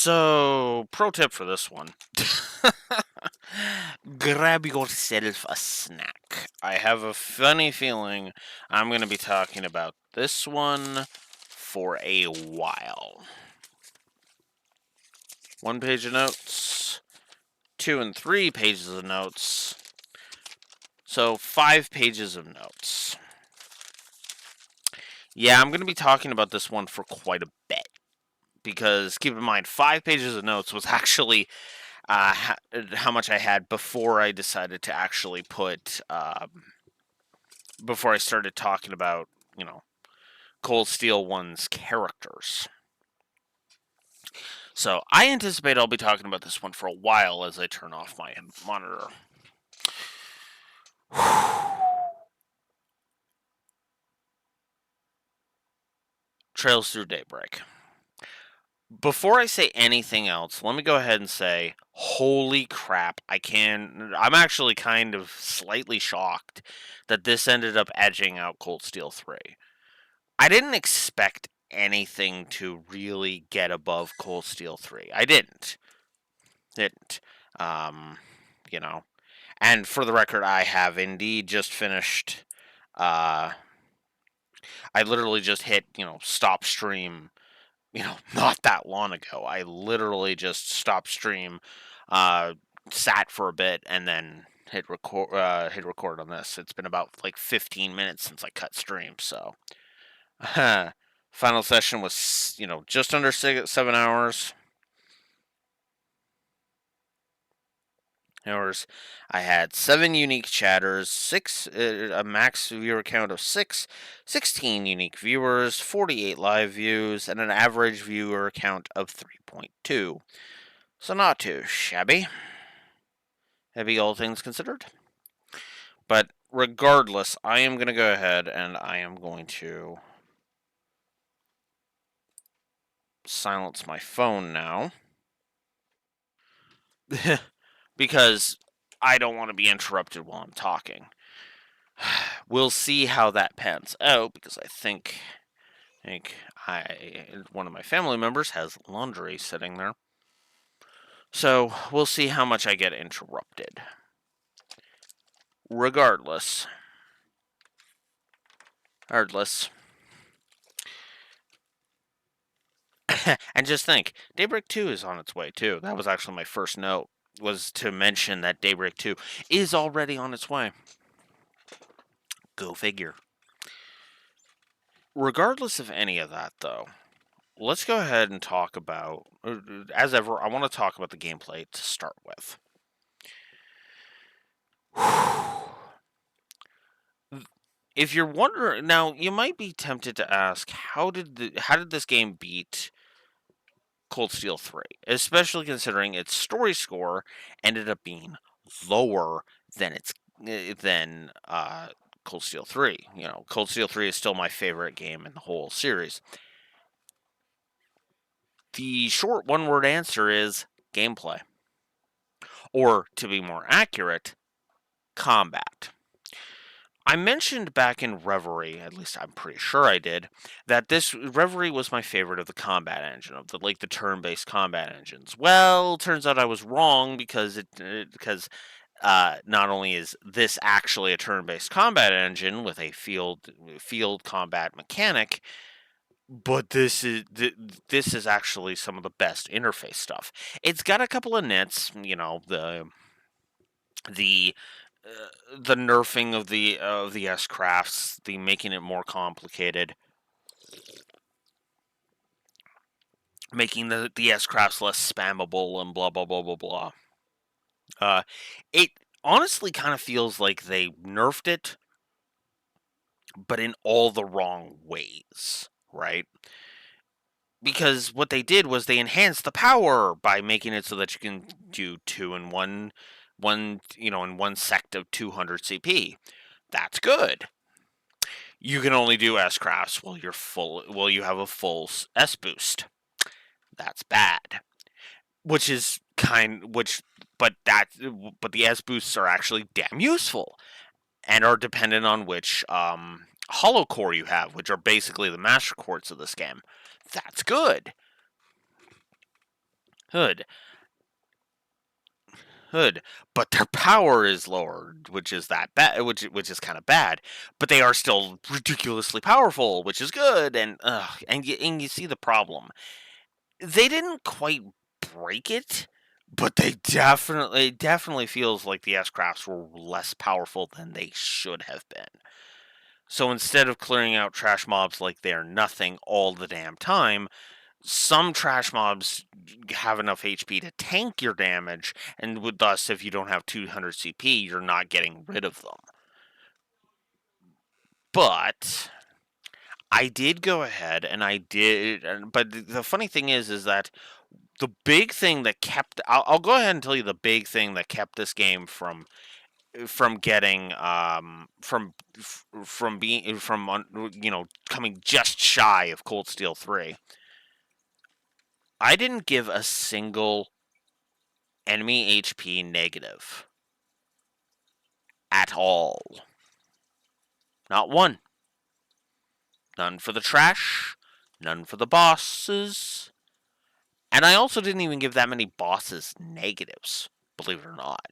So, pro tip for this one. Grab yourself a snack. I have a funny feeling I'm going to be talking about this one for a while. 1 page of notes, 2 and 3 pages of notes. So, 5 pages of notes. Yeah, I'm going to be talking about this one for quite a bit. Because keep in mind, 5 pages of notes was actually how much I had before I decided to actually put, before I started talking about, you know, Cold Steel 1's characters. So I anticipate I'll be talking about this one for a while as I turn off my monitor. Trails through Daybreak. Before I say anything else, let me go ahead and say, holy crap, I'm actually kind of slightly shocked that this ended up edging out Cold Steel 3. I didn't expect anything to really get above Cold Steel 3. I didn't. Didn't. Um, you know. And for the record, I have indeed just finished. I literally just hit, stop stream, not that long ago. I literally just stopped stream, uh, sat for a bit, and then hit record on this. It's been about like 15 minutes since I cut stream, so. Final session was, just under 7 hours. I had 7 unique chatters, a max viewer count of 6, 16 unique viewers, 48 live views, and an average viewer count of 3.2. So not too shabby. Heavy, all things considered. But regardless, I am going to go ahead and I am going to silence my phone now. Because I don't want to be interrupted while I'm talking. We'll see how that pans out because I think one of my family members has laundry sitting there. So we'll see how much I get interrupted. Regardless. And just think, Daybreak 2 is on its way too. That was actually my first note, was to mention that Daybreak 2 is already on its way. Go figure. Regardless of any of that, though, let's go ahead and talk about, as ever, I want to talk about the gameplay to start with. If you're wondering, now you might be tempted to ask, how did this game beat Cold Steel 3? Especially considering its story score ended up being lower than Cold Steel 3. Cold Steel 3 is still my favorite game in the whole series. The short one-word answer is gameplay. Or, to be more accurate, combat. I mentioned back in Reverie, at least I'm pretty sure I did, that this Reverie was my favorite of the combat engine, of the turn-based combat engines. Well, turns out I was wrong because not only is this actually a turn-based combat engine with a field combat mechanic, but this is actually some of the best interface stuff. It's got a couple of nits, the the nerfing of the S crafts, the making it more complicated, making the S crafts less spammable, and blah blah blah blah blah. It honestly kind of feels like they nerfed it, but in all the wrong ways, right? Because what they did was they enhanced the power by making it so that you can do 2 in in one sect of 200 CP. That's good. You can only do S crafts while you have a full S boost. That's bad. But the S boosts are actually damn useful and are dependent on which hollow core you have, which are basically the master quartz of this game. That's good. Hood, Hood, but their power is lower, which is that bad, which is kind of bad. But they are still ridiculously powerful, which is good. And you see the problem. They didn't quite break it, but they definitely feels like the S crafts were less powerful than they should have been. So instead of clearing out trash mobs like they're nothing all the damn time, some trash mobs have enough HP to tank your damage, and thus, if you don't have 200 CP, you're not getting rid of them. But I did go ahead and I did, but the funny thing is that the big thing that kept, I'll go ahead and tell you the big thing that kept this game from getting from being from coming just shy of Cold Steel 3. I didn't give a single enemy HP negative at all. Not one. None for the trash, none for the bosses. And I also didn't even give that many bosses negatives, believe it or not.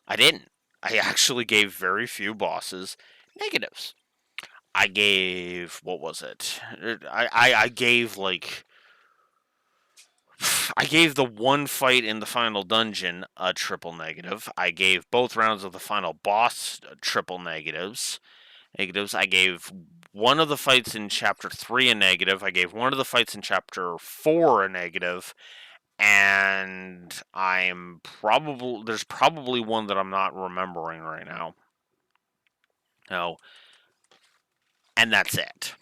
I didn't. I actually gave very few bosses negatives. I gave, what was it? I gave like I gave the one fight in the final dungeon a triple negative. I gave both rounds of the final boss triple negatives. I gave one of the fights in chapter 3 a negative. I gave one of the fights in chapter 4 a negative. And there's probably one that I'm not remembering right now. No. And that's it.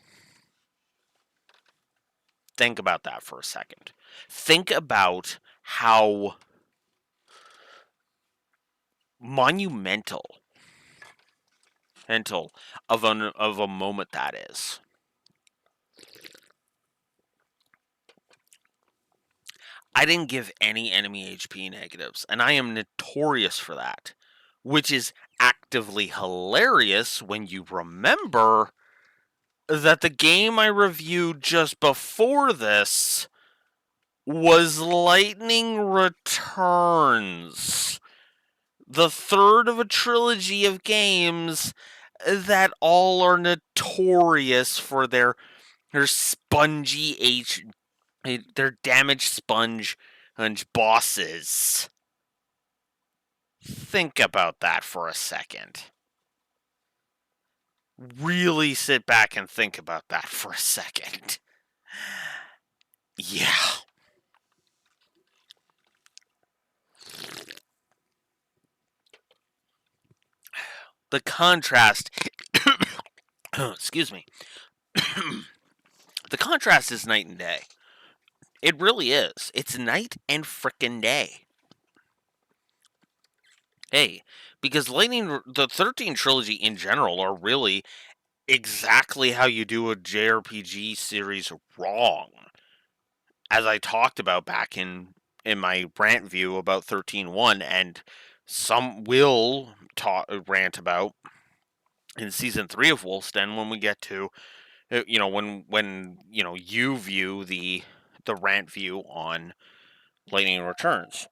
Think about that for a second. Think about how monumental of a moment that is. I didn't give any enemy HP negatives, and I am notorious for that, which is actively hilarious when you remember that the game I reviewed just before this was Lightning Returns, the third of a trilogy of games that all are notorious for their spongy their damage sponge and bosses. Think about that for a second. Really sit back and think about that for a second. Yeah. The contrast. Excuse me. The contrast is night and day. It really is. It's night and frickin' day. Hey, because the 13 trilogy in general are really exactly how you do a JRPG series wrong. As I talked about back in my rant view about 13.1, and some will rant about in season 3 of Wolf's Den when we get to when you view the rant view on Lightning Returns,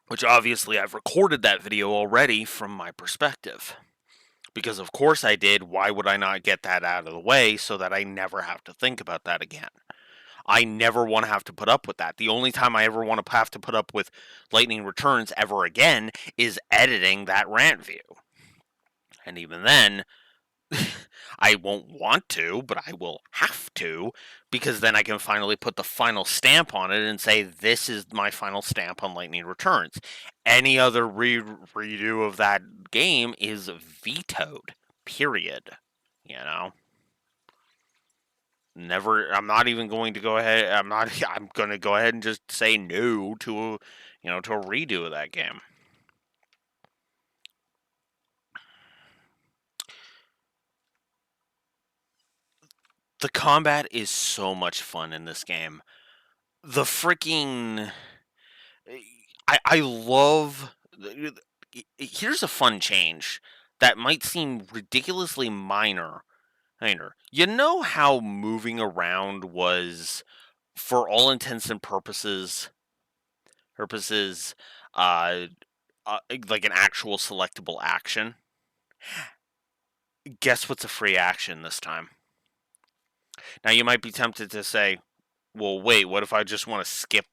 which obviously I've recorded that video already from my perspective. Because of course I did. Why would I not get that out of the way so that I never have to think about that again? I never want to have to put up with that. The only time I ever want to have to put up with Lightning Returns ever again is editing that rant view. And even then, I won't want to, but I will have to, because then I can finally put the final stamp on it and say, this is my final stamp on Lightning Returns. Any other redo of that game is vetoed, period. You know? Never, I'm not even going to go ahead, I'm going to go ahead and just say no to a redo of that game. The combat is so much fun in this game. The freaking I love. Here's a fun change that might seem ridiculously minor. You know how moving around was for all intents and purposes, uh, like an actual selectable action. Guess what's a free action this time? Now you might be tempted to say, well, wait, what if I just want to skip,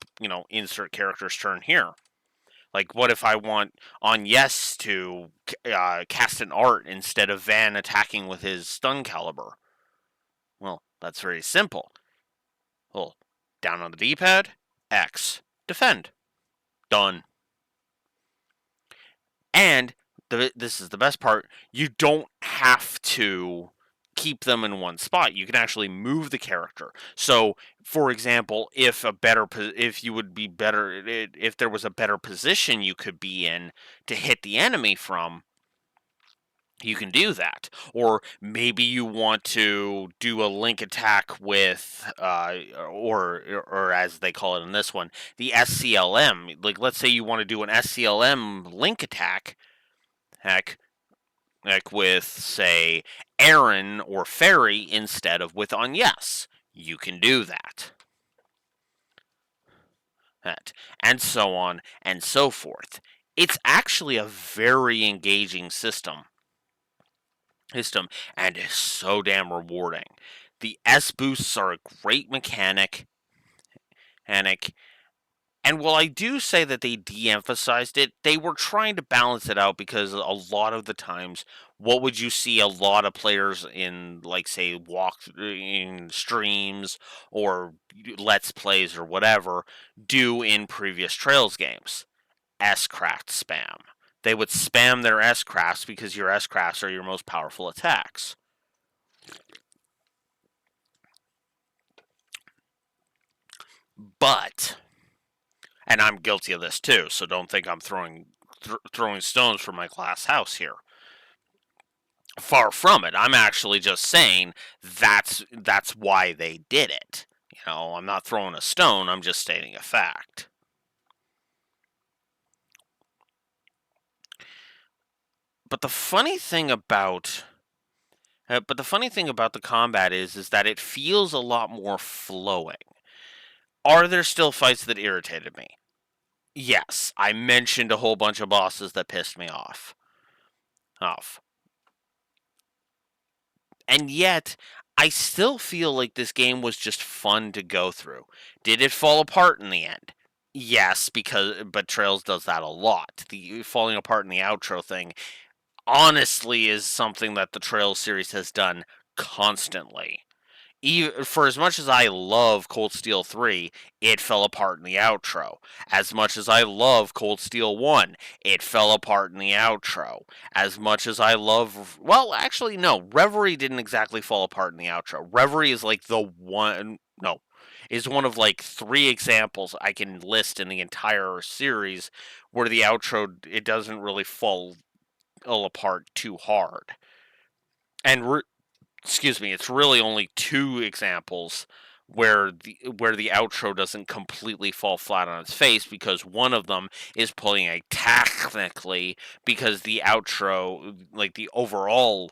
insert character's turn here? Like, what if I want on yes to cast an art instead of Van attacking with his stun caliber? Well, that's very simple. Well, down on the D-pad, X, defend. Done. And this is the best part, you don't have to keep them in one spot. You can actually move the character. So, for example, if you would be better if there was a better position you could be in to hit the enemy from, you can do that. Or maybe you want to do a link attack with or as they call it in this one, the SCLM. Like, let's say you want to do an SCLM link attack. Heck, like with, say, Aaron or Fairy instead of with on yes. You can do that. And so on and so forth. It's actually a very engaging system, and is so damn rewarding. The S boosts are a great mechanic, and while I do say that they de-emphasized it, they were trying to balance it out because a lot of the times, what would you see a lot of players in, like, say, walk in streams or let's plays or whatever do in previous Trails games? S-craft spam. They would spam their S-crafts because your S-crafts are your most powerful attacks. But, and I'm guilty of this too, so don't think I'm throwing stones for my glass house here. Far from it. I'm actually just saying that's why they did it. I'm not throwing a stone, I'm just stating a fact. But the funny thing about the combat is that it feels a lot more flowing. Are there still fights that irritated me? Yes, I mentioned a whole bunch of bosses that pissed me off. And yet, I still feel like this game was just fun to go through. Did it fall apart in the end? Yes, but Trails does that a lot. The falling apart in the outro thing honestly is something that the Trails series has done constantly. For as much as I love Cold Steel 3, it fell apart in the outro. As much as I love Cold Steel 1, it fell apart in the outro. As much as I love. Well, actually, no. Reverie didn't exactly fall apart in the outro. Reverie is like the one. No. Is one of like 3 examples I can list in the entire series where the outro, it doesn't really fall apart too hard. And excuse me, it's really only 2 examples where the outro doesn't completely fall flat on its face, because one of them is pulling a technically, because the outro, like the overall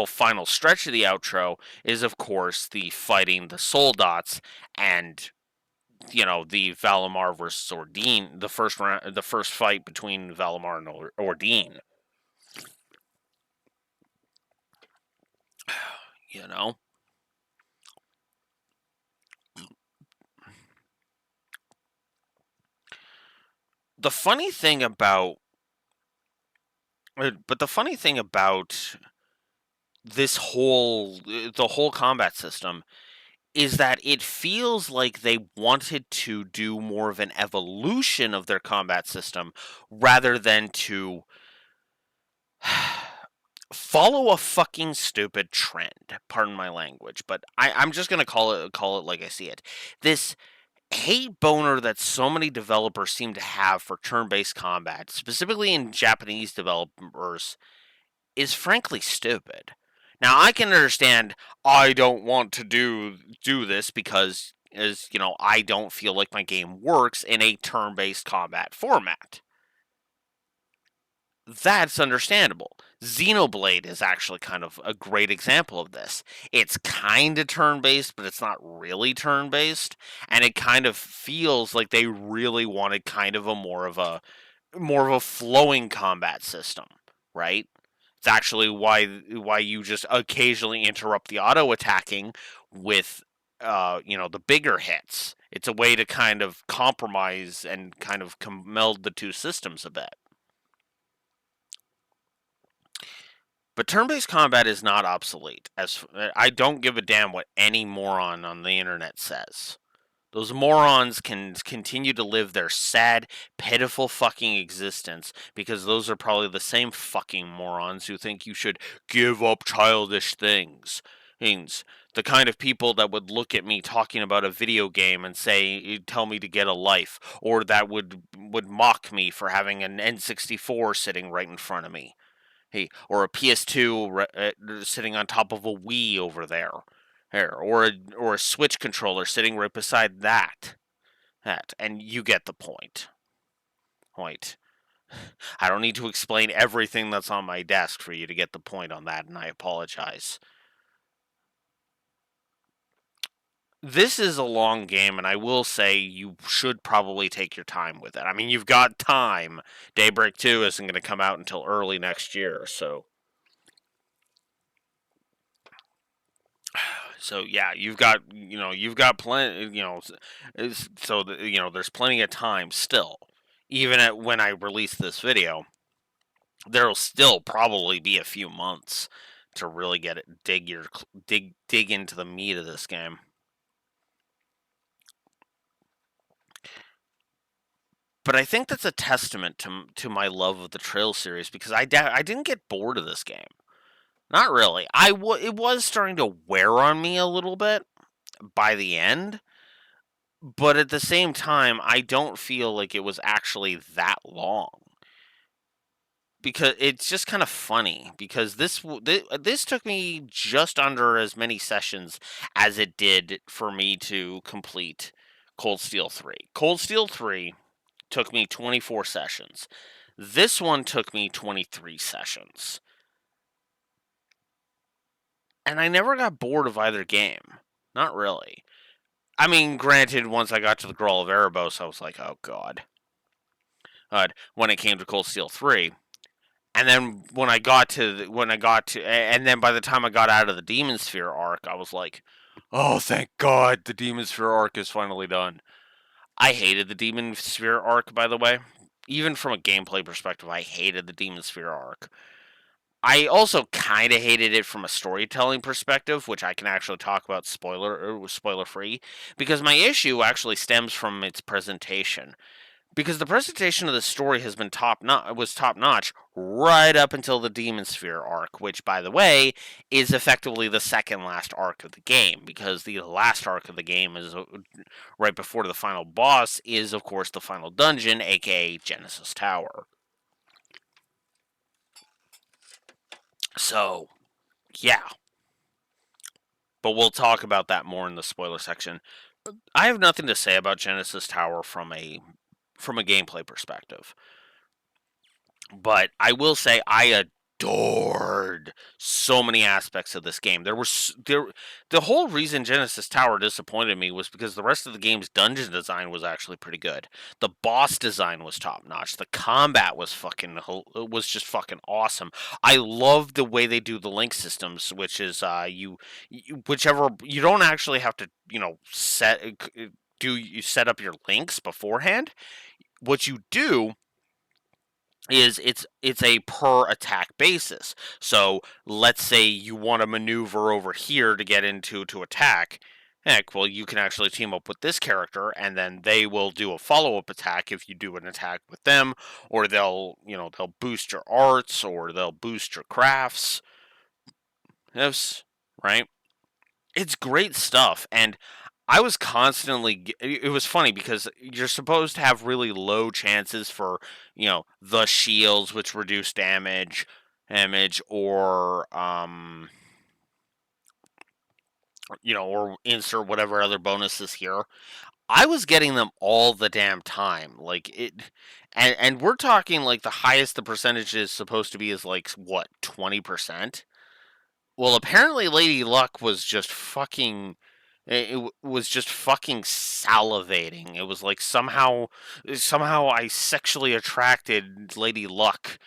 final stretch of the outro, is of course the fighting the Soul Dots and the Valimar versus Ordine, the first fight between Valimar and Ordine. You know, the funny thing about but the funny thing about the whole combat system is that it feels like they wanted to do more of an evolution of their combat system rather than to follow a fucking stupid trend. Pardon my language, but I'm just gonna call it like I see it. This hate boner that so many developers seem to have for turn-based combat, specifically in Japanese developers, is frankly stupid. Now, I can understand I don't want to do this because, as I don't feel like my game works in a turn-based combat format. That's understandable. Xenoblade is actually kind of a great example of this. It's kind of turn based, but it's not really turn based, and it kind of feels like they really wanted kind of a more of a flowing combat system, right? It's actually why you just occasionally interrupt the auto attacking with the bigger hits. It's a way to kind of compromise and kind of meld the two systems a bit. But turn-based combat is not obsolete. As I don't give a damn what any moron on the internet says. Those morons can continue to live their sad, pitiful fucking existence because those are probably the same fucking morons who think you should give up childish things. Things. The kind of people that would look at me talking about a video game and say, tell me to get a life, or that would mock me for having an N64 sitting right in front of me. Hey, or a PS2 sitting on top of a Wii over there. Or a Switch controller sitting right beside that, and you get the point. Point. I don't need to explain everything that's on my desk for you to get the point on that, and I apologize. This is a long game, and I will say you should probably take your time with it. I mean, you've got time. Daybreak 2 isn't going to come out until early next year, so yeah, you've got plenty, there's plenty of time still. Even when I release this video, there'll still probably be a few months to really get it dig into the meat of this game. But I think that's a testament to my love of the Trail series because I didn't get bored of this game. Not really. It was starting to wear on me a little bit by the end, but at the same time, I don't feel like it was actually that long because it's just kind of funny because this took me just under as many sessions as it did for me to complete Cold Steel 3. Cold Steel 3 took me 24 sessions. This one took me 23 sessions. And I never got bored of either game. Not really. I mean, granted, once I got to the Grawl of Erebos, I was like, oh god. When it came to Cold Steel 3, and then and then by the time I got out of the Demon Sphere arc, I was like, oh, thank God, the Demon Sphere arc is finally done. I hated the Demon Sphere arc, by the way. Even from a gameplay perspective, I hated the Demon Sphere arc. I also kind of hated it from a storytelling perspective, which I can actually talk about spoiler free, because my issue actually stems from its presentation. Because the presentation of the story has been top notch right up until the Demon Sphere arc, which, by the way, is effectively the second last arc of the game. Because the last arc of the game is right before the final boss is, of course, the final dungeon, aka Genesis Tower. So, yeah, but we'll talk about that more in the spoiler section. I have nothing to say about Genesis Tower from a gameplay perspective. But I will say I adored so many aspects of this game. The whole reason Genesis Tower disappointed me was because the rest of the game's dungeon design was actually pretty good. The boss design was top notch. The combat was just fucking awesome. I love the way they do the link systems, which is whichever you don't actually have to you set up your links beforehand. What you do is it's a per attack basis. So let's say you want to maneuver over here to get into to attack. Heck, well, you can actually team up with this character, and then they will do a follow up attack if you do an attack with them, or they'll boost your arts, or they'll boost your crafts. Yes, right. It's great stuff, and I was constantly. It was funny because you're supposed to have really low chances for the shields, which reduce damage, or insert whatever other bonuses here. I was getting them all the damn time. Like it and we're talking like the highest the percentage is supposed to be is like what, 20%? Well, apparently Lady Luck was just fucking was just fucking salivating. It was like somehow I sexually attracted Lady Luck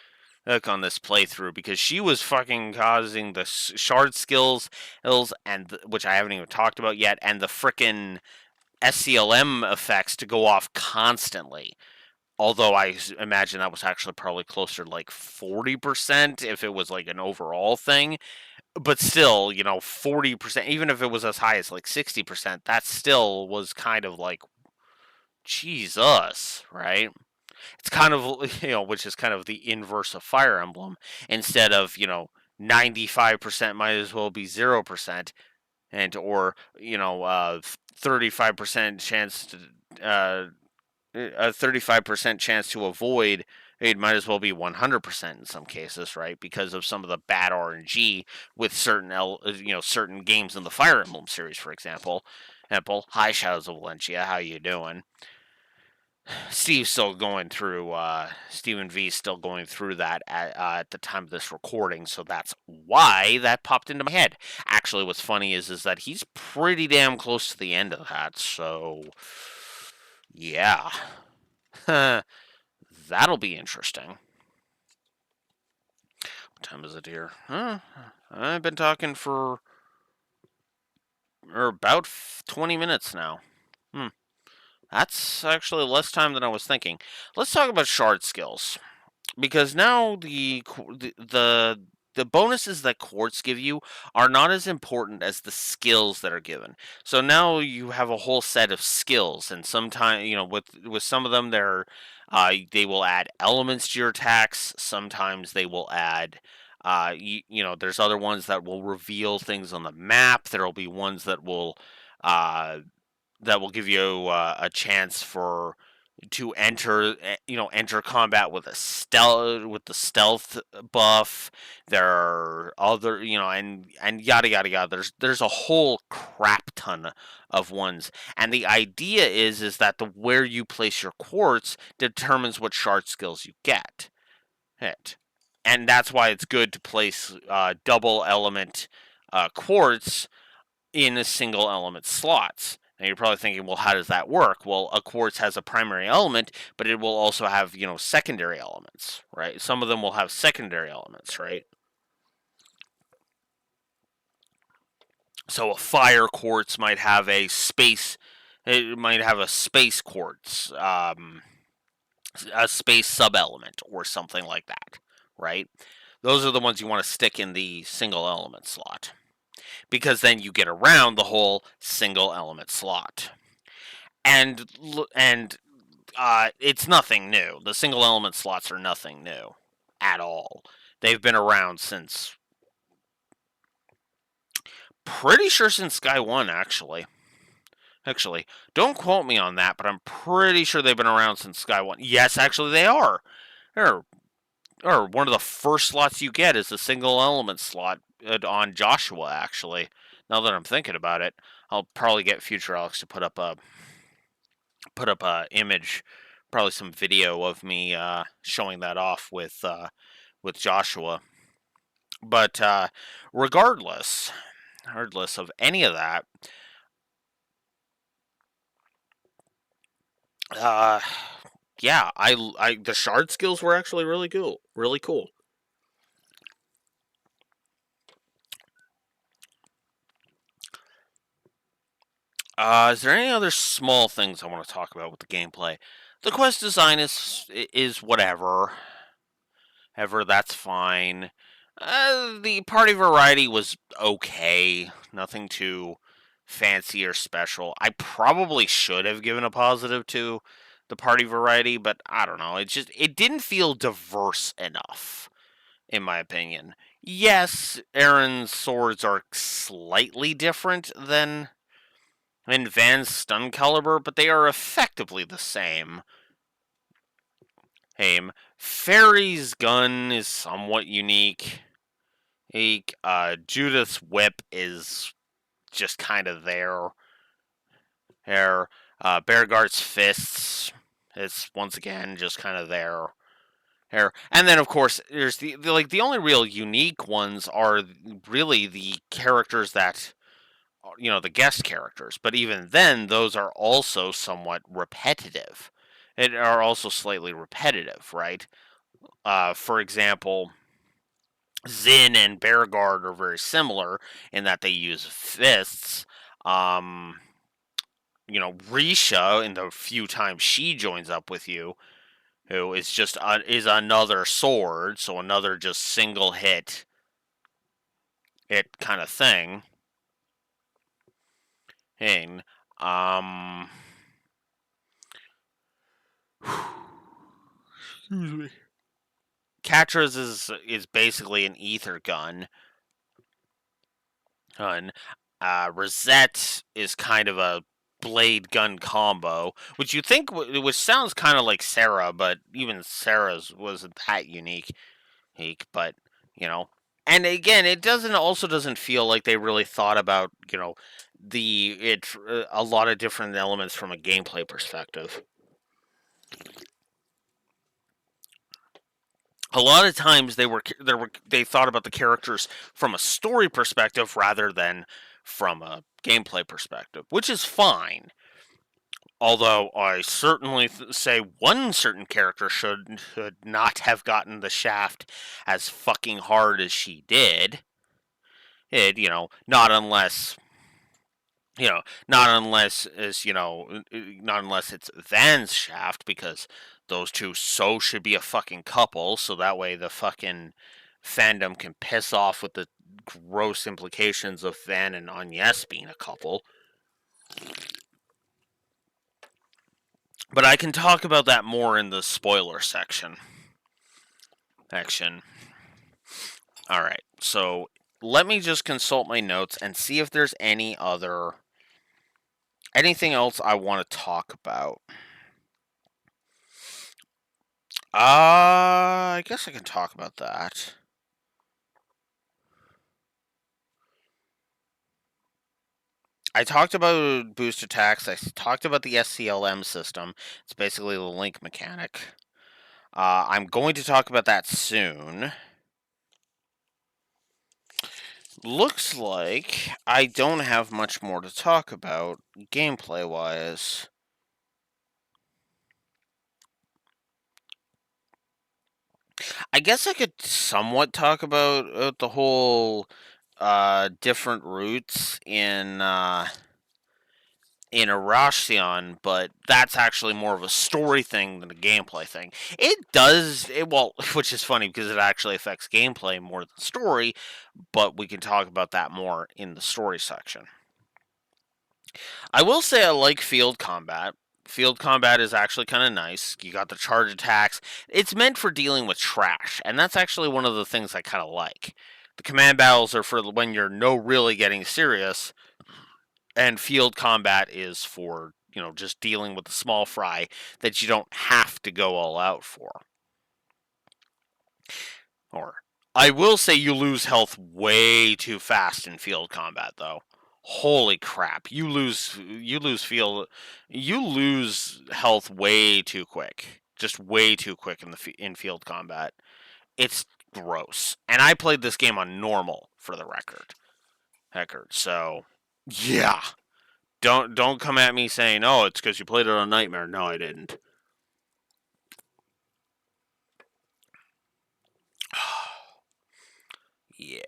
on this playthrough because she was fucking causing the shard skills and which I haven't even talked about yet, and the frickin' SCLM effects to go off constantly. Although I imagine that was actually probably closer to like 40% if it was like an overall thing. But still, 40%, even if it was as high as like 60%, that still was kind of like, Jesus, right? It's kind of, which is kind of the inverse of Fire Emblem. Instead of, 95% might as well be 0%, and or 35% chance to a 35% chance to avoid, it might as well be 100% in some cases, right? Because of some of the bad RNG with certain games in the Fire Emblem series, for example. Hi, Shadows of Valencia, how you doing? Stephen V still going through that at the time of this recording, so that's why that popped into my head. Actually, what's funny is that he's pretty damn close to the end of that, so yeah. That'll be interesting. What time is it here? I've been talking for about 20 minutes now. Hmm. That's actually less time than I was thinking. Let's talk about shard skills. Because now the bonuses that quartz give you are not as important as the skills that are given. So now you have a whole set of skills, and sometimes with some of them they will add elements to your attacks. Sometimes they will add. There's other ones that will reveal things on the map. There'll be ones uh, that will give you a chance to enter combat with the stealth buff. There are other, and yada yada yada. There's a whole crap ton of ones, and the idea is that the where you place your quartz determines what shard skills you get. It, and that's why it's good to place double element quartz in a single element slots. Now you're probably thinking, well, how does that work? Well, a quartz has a primary element, but it will also have, secondary elements, right? Some of them will have secondary elements, right? So a fire quartz might have a space. It might have a space quartz, a space sub element, or something like that, right? Those are the ones you want to stick in the single element slot because then you get around the whole single element slot. And it's nothing new. The single element slots are nothing new at all. They've been around since pretty sure since Sky One, actually. Actually, don't quote me on that, but I'm pretty sure they've been around since Sky One. Yes, actually, they are. They're, or one of the first slots you get is the single element slot on Joshua. Actually, now that I'm thinking about it, I'll probably get Future Alex to put up a image, probably some video of me showing that off with Joshua. But regardless of any of that, uh, yeah, the shard skills were actually really cool, really cool. Is there any other small things I want to talk about with the gameplay? The quest design is whatever. Ever, that's fine. The party variety was okay. Nothing too fancy or special. I probably should have given a positive to the party variety, but I don't know. It didn't feel diverse enough, in my opinion. Yes, Aaron's swords are slightly different than in Van's stun caliber, but they are effectively the same. Fairy's gun is somewhat unique. Judith's whip is just kind of there. Bearguard's fists is once again just kind of there. And then of course there's the only real unique ones are really the characters that the guest characters, but even then those are also somewhat repetitive. It are also slightly repetitive, right? For example, Zin and Bearguard are very similar in that they use fists. Um, Risha, in the few times she joins up with you, who is just is another sword, so another just single hit kind of thing. And um, excuse me. Catra's is basically an ether gun. And Rosette is kind of a blade gun combo, which you think which sounds kind of like Sarah, but even Sarah's wasn't that unique. But you know, and again, it doesn't feel like they really thought about a lot of different elements from a gameplay perspective. A lot of times they thought about the characters from a story perspective rather than from a gameplay perspective, which is fine. Although I certainly say one certain character should not have gotten the shaft as fucking hard as she did. Not unless not unless it's Van's shaft, because those two should be a fucking couple, so that way the fucking fandom can piss off with the gross implications of Van and Agnes being a couple. But I can talk about that more in the spoiler section. All right, so let me just consult my notes and see if there's anything else I want to talk about. I guess I can talk about that. I talked about boost attacks. I talked about the SCLM system. It's basically the link mechanic. I'm going to talk about that soon. Looks like I don't have much more to talk about gameplay wise. I guess I could somewhat talk about the whole different routes in Erashion, but that's actually more of a story thing than a gameplay thing. Which is funny because it actually affects gameplay more than story, but we can talk about that more in the story section. I will say I like field combat. Field combat is actually kind of nice. You got the charge attacks. It's meant for dealing with trash, and that's actually one of the things I kind of like. The command battles are for when you're really getting serious, and field combat is for just dealing with the small fry that you don't have to go all out for. Or I will say you lose health way too fast in field combat, though. Holy crap! You lose health way too quick, just way too quick in field combat. It's gross. And I played this game on normal, for the record. So yeah, don't come at me saying, "Oh, it's because you played it on Nightmare." No, I didn't. Yeah.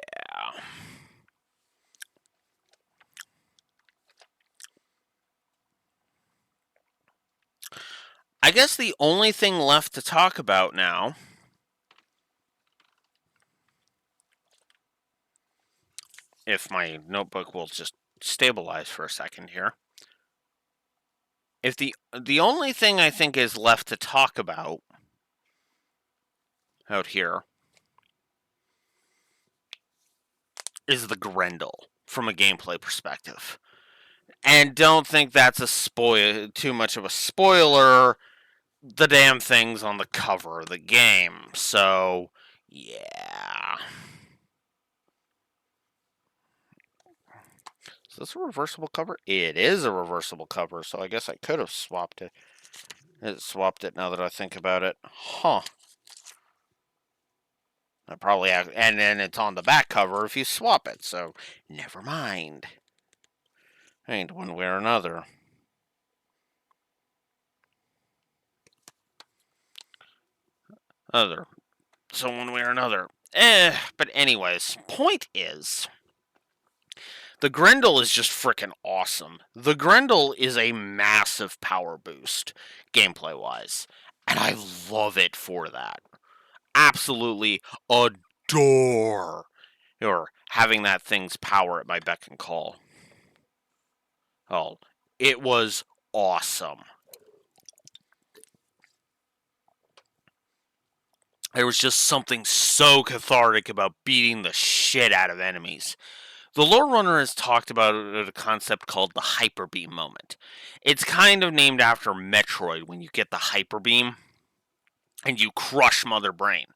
I guess the only thing left to talk about now, if my notebook will just stabilize for a second here. If the only thing I think is left to talk about out here is the Grendel from a gameplay perspective. And don't think that's too much of a spoiler. The damn thing's on the cover of the game. So, yeah. Is this a reversible cover? It is a reversible cover, so I guess I could have swapped it. Swapped it now that I think about it. Huh. I probably have, and then it's on the back cover if you swap it, so never mind. Ain't one way or another. So one way or another. But anyways, point is, the Grendel is just freaking awesome. The Grendel is a massive power boost, gameplay wise, and I love it for that. Absolutely adore or having that thing's power at my beck and call. Oh, it was awesome. There was just something so cathartic about beating the shit out of enemies. The lore runner has talked about a concept called the hyper beam moment. It's kind of named after Metroid when you get the hyper beam and you crush Mother Brain.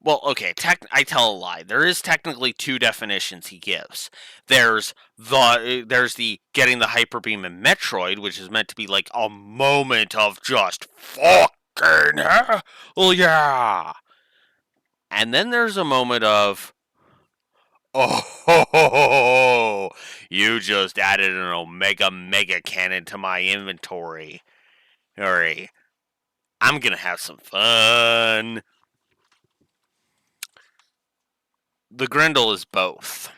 Well, okay, I tell a lie. There is technically two definitions he gives. There's the getting the hyper beam in Metroid, which is meant to be like a moment of just fucking hell yeah. And then there's a moment of oh, ho, ho, ho, you just added an Omega Mega Cannon to my inventory. Alright, I'm gonna have some fun. The Grendel is both.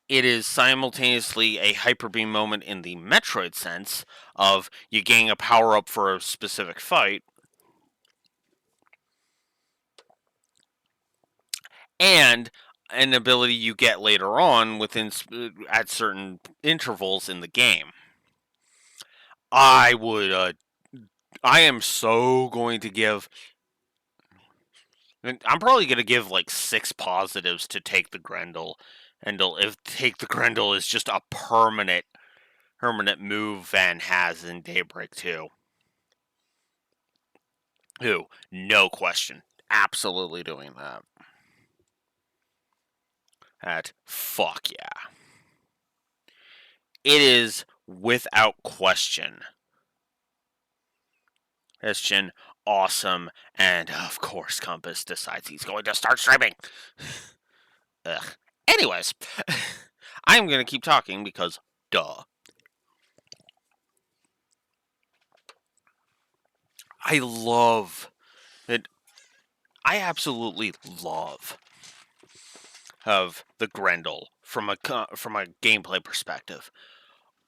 It is simultaneously a Hyper Beam moment in the Metroid sense of you gain a power up for a specific fight, and an ability you get later on at certain intervals in the game. I would I am so going to give. I'm probably going to give like 6 positives to take the Grendel, and if take the Grendel is just a permanent move Van has in Daybreak 2. Who, no question, absolutely doing that. Fuck yeah. It is without question awesome, and of course, Compass decides he's going to start streaming. Ugh. Anyways, I am going to keep talking because, duh. I love it. I absolutely love of the Grendel from a gameplay perspective.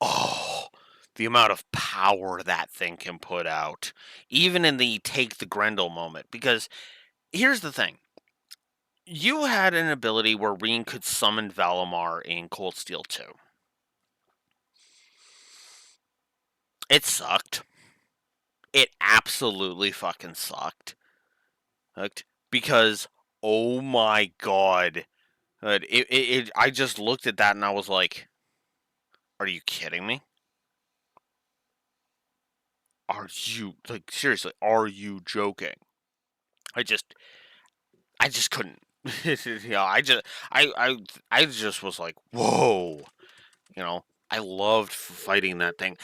Oh, the amount of power that thing can put out, even in the take the Grendel moment. Because here's the thing: you had an ability where Reen could summon Valimar in Cold Steel 2. It sucked. It absolutely fucking sucked. Because, oh my god. I just looked at that and I was like, are you kidding me? Are you, like, seriously, are you joking? I just couldn't. I just was like, whoa. You know, I loved fighting that thing.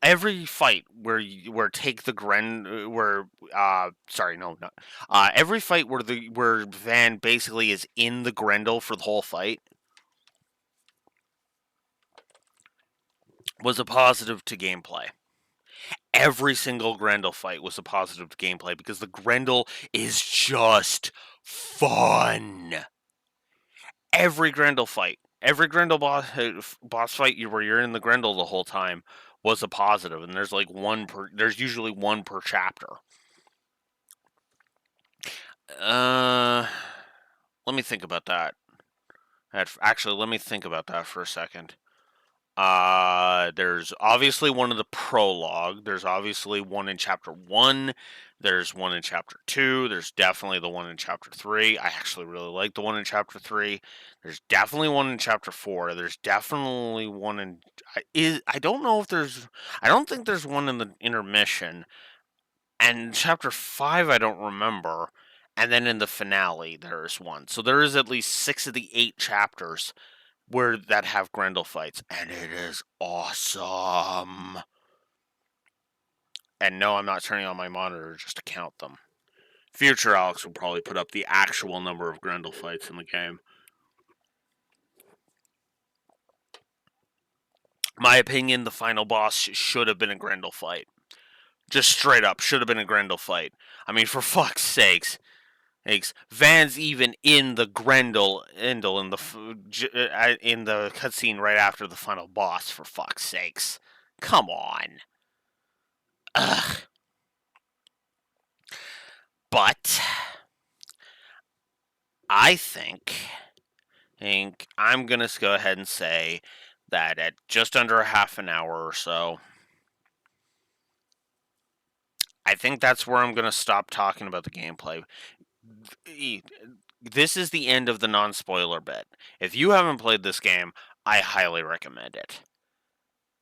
Every fight where take the Gren where sorry no not every fight where Van basically is in the Grendel for the whole fight was a positive to gameplay. Every single Grendel fight was a positive to gameplay because the Grendel is just fun. Every Grendel fight, every Grendel boss fight where you're in the Grendel the whole time was a positive, and there's like there's usually one per chapter. Uh, let me think about that. Actually, let me think about that for a second. There's obviously one in the prologue. There's obviously one in chapter 1. There's one in chapter 2. There's definitely the one in chapter 3. I actually really like the one in chapter 3. There's definitely one in chapter 4. There's definitely one in I don't know if there's I don't think there's one in the intermission. And chapter 5 I don't remember. And then in the finale there's one. So there is at least 6 of the 8 chapters that have Grendel fights, and it is awesome. And no, I'm not turning on my monitor just to count them. Future Alex will probably put up the actual number of Grendel fights in the game. My opinion, the final boss should have been a Grendel fight. Just straight up, should have been a Grendel fight. I mean, for fuck's sakes. Van's even in the Grendel in the cutscene right after the final boss. For fuck's sakes, come on. Ugh. But I think I'm gonna go ahead and say that at just under a half an hour or so, I think that's where I'm gonna stop talking about the gameplay. This is the end of the non-spoiler bit. If you haven't played this game, I highly recommend it.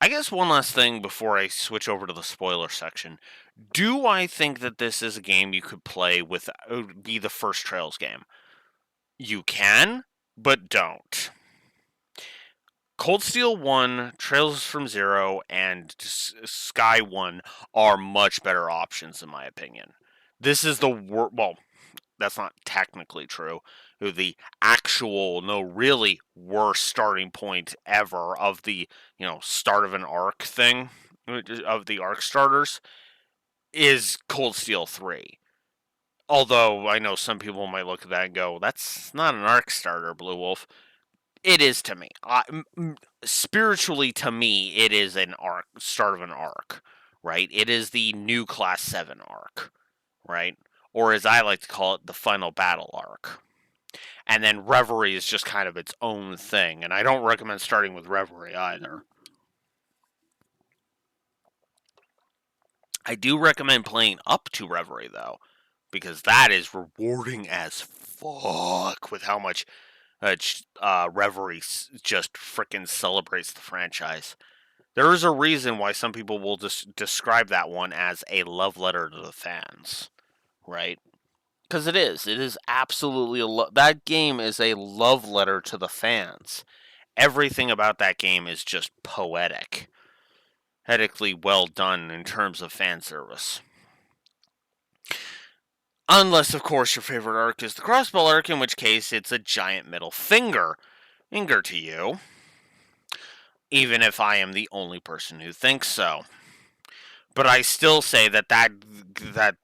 I guess one last thing before I switch over to the spoiler section. Do I think that this is a game you could play with, be the first Trails game? You can, but don't. Cold Steel 1, Trails from Zero, and Sky 1 are much better options, in my opinion. This is the well, that's not technically true. The actual, no, really worst starting point ever of the, start of an arc thing, of the arc starters, is Cold Steel 3. Although I know some people might look at that and go, that's not an arc starter, Blue Wolf. It is to me. Spiritually, to me, it is an arc, start of an arc, right? It is the new Class 7 arc, right? Or as I like to call it, the final battle arc. And then Reverie is just kind of its own thing, and I don't recommend starting with Reverie either. I do recommend playing up to Reverie, though, because that is rewarding as fuck with how much Reverie just freaking celebrates the franchise. There is a reason why some people will describe that one as a love letter to the fans, right? Because it is. It is absolutely that game is a love letter to the fans. Everything about that game is just poetically well done in terms of fan service. Unless, of course, your favorite arc is the crossbow arc, in which case it's a giant middle finger to you. Even if I am the only person who thinks so. But I still say that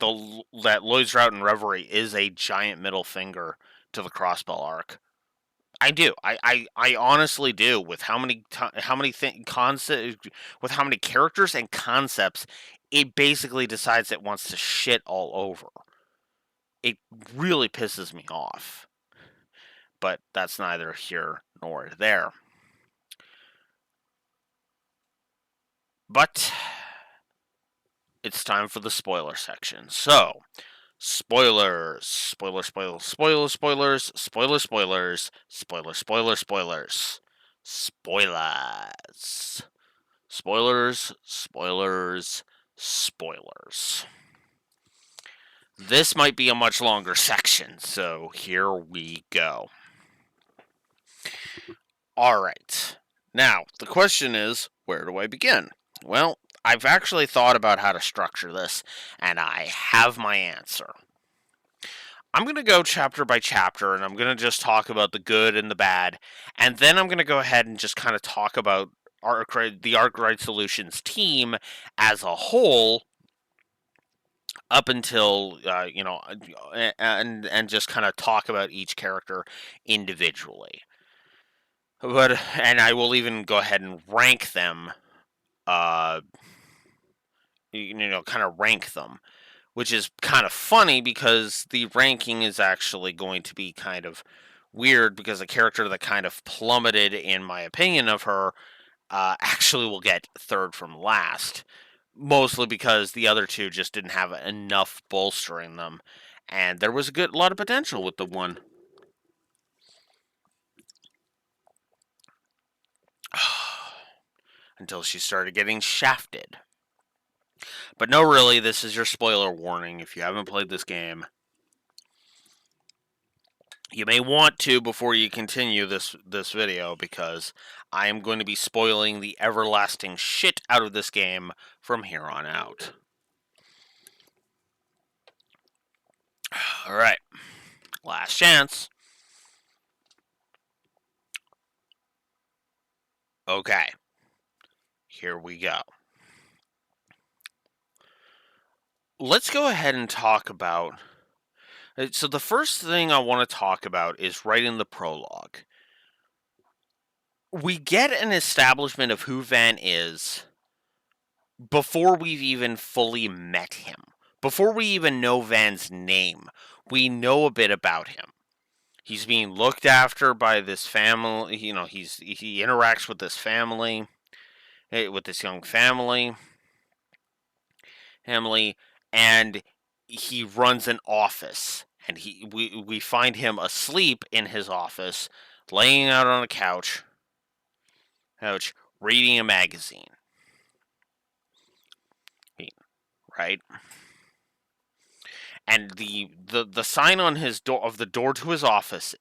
Lloyd's Route and Reverie is a giant middle finger to the crossbow arc. I do. I honestly do. With how many with how many characters and concepts, it basically decides it wants to shit all over. It really pisses me off. But that's neither here nor there. But it's time for the spoiler section. So, spoilers, spoilers, spoilers, spoilers, spoilers, spoilers, spoilers, spoilers, spoilers, spoilers, spoilers, spoilers, spoilers, spoilers. This might be a much longer section, so here we go. All right. Now, the question is, where do I begin? Well, I've actually thought about how to structure this, and I have my answer. I'm going to go chapter by chapter, and I'm going to just talk about the good and the bad, and then I'm going to go ahead and just kind of talk about the Arkwright Solutions team as a whole, up until and just kind of talk about each character individually. And I will even go ahead and rank them. Kind of rank them, which is kind of funny because the ranking is actually going to be kind of weird because a character that kind of plummeted, in my opinion, of her actually will get third from last, mostly because the other two just didn't have enough bolstering them, and there was a lot of potential with the one. Until she started getting shafted. But no, really, this is your spoiler warning. If you haven't played this game, You may want to before you continue this video, because I am going to be spoiling the everlasting shit out of this game from here on out. All right, last chance. Okay, here we go. Let's go ahead and talk about. So the first thing I want to talk about is right in the prologue. We get an establishment of who Van is before we've even fully met him. Before we even know Van's name, we know a bit about him. He's being looked after by this family. He interacts with this family, with this young family, and he runs an office. And we find him asleep in his office, laying out on a couch, reading a magazine. Right? And the sign on his door of the door to his office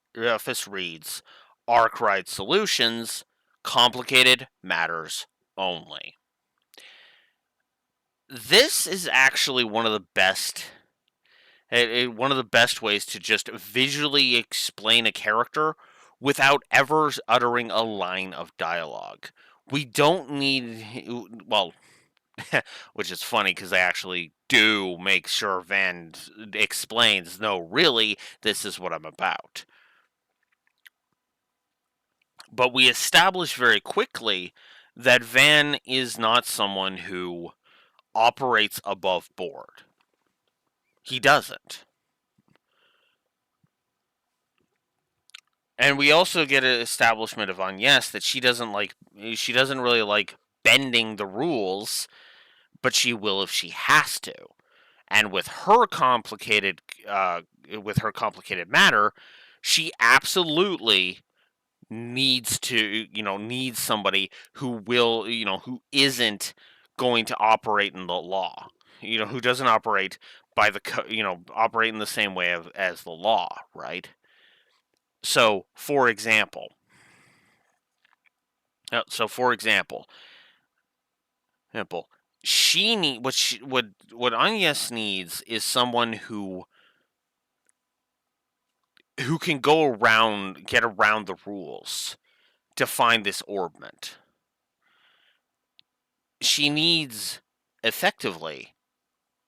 reads, "Arkwright Solutions, complicated matters only." This is actually one of the best ways to just visually explain a character without ever uttering a line of dialogue. We don't need, well, which is funny because they actually do make sure Van explains, no, really, this is what I'm about. But we establish very quickly that Van is not someone who operates above board. He doesn't. And we also get an establishment of Agnes that she doesn't really like bending the rules, but she will if she has to. And with her complicated matter, she absolutely needs somebody who isn't going to operate in the law, who doesn't operate by operate in the same way as the law, right? So, for example, uh, so for example, example, she need what Agnes needs is someone who can get around the rules to find this orbment. She needs, effectively,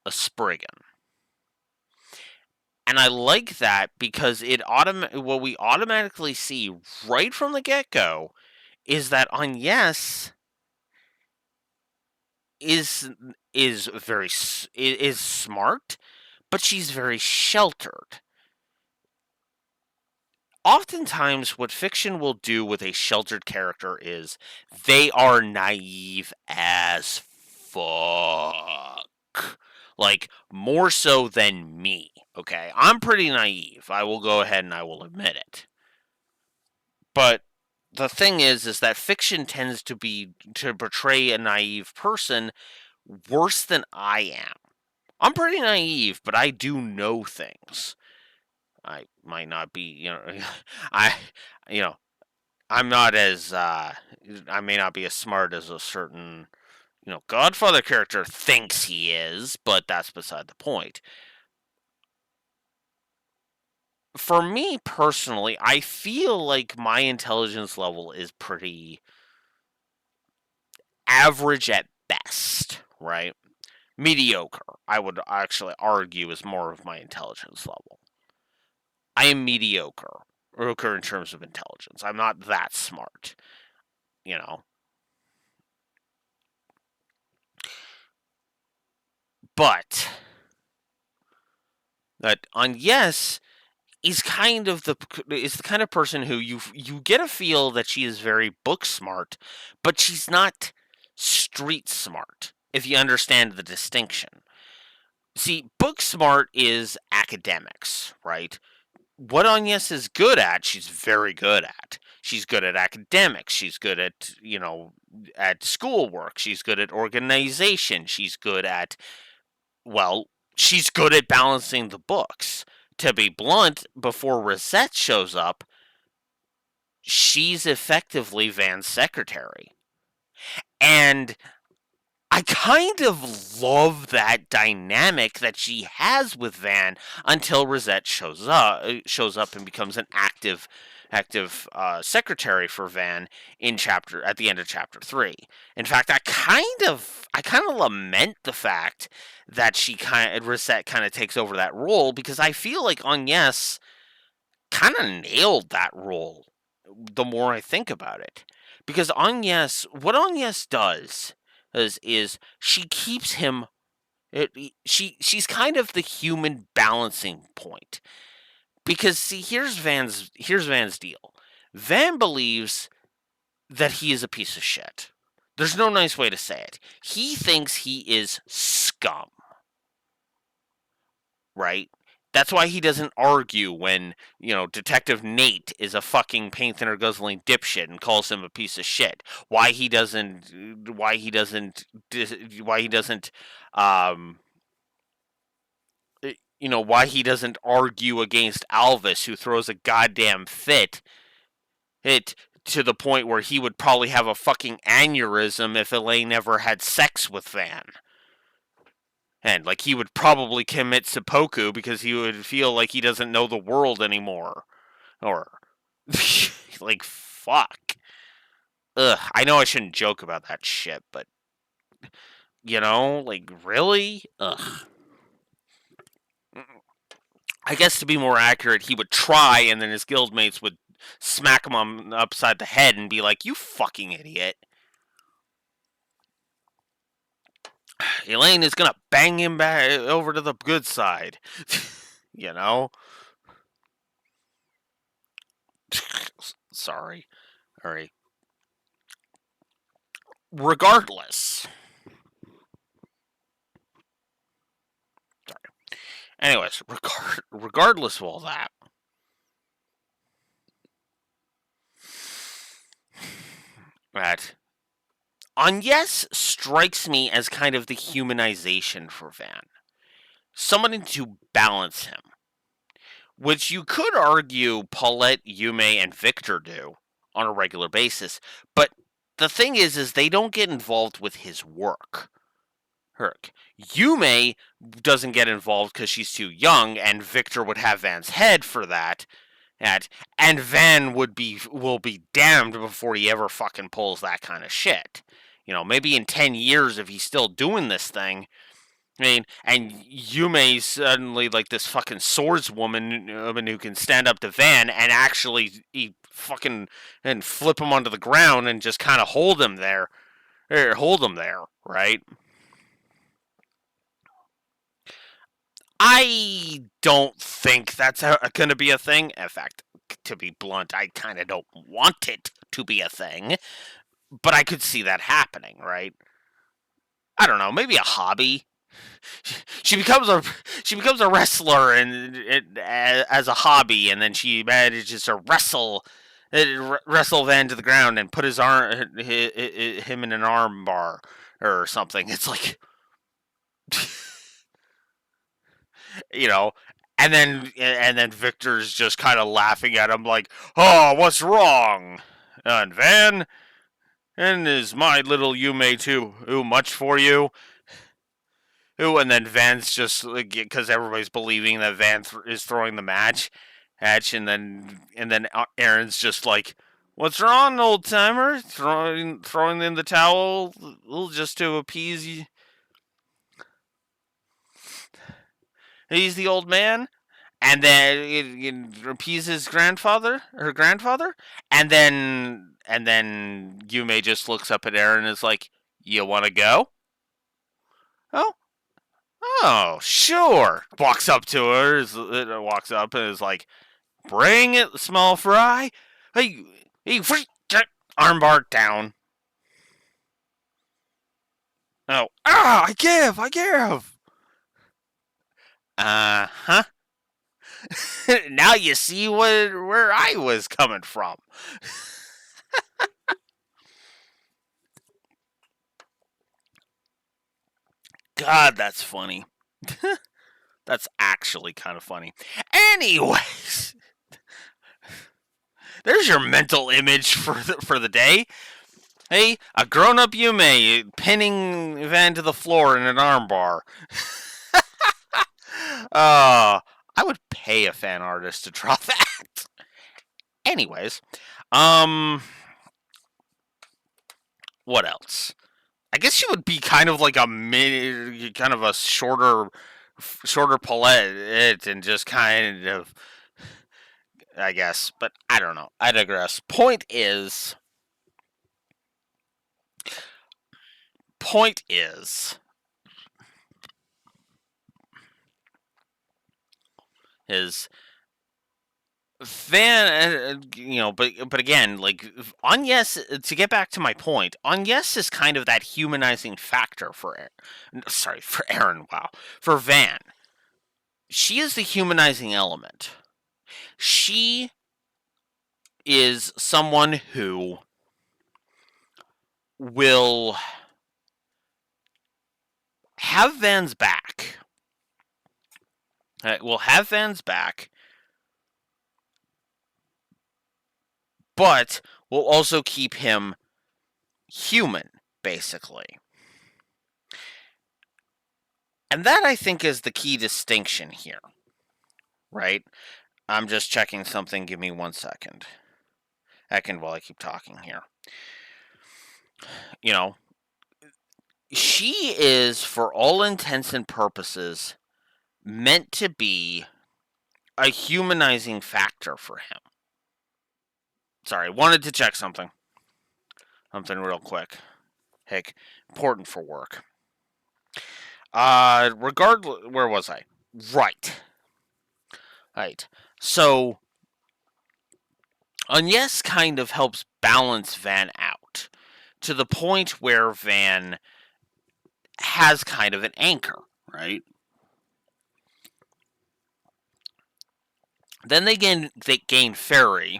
a Spriggan. And I like that because what we automatically see right from the get-go is that Agnes is is smart, but she's very sheltered. Oftentimes, what fiction will do with a sheltered character is they are naive as fuck. Like, more so than me, okay? I'm pretty naive. I will go ahead and I will admit it. But the thing is that fiction tends to portray a naive person worse than I am. I'm pretty naive, but I do know things. I might not be, I, you know, I'm not as, I may not be as smart as a certain, Godfather character thinks he is, but that's beside the point. For me personally, I feel like my intelligence level is pretty average at best, right? Mediocre, I would actually argue, is more of my intelligence level. I am mediocre in terms of intelligence. I'm not that smart, you know. But that Agnes is the kind of person who you get a feel that she is very book smart, but she's not street smart. If you understand the distinction. See, book smart is academics, right? What Agnes is good at, she's very good at. She's good at academics. She's good at, at schoolwork. She's good at organization. She's good at, well, she's good at balancing the books. to be blunt, before Rosette shows up, she's effectively Van's secretary. And I kind of love that dynamic that she has with Van until Rosette shows up and becomes an active secretary for Van at the end of chapter 3. In fact, I kind of lament the fact that Rosette kind of takes over that role, because I feel like Agnes kind of nailed that role the more I think about it. Because what Agnes does is she keeps him. She's kind of the human balancing point. Because see, here's Van's deal. Van believes that he is a piece of shit. There's no nice way to say it. He thinks he is scum, right? That's why he doesn't argue when, Detective Nate is a fucking paint thinner guzzling dipshit and calls him a piece of shit. Um, why he doesn't argue against Alvis, who throws a goddamn fit, to the point where he would probably have a fucking aneurysm if Elaine ever had sex with Van. And, like, he would probably commit seppuku because he would feel like he doesn't know the world anymore. Or, like, fuck. Ugh, I know I shouldn't joke about that shit, but, like, really? Ugh. I guess to be more accurate, he would try, and then his guildmates would smack him upside the head and be like, "You fucking idiot." Elaine is gonna bang him back over to the good side. you know? Sorry. Alright. Regardless. Sorry. Anyways, regardless of all that, Agnes strikes me as kind of the humanization for Van. Someone to balance him. Which you could argue Paulette, Yume, and Victor do on a regular basis. But the thing is they don't get involved with his work. Yume doesn't get involved because she's too young, and Victor would have Van's head for that. And Van will be damned before he ever fucking pulls that kind of shit. Maybe in 10 years, if he's still doing this thing, I mean, and Yume's suddenly like this fucking swordswoman who can stand up to Van and actually fucking and flip him onto the ground and just kind of hold him there, right? I don't think that's going to be a thing. In fact, to be blunt, I kind of don't want it to be a thing, but I could see that happening, right? I don't know, maybe a hobby. She becomes a wrestler and as a hobby, and then she manages to wrestle Van to the ground and put him in an arm bar or something. It's like, you know, and then Victor's just kind of laughing at him like, "Oh, what's wrong?" And Van, and is my little Yume too much for you? Ooh, and then Van's just like, because everybody's believing that Van is throwing the match, and then Aaron's just like, "What's wrong, old timer? Throwing in the towel, just to appease you." He's the old man, and then it appeases her grandfather, and then Yume just looks up at Aaron and is like, "You want to go?" Oh, oh, sure. Walks up and is like, "Bring it, small fry. Hey, armbar down." Oh, I give. Uh-huh. Now you see where I was coming from. God, that's funny. That's actually kind of funny. Anyways, there's your mental image for the day. Hey, a grown-up Yume pinning Van to the floor in an armbar. I would pay a fan artist to draw that. Anyways, what else? I guess she would be kind of like a kind of a shorter Paulette, and just kind of, I guess. But I don't know. I digress. Point is Van, but again, like Agnes. To get back to my point, Agnes is kind of that humanizing factor for Aaron. Wow, for Van, she is the humanizing element. She is someone who will have Van's back. Will have Van's back, but will also keep him human, basically. And that, I think, is the key distinction here, right? I'm just checking something. Give me 1 second. While I keep talking here. She is, for all intents and purposes, meant to be a humanizing factor for him. Sorry, wanted to check something. Something real quick. Heck, important for work. Regardless, where was I? Right. So, Agnes kind of helps balance Van out to the point where Van has kind of an anchor, right? Then they gain Fairy,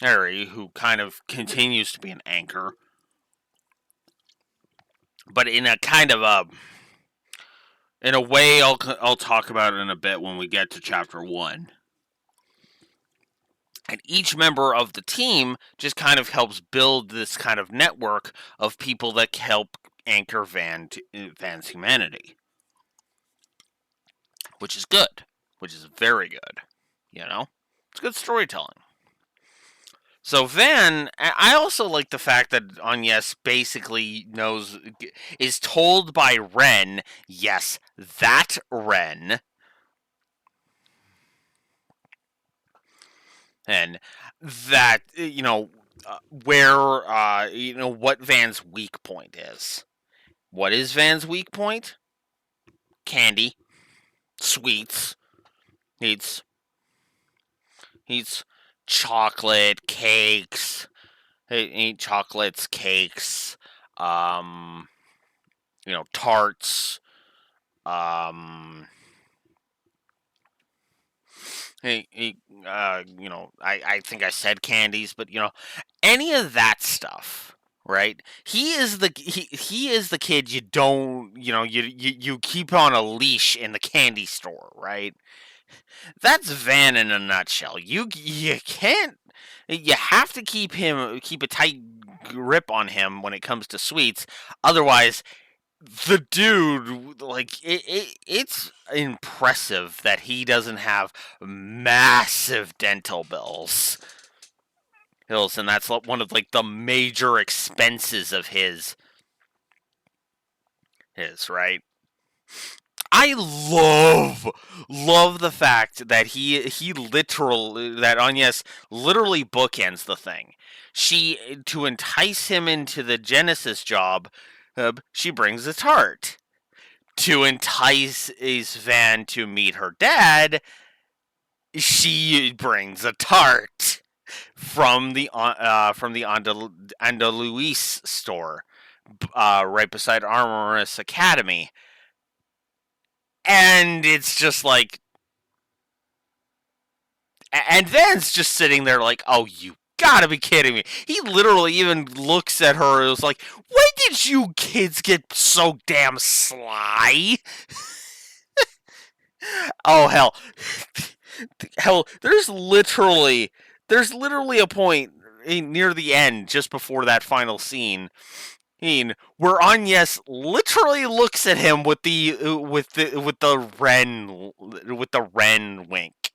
who kind of continues to be an anchor, but in a kind of in a way I'll talk about it in a bit when we get to chapter 1. And each member of the team just kind of helps build this kind of network of people that help anchor Van's humanity, which is good, which is very good. It's good storytelling. So Van, I also like the fact that Agnes basically is told by Ren, yes, that Ren, and that, what Van's weak point is. What is Van's weak point? Candy, sweets, needs chocolate, cakes. Eat chocolates, cakes, tarts. I think I said candies, but any of that stuff, right? He is the kid you don't, you keep on a leash in the candy store, right? That's Van in a nutshell. You can't. You have to keep a tight grip on him when it comes to sweets. Otherwise, the dude, like, it's impressive that he doesn't have massive dental bills. And that's one of like the major expenses of his, right? I love the fact that that Agnes literally bookends the thing. To entice him into the Genesis job, she brings a tart. To entice Van to meet her dad, she brings a tart from the Andaluis store, right beside Armorous Academy. And it's just like, and Van's just sitting there like, oh, you gotta be kidding me. He literally even looks at her and was like, when did you kids get so damn sly? Oh hell, hell. There's literally a point near the end, just before that final scene, where Agnes literally looks at him with the Ren wink,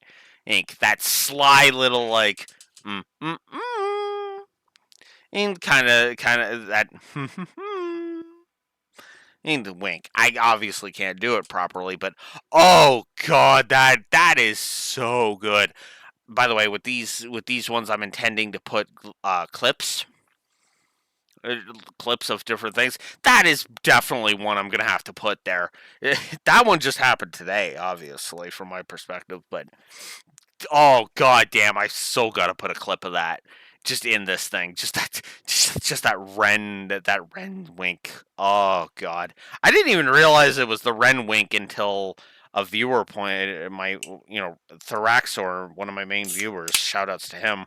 that sly little like, and kind of that. The wink. I obviously can't do it properly, but oh god, that is so good. By the way, with these ones, I'm intending to put clips, uh, clips of different things. That is definitely one I'm gonna have to put there. That one just happened today, obviously, from my perspective, but oh god damn, I so gotta put a clip of that just in this thing. Just that Ren wink. Oh god, I didn't even realize it was the Ren wink until a viewer pointed my Thoraxor, one of my main viewers. Shoutouts to him,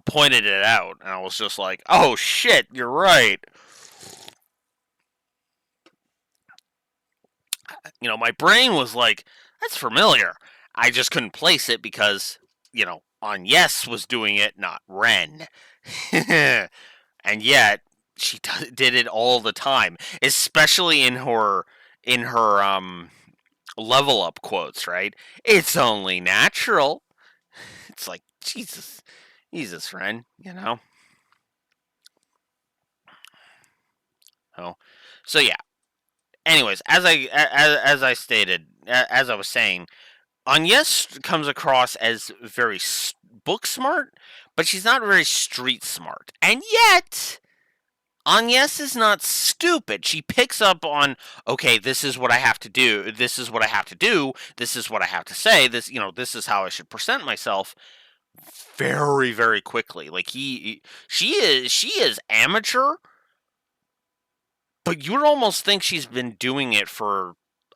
pointed it out, and I was just like, oh shit, you're right. My brain was like, that's familiar. I just couldn't place it because, on Yes was doing it, not Ren. And yet, she did it all the time, especially in her level up quotes, right? It's only natural. It's like, Jesus, Ren, Oh, so yeah. Anyways, as I stated, as I was saying, Agnes comes across as very book smart, but she's not very street smart. And yet, Agnes is not stupid. She picks up on, okay, this is what I have to do. This is what I have to do. This is what I have to say. This is how I should present myself very, very quickly. Like she is amateur, but you would almost think she's been doing it for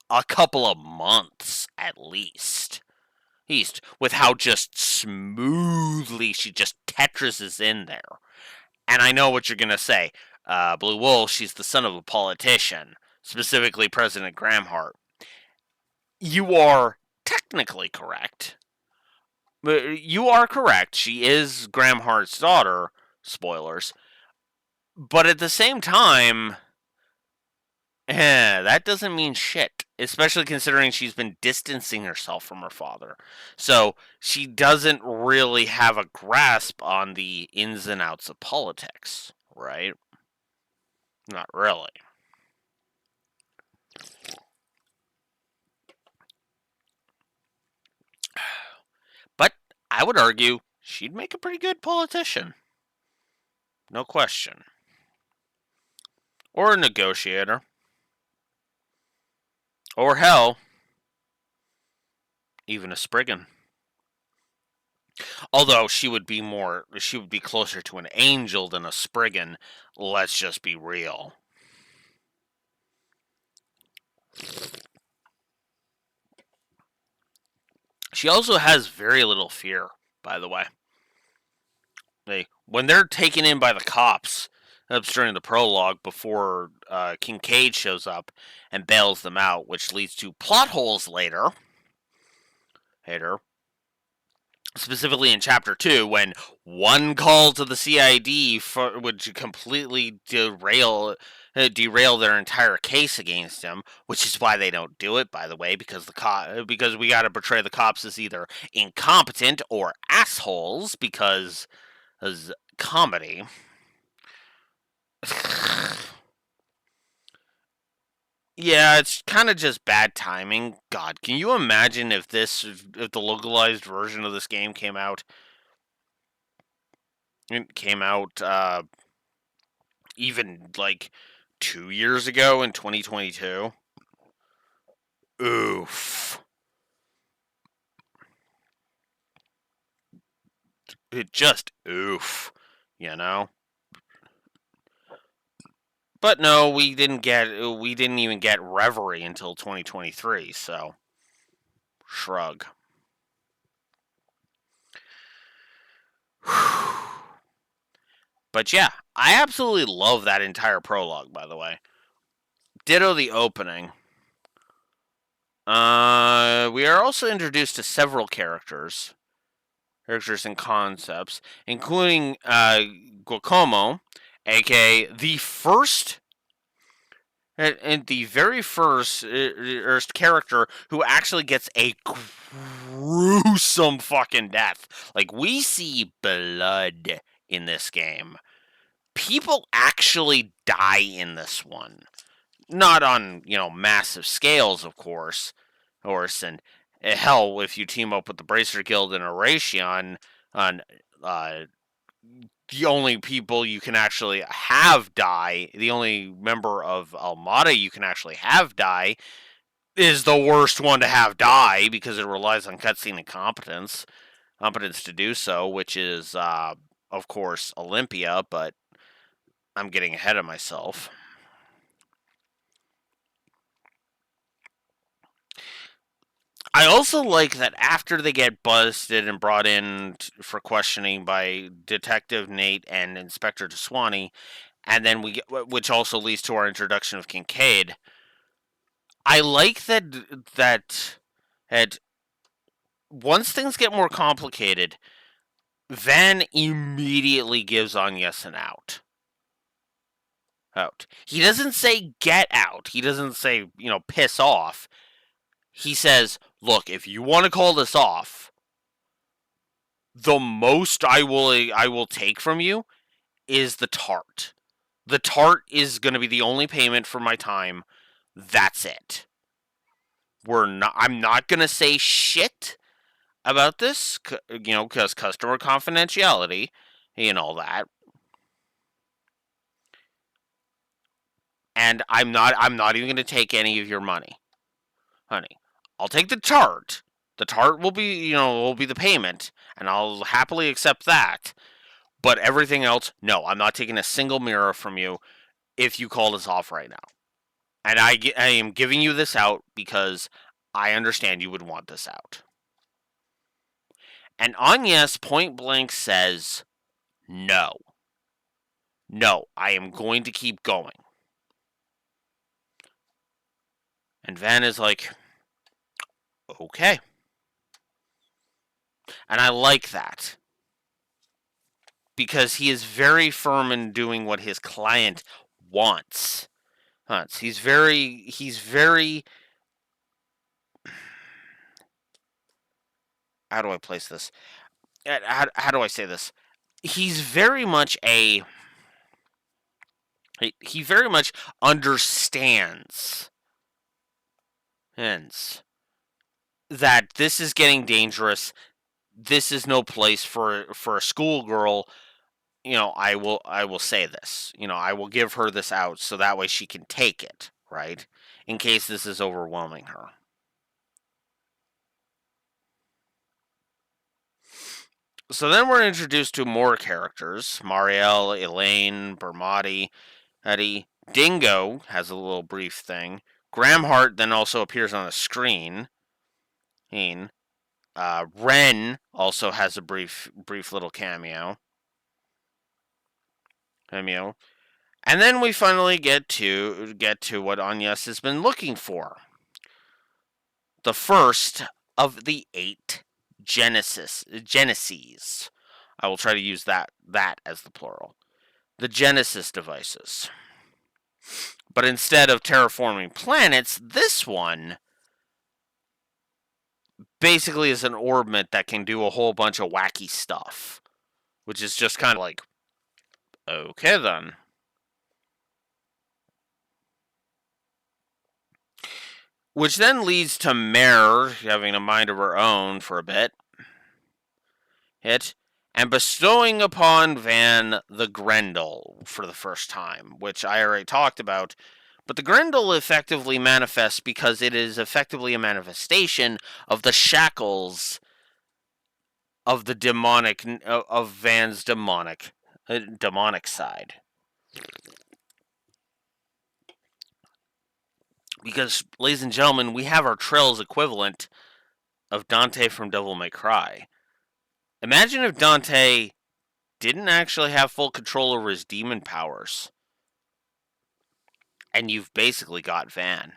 a couple of months at least. East with how just smoothly she just Tetris in there. And I know what you're gonna say. Blue Wolf, she's the son of a politician, specifically President Gramhart. You are technically correct. You are correct. She is Gramhart's daughter. Spoilers. But at the same time, that doesn't mean shit, especially considering she's been distancing herself from her father. So she doesn't really have a grasp on the ins and outs of politics, right? Not really. But I would argue she'd make a pretty good politician. No question. Or a negotiator. Or hell, even a Spriggan. Although she would be closer to an angel than a Spriggan. Let's just be real. She also has very little fear, by the way. When they're taken in by the cops, that's during the prologue before Kincaid shows up and bails them out, which leads to plot holes later, specifically in chapter 2, when one call to the CID would completely derail their entire case against him, which is why they don't do it, by the way, because we got to portray the cops as either incompetent or assholes, because as comedy. Yeah, it's kind of just bad timing. God, can you imagine if the localized version of this game came out? It came out even like 2 years ago in 2022. Oof. It just oof, you know. But no, we didn't even get Reverie until 2023. So shrug. But yeah, I absolutely love that entire prologue. By the way, ditto the opening. We are also introduced to several characters and concepts, including Guacomo, aka the first and the very first character who actually gets a gruesome fucking death. Like, we see blood in this game. People actually die in this one. Not on, massive scales, of course, and hell, if you team up with the Bracer Guild and Oration on the only people you can actually have die, the only member of Armada you can actually have die, is the worst one to have die because it relies on cutscene and competence to do so, which is, of course, Olympia, but I'm getting ahead of myself. I also like that after they get busted and brought in for questioning by Detective Nate and Inspector Deswani, and then which also leads to our introduction of Kincaid. I like that once things get more complicated, Van immediately gives Agnes an out. He doesn't say get out. He doesn't say, piss off. He says, look, if you want to call this off, the most I will take from you is the tart. The tart is going to be the only payment for my time. That's it. I'm not going to say shit about this, because customer confidentiality and all that. And I'm not even going to take any of your money, honey. I'll take the tart. The tart will be the payment, and I'll happily accept that. But everything else, no, I'm not taking a single mirror from you if you call this off right now. And I am giving you this out because I understand you would want this out. And Agnes point blank says, no. No, I am going to keep going. And Van is like, okay. And I like that. Because he is very firm in doing what his client wants. He's very. How do I place this? How do I say this? He's very much he very much understands hence that this is getting dangerous. This is no place for a schoolgirl. I will say this. I will give her this out so that way she can take it, right? In case this is overwhelming her. So then we're introduced to more characters. Marielle, Elaine, Bermati, Eddie. Dingo has a little brief thing. Graham Hart then also appears on the screen. Ren also has a brief little cameo. And then we finally get to what Agnes has been looking for. The first of the 8 Genesis. I will try to use that as the plural. The Genesis devices. But instead of terraforming planets, this one basically is an orbit that can do a whole bunch of wacky stuff. Which is just kind of like, okay then. Which then leads to Mare having a mind of her own for a bit. And bestowing upon Van the Grendel for the first time, which I already talked about. But the Grendel effectively manifests because it is effectively a manifestation of the shackles of the demonic of Van's demonic side. Because, ladies and gentlemen, we have our Trails equivalent of Dante from Devil May Cry. Imagine if Dante didn't actually have full control over his demon powers. And you've basically got Van.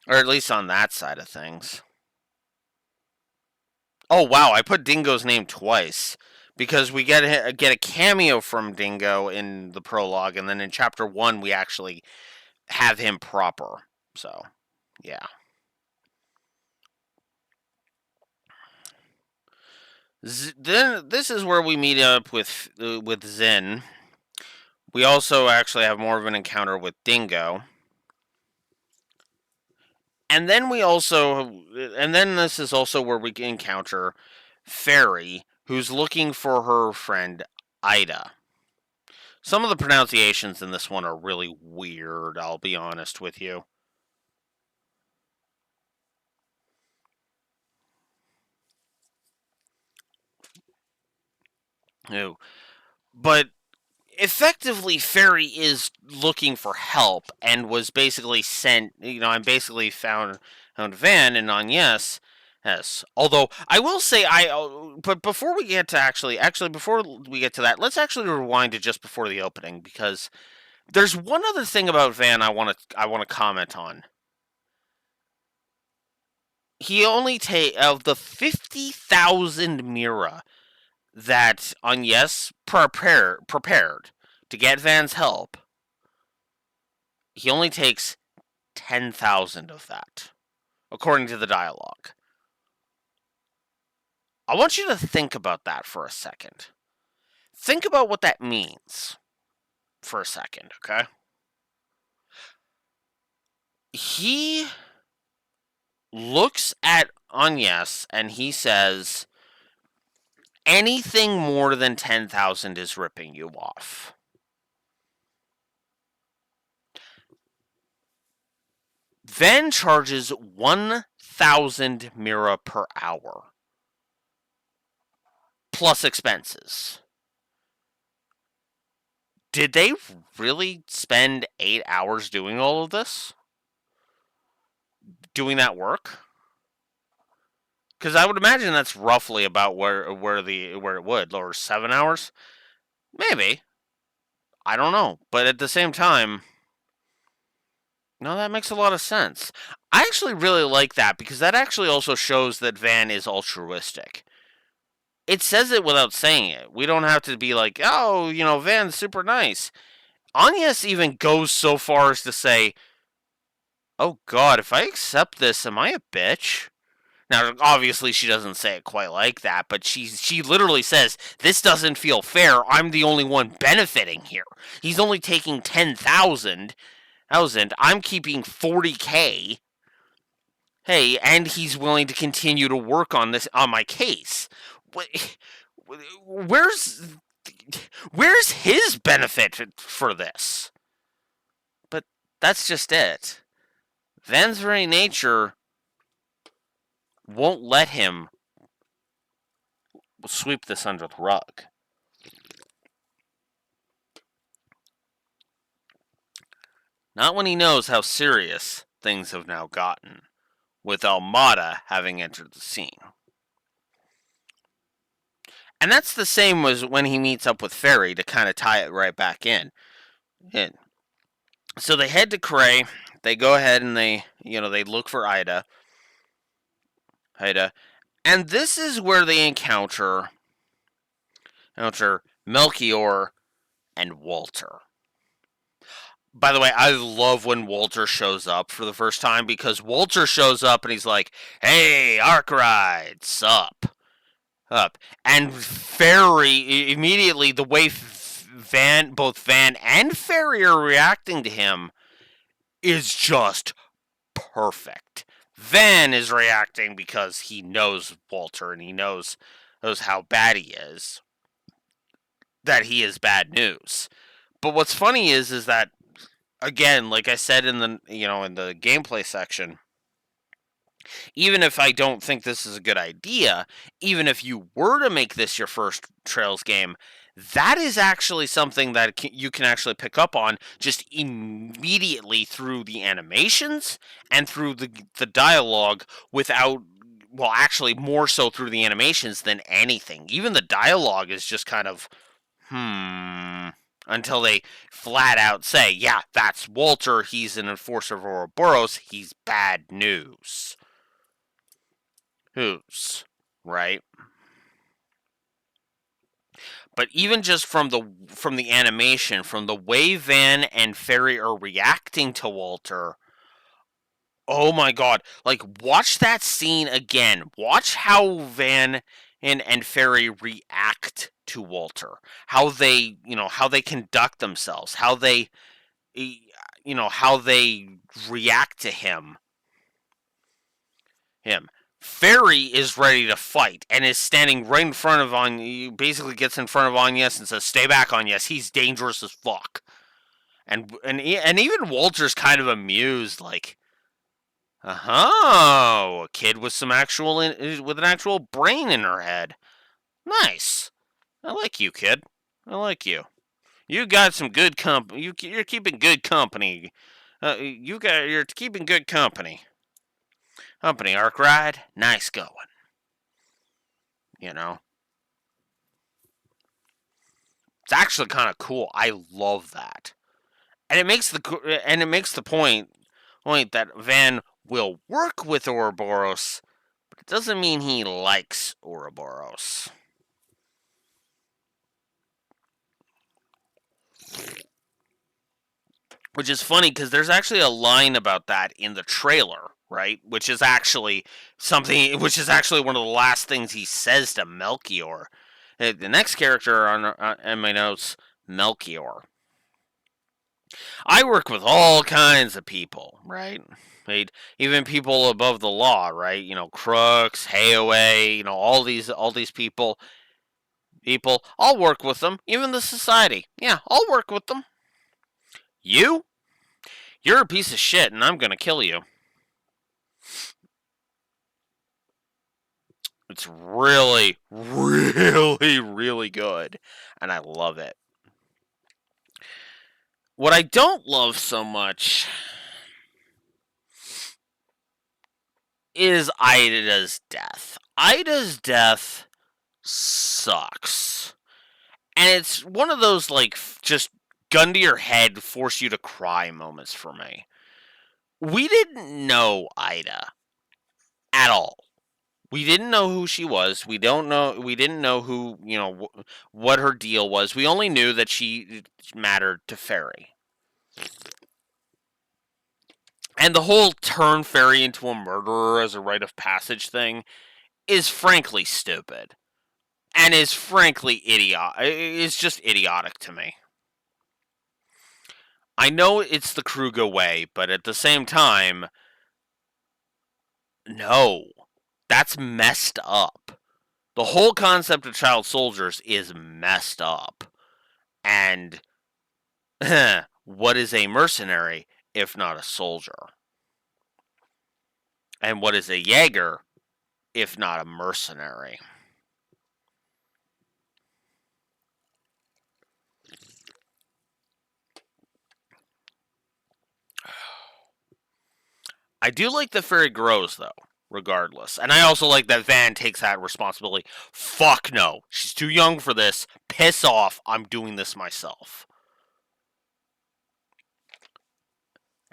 Or at least on that side of things. Oh wow, I put Dingo's name twice because we get a cameo from Dingo in the prologue, and then in chapter 1 we actually have him proper. So, yeah. Then this is where we meet up with Zen. We also actually have more of an encounter with Dingo. And then this is also where we encounter Fairy, who's looking for her friend Ida. Some of the pronunciations in this one are really weird, I'll be honest with you. No. But effectively, Fairy is looking for help and was basically sent. I'm basically found Van and on yes. Although I will say but before we get to before we get to that, let's actually rewind to just before the opening because there's one other thing about Van I want to comment on. He only take of the 50,000 Mira that Agnes prepared to get Van's help. He only takes 10,000 of that, according to the dialogue. I want you to think about that for a second. Think about what that means for a second, okay? He looks at Agnes and he says, anything more than 10,000 is ripping you off. Van charges 1,000 Mira per hour. Plus expenses. Did they really spend 8 hours doing all of this? Doing that work? Because I would imagine that's roughly about where it would, or 7 hours, maybe. I don't know, but at the same time, no, that makes a lot of sense. I actually really like that because that actually also shows that Van is altruistic. It says it without saying it. We don't have to be like, oh, Van's super nice. Agnes even goes so far as to say, oh god, if I accept this, am I a bitch? Now, obviously, she doesn't say it quite like that, but she literally says, this doesn't feel fair. I'm the only one benefiting here. He's only taking 10,000. I'm keeping 40K. Hey, and he's willing to continue to work on my case. Where's where's his benefit for this? But that's just it. Van's very nature won't let him sweep this under the rug. Not when he knows how serious things have now gotten, with Almada having entered the scene. And that's the same as when he meets up with Ferry to kind of tie it right back in. And so they head to Cray. They go ahead and they look for Ida. And this is where they encounter Melchior and Walter. By the way, I love when Walter shows up for the first time because Walter shows up and he's like, "Hey, Arkwright, sup?" Up. And Ferry, immediately, the way both Van and Ferry are reacting to him is just perfect. Van is reacting because he knows Walter and he knows how bad he is. That he is bad news. But what's funny is that, again, like I said in the gameplay section, even if I don't think this is a good idea, even if you were to make this your first Trails game, that is actually something that you can actually pick up on just immediately through the animations and through the dialogue without, well, actually more so through the animations than anything. Even the dialogue is just kind of, until they flat out say, yeah, that's Walter. He's an enforcer of Ouroboros. He's bad news. Who's right? But even just from the animation, from the way Van and Ferry are reacting to Walter, oh my god! Like watch that scene again. Watch how Van and Ferry react to Walter. How they how they conduct themselves. How they how they react to him. Ferry is ready to fight and is standing right in front of Anya. Basically, gets in front of Agnes and says, "Stay back, Agnes. He's dangerous as fuck." And even Walter's kind of amused, like, "Oh, a kid with with an actual brain in her head. Nice. I like you, kid. I like you. You got some good company. You're keeping good company. You're keeping good company. Company arc ride. Nice going. You know." It's actually kind of cool. I love that, and it makes the point that Van will work with Ouroboros, but it doesn't mean he likes Ouroboros. Which is funny because there's actually a line about that in the trailer, right? Which is actually which is actually one of the last things he says to Melchior. The next character on my notes, Melchior. I work with all kinds of people, right? Right? Even people above the law, right? Crooks, Hayaway, all these people. I'll work with them. Even the society. Yeah, I'll work with them. You? You're a piece of shit, and I'm gonna kill you. It's really, really, really good, and I love it. What I don't love so much is Ida's death. Ida's death sucks. And it's one of those, like, just gun to your head, force you to cry moments for me. We didn't know Ida at all. We didn't know who she was. We didn't know who, what her deal was. We only knew that she mattered to Ferry. And the whole turn Ferry into a murderer as a rite of passage thing is frankly stupid. And is frankly It's just idiotic to me. I know it's the Kruger way, but at the same time, no. That's messed up. The whole concept of child soldiers is messed up. And what is a mercenary if not a soldier? And what is a Jaeger if not a mercenary? I do like that Ferry grows, though, regardless. And I also like that Van takes that responsibility. Fuck no. She's too young for this. Piss off. I'm doing this myself.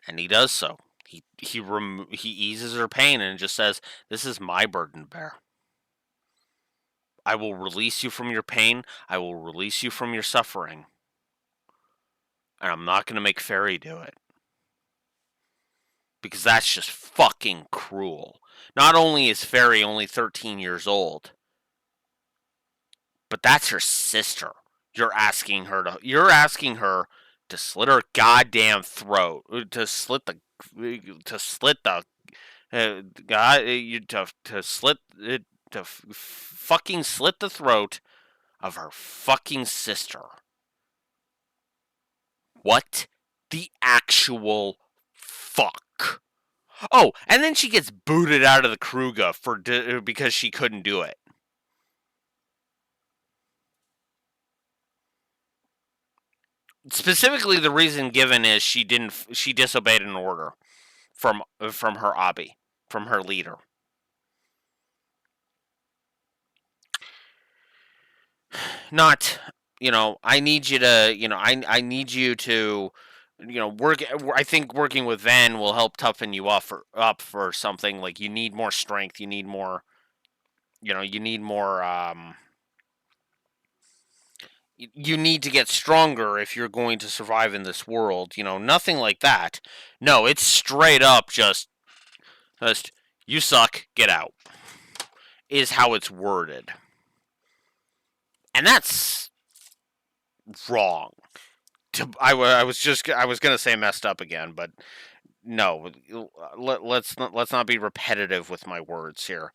And he does so. He eases her pain and just says, "This is my burden to bear. I will release you from your pain. I will release you from your suffering. And I'm not going to make Ferry do it. Because that's just fucking cruel. Not only is Ferry only 13 years old, but that's her sister. You're asking her to slit her goddamn throat, to slit the God you to slit it to fucking slit the throat of her fucking sister. What the actual fuck? Oh, and then she gets booted out of the Kruga because she couldn't do it. Specifically, the reason given is she disobeyed an order from her Abi, from her leader. Not I need you to, I need you to, work. I think working with Van will help toughen you up for something. Like you need more strength. You need more. You need more. You need to get stronger if you're going to survive in this world. Nothing like that. No, it's straight up just you suck. Get out. Is how it's worded, and that's wrong. I was gonna say messed up again, but no. Let's not be repetitive with my words here.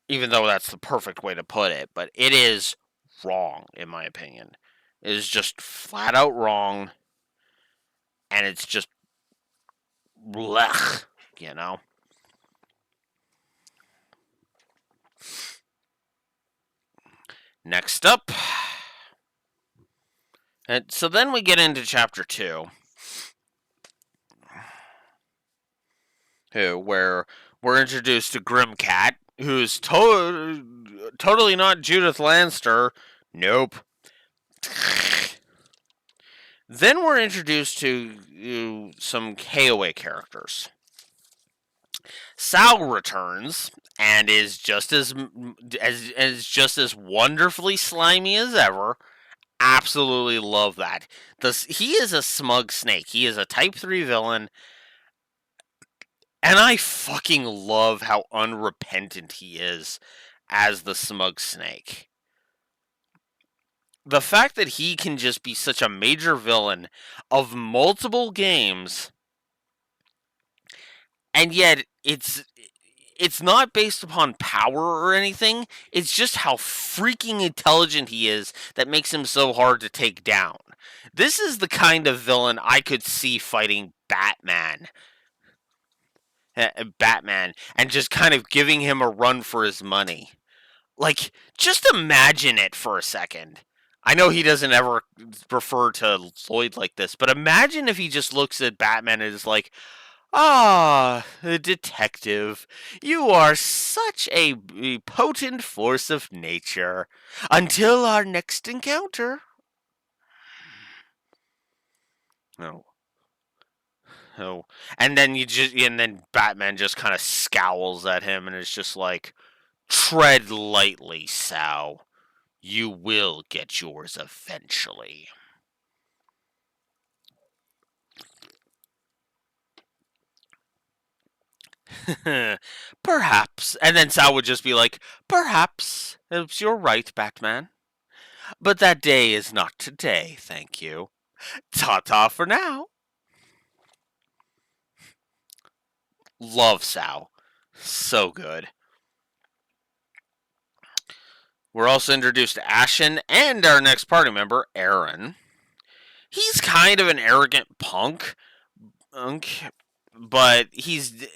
Even though that's the perfect way to put it, but it is wrong in my opinion. It is just flat out wrong, and it's just blech, you know. Next up, and so then we get into chapter 2, where we're introduced to Grimcat, who's totally not Judith Lannister. Nope. Then we're introduced to some KOA characters. Sal returns and is just as wonderfully slimy as ever. Absolutely love that. He is a smug snake. He is a type 3 villain, and I fucking love how unrepentant he is as the smug snake. The fact that he can just be such a major villain of multiple games, and yet it's not based upon power or anything. It's just how freaking intelligent he is that makes him so hard to take down. This is the kind of villain I could see fighting Batman. Batman, and just kind of giving him a run for his money. Like, just imagine it for a second. I know he doesn't ever refer to Lloyd like this, but imagine if he just looks at Batman and is like, "Ah, detective, you are such a potent force of nature. Until our next encounter." No. Oh. And then Batman just kind of scowls at him and is just like, "Tread lightly, Sal. You will get yours eventually." Perhaps. And then Sal would just be like, "Perhaps. You're right, Batman. But that day is not today, thank you. Ta ta for now." Love Sal. So good. We're also introduced to Ashen and our next party member, Aaron. He's kind of an arrogant punk, but he's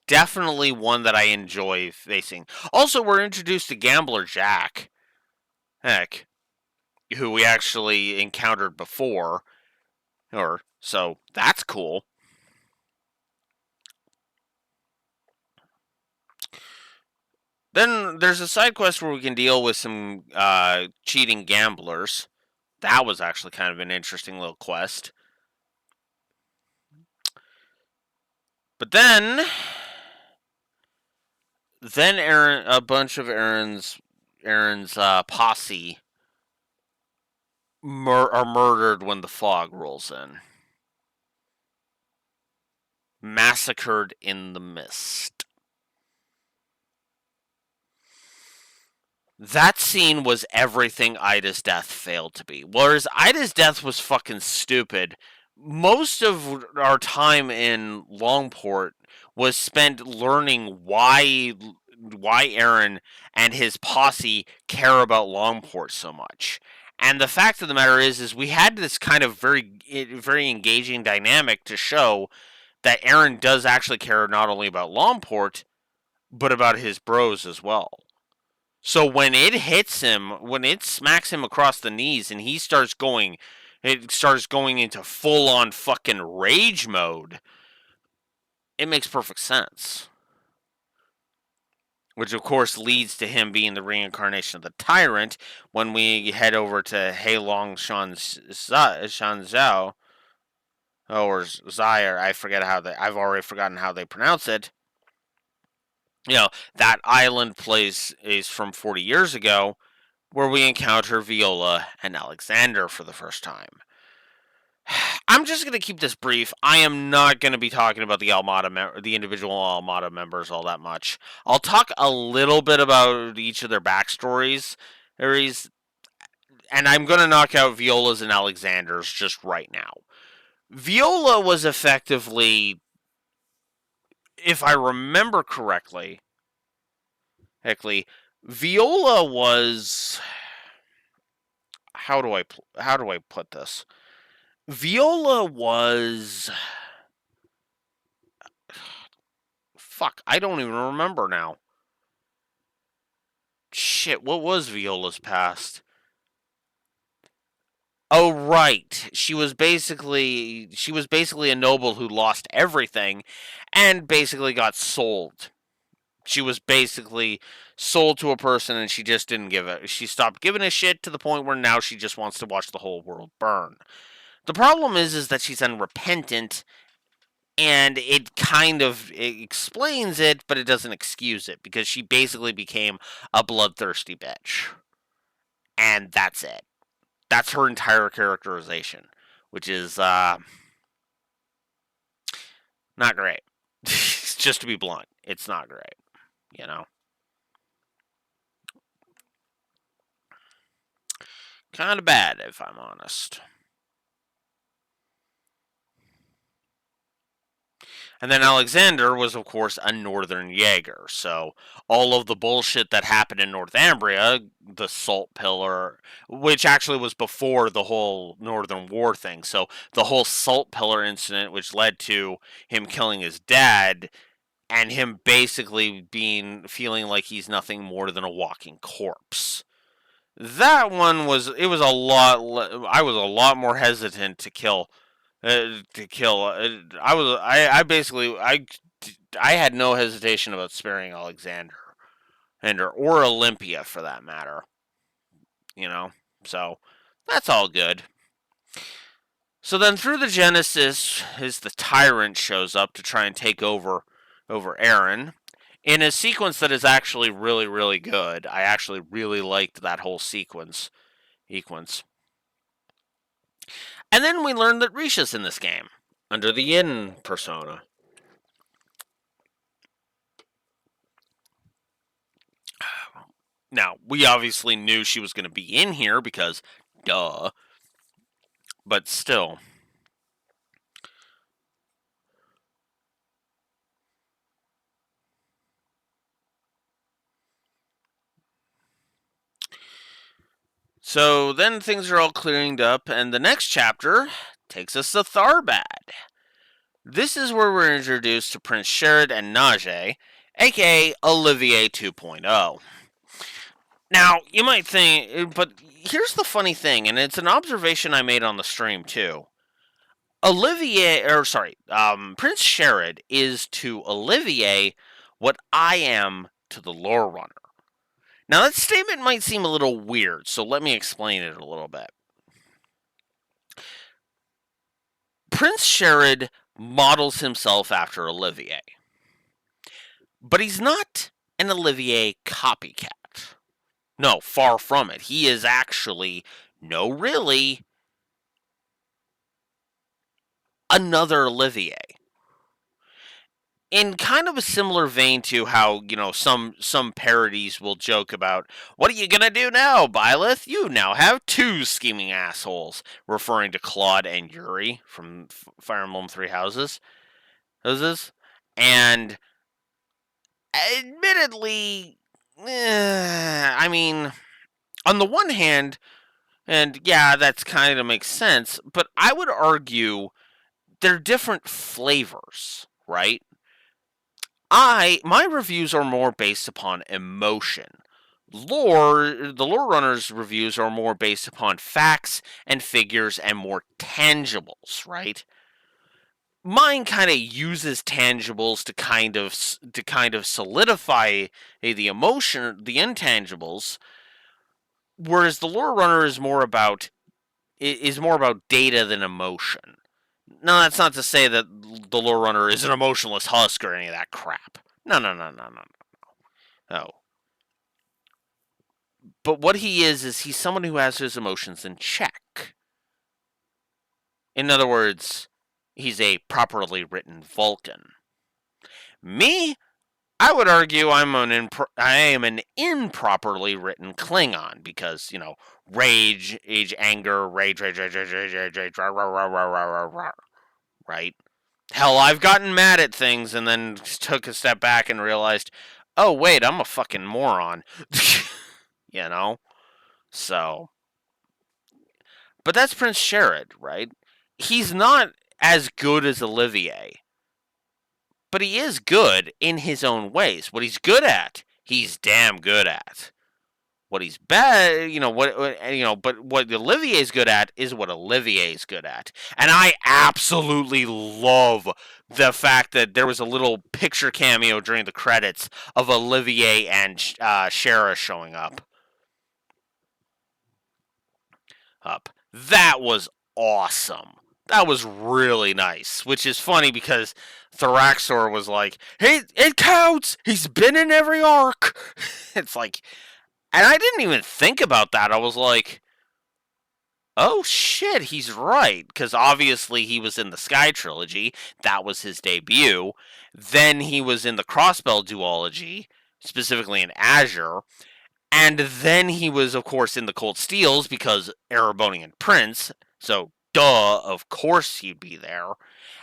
definitely one that I enjoy facing. Also, we're introduced to Gambler Jack. Heck, who we actually encountered before. So that's cool. Then there's a side quest where we can deal with some cheating gamblers. That was actually kind of an interesting little quest. But then a bunch of Aaron's posse are murdered when the fog rolls in. Massacred in the mist. That scene was everything Ida's death failed to be. Whereas Ida's death was fucking stupid. Most of our time in Longport was spent learning why Aaron and his posse care about Longport so much. And the fact of the matter is we had this kind of very engaging dynamic to show that Aaron does actually care not only about Longport, but about his bros as well. So when it hits him, when it smacks him across the knees and it starts going into full on fucking rage mode, it makes perfect sense. which of course leads to him being the reincarnation of the tyrant when we head over to Heilong Shanzhou, or Zaire. I've already forgotten how they pronounce it. That island place is from 40 years ago, where we encounter Viola and Alexander for the first time. I'm just going to keep this brief. I am not going to be talking about the individual Almada members all that much. I'll talk a little bit about each of their backstories, and I'm going to knock out Viola's and Alexander's just right now. Viola was effectively, if I remember correctly, Viola was, how do I put this? Viola was, fuck, I don't even remember now. Shit, what was Viola's past? Oh right, she was basically a noble who lost everything and basically got sold. She was basically sold to a person, and she just didn't give it. She stopped giving a shit to the point where now she just wants to watch the whole world burn. The problem is that she's unrepentant, and it explains it, but it doesn't excuse it, because she basically became a bloodthirsty bitch, and that's it. That's her entire characterization, which is not great. Just to be blunt, it's not great, you know. Kind of bad, if I'm honest. And then Alexander was, of course, a northern Jaeger. So all of the bullshit that happened in Northumbria, the Salt Pillar, which actually was before the whole Northern War thing. So the whole Salt Pillar incident, which led to him killing his dad, and him basically feeling like he's nothing more than a walking corpse. That one was, it was a lot. I was a lot more hesitant to kill. I basically I had no hesitation about sparing Alexander or Olympia for that matter. You know, so that's all good. So then through the Genesis, as the tyrant shows up to try and take over Aaron, in a sequence that is actually really, really good. I actually really liked that whole sequence. And then we learn that Risha's in this game, under the Yin persona. Now, we obviously knew she was going to be in here because, duh. But still. So then things are all clearing up, and the next chapter takes us to Tharbad. This is where we're introduced to Prince Sherrod and Najee, aka Olivier 2.0. Now, you might think, but here's the funny thing, and it's an observation I made on the stream too. Prince Sherrod is to Olivier what I am to the Lore Runner. Now, that statement might seem a little weird, so let me explain it a little bit. Prince Sherrod models himself after Olivier, but he's not an Olivier copycat. No, far from it. He is actually, no, really, another Olivier. In kind of a similar vein to how, some parodies will joke about, what are you gonna do now, Byleth? You now have two scheming assholes, referring to Claude and Yuri from Fire Emblem Three Houses. And admittedly, I mean, on the one hand, and yeah, that's kind of makes sense, but I would argue they're different flavors, right? My reviews are more based upon emotion. The lore runners reviews are more based upon facts and figures and more tangibles, right? mine kind of uses tangibles to kind of solidify the emotion, the intangibles, whereas the lore runner is more about data than emotion. No, that's not to say that the lore runner is an emotionless husk or any of that crap. No, no, no, no, no, no. But what he is he's someone who has his emotions in check. In other words, he's a properly written Vulcan. Me, I would argue I am an improperly written Klingon because rage, anger, rage, right? Hell, I've gotten mad at things and then took a step back and realized, oh wait, I'm a fucking moron, you know. So, but that's Prince Sherrod, right? He's not as good as Olivier, but he is good in his own ways. What he's good at, he's damn good at. What he's bad, but what Olivier's good at is what Olivier's good at. And I absolutely love the fact that there was a little picture cameo during the credits of Olivier and Shara showing up. That was awesome. That was really nice, which is funny because Thraxor was like, "Hey, it counts. He's been in every arc." It's like, and I didn't even think about that. I was like, "Oh shit, he's right," because obviously he was in the Sky trilogy. That was his debut. Then he was in the Crossbell duology, specifically in Azure. And then he was, of course, in the Cold Steels because Erebonian Prince. So, duh, of course he'd be there.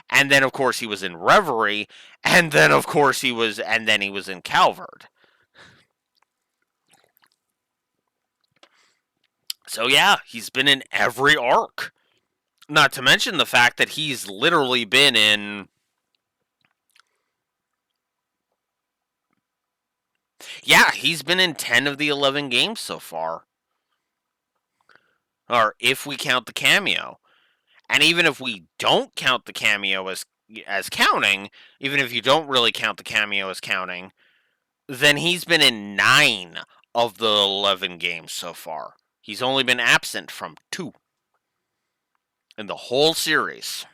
And then, of course, he was in Reverie. And then, of course, he was in Calvard. So, yeah, he's been in every arc. Not to mention the fact that he's literally been in. Yeah, he's been in 10 of the 11 games so far. Or if we count the cameo. And even if we don't count the cameo as counting, even if you don't really count the cameo as counting, then he's been in 9 of the 11 games so far. He's only been absent from 2 in the whole series,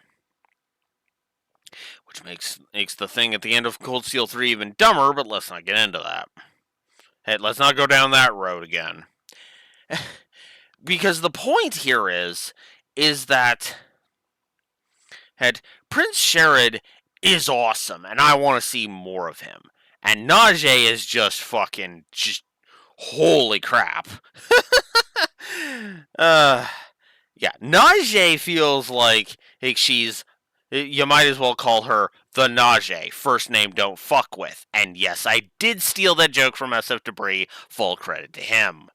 which makes the thing at the end of Cold Steel 3 even dumber, but let's not get into that. Hey, let's not go down that road again. Because the point here is that Prince Sherrod is awesome, and I want to see more of him. And Najee is just holy crap. uh, yeah, Najee feels like she's. You might as well call her the Najee. First name don't fuck with. And yes, I did steal that joke from SF Debris. Full credit to him.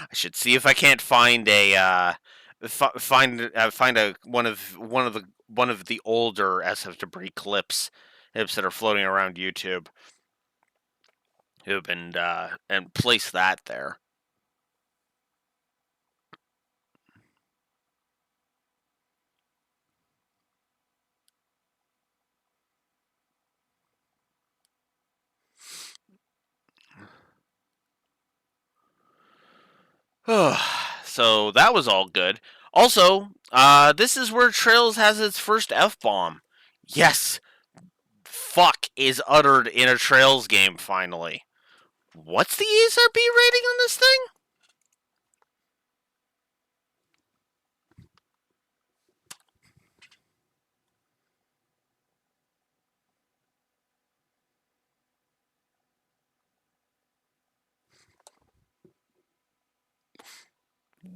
I should see if I can't find find a one of the older SF Debris clips that are floating around YouTube. And place that there. So that was all good. Also, this is where Trails has its first F bomb. Yes, fuck is uttered in a Trails game finally. What's the ESRB rating on this thing?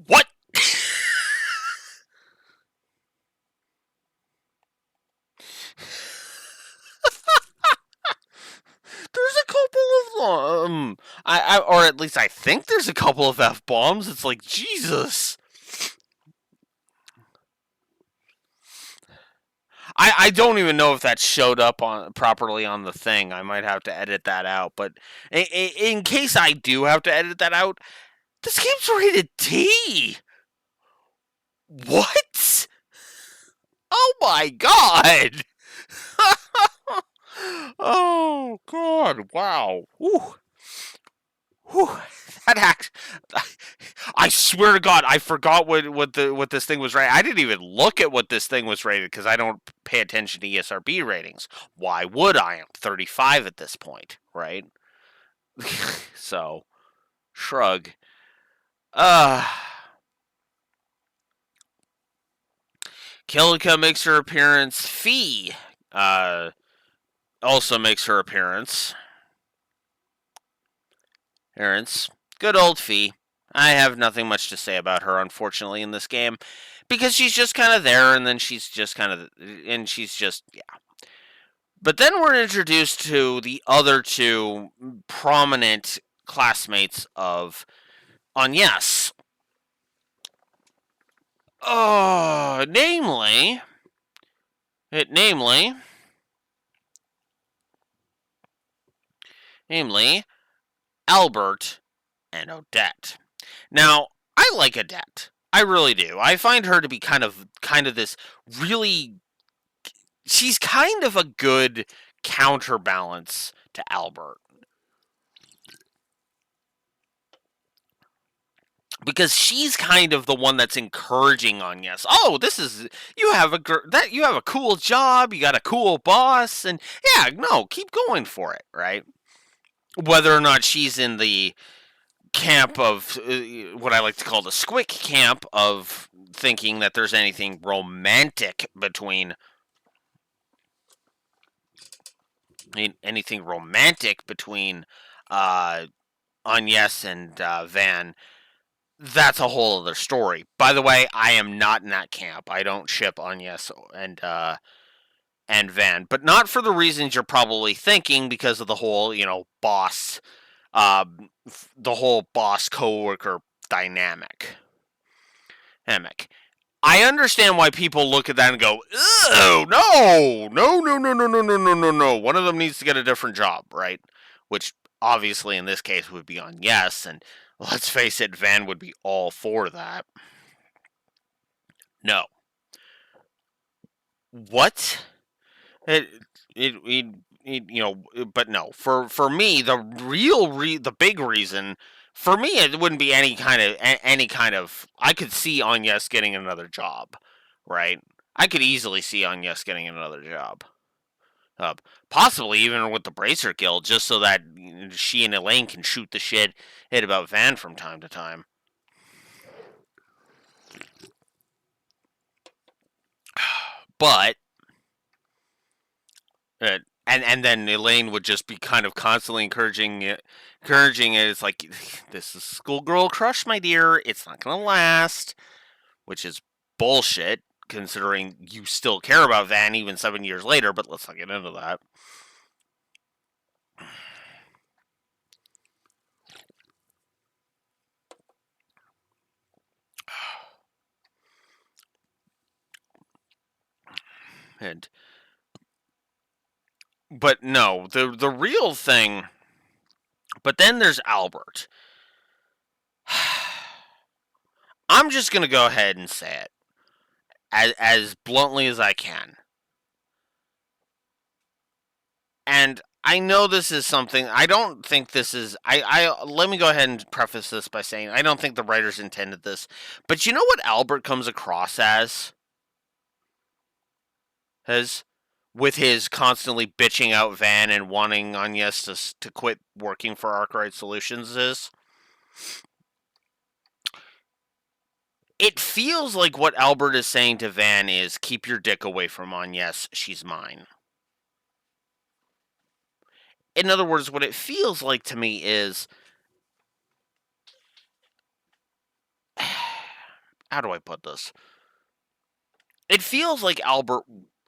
What? There's a couple of or at least I think there's a couple of F bombs. It's like Jesus. I don't even know if that showed up on properly on the thing. I might have to edit that out. But in case I do have to edit that out, This game's rated T. What? Oh my god. Oh god. Wow. Whew. Whew. That act. I swear to God, I forgot what this thing was rated. I didn't even look at what this thing was rated because I don't pay attention to ESRB ratings. Why would I? I'm 35 at this point, right? So, shrug. Uh Kilika makes her appearance. Fee uh, also makes her appearance. Appearance. Good old Fee. I have nothing much to say about her, unfortunately, in this game. Because she's just kind of there, and then she's just kind of. And she's just. Yeah. But then we're introduced to the other two prominent classmates of Agnes. Oh, namely, Albert and Odette. Now, I like Odette. I really do. I find her to be kind of this really she's kind of a good counterbalance to Albert. Because she's kind of the one that's encouraging Agnes. Oh, this is you have a cool job, you got a cool boss, and yeah, no, keep going for it, right? Whether or not she's in the camp of what I like to call the squick camp of thinking that there's anything romantic between uh, Agnes and Van. That's a whole other story. By the way, I am not in that camp. I don't ship Agnes and Van, but not for the reasons you're probably thinking, because of the whole boss, the whole boss coworker dynamic. Dynamic. I understand why people look at that and go, "Oh no, no, no, no, no, no, no, no, no, no! One of them needs to get a different job, right?" Which obviously in this case would be on yes, and let's face it, Van would be all for that. No, what? It, but no. For me, the big reason for me, it wouldn't be any kind of. I could see Agnes getting another job, right? I could easily see Agnes getting another job. Uh, Possibly even with the Bracer Guild, just so that she and Elaine can shoot the shit about Van from time to time. But and then Elaine would just be kind of constantly encouraging it. It's like, this is schoolgirl crush, my dear. It's not gonna last, which is bullshit considering you still care about Van even 7 years later. But let's not get into that. And but no, the real thing. But then there's Albert. I'm just gonna go ahead and say it as bluntly as I can. And I know this is something. I don't think this is. Let me go ahead and preface this by saying I don't think the writers intended this. But you know what Albert comes across as with his constantly bitching out Van and wanting Agnes to quit working for Arkwright Solutions is. It feels like what Albert is saying to Van is, keep your dick away from Agnes. She's mine. In other words, what it feels like to me is, how do I put this? It feels like Albert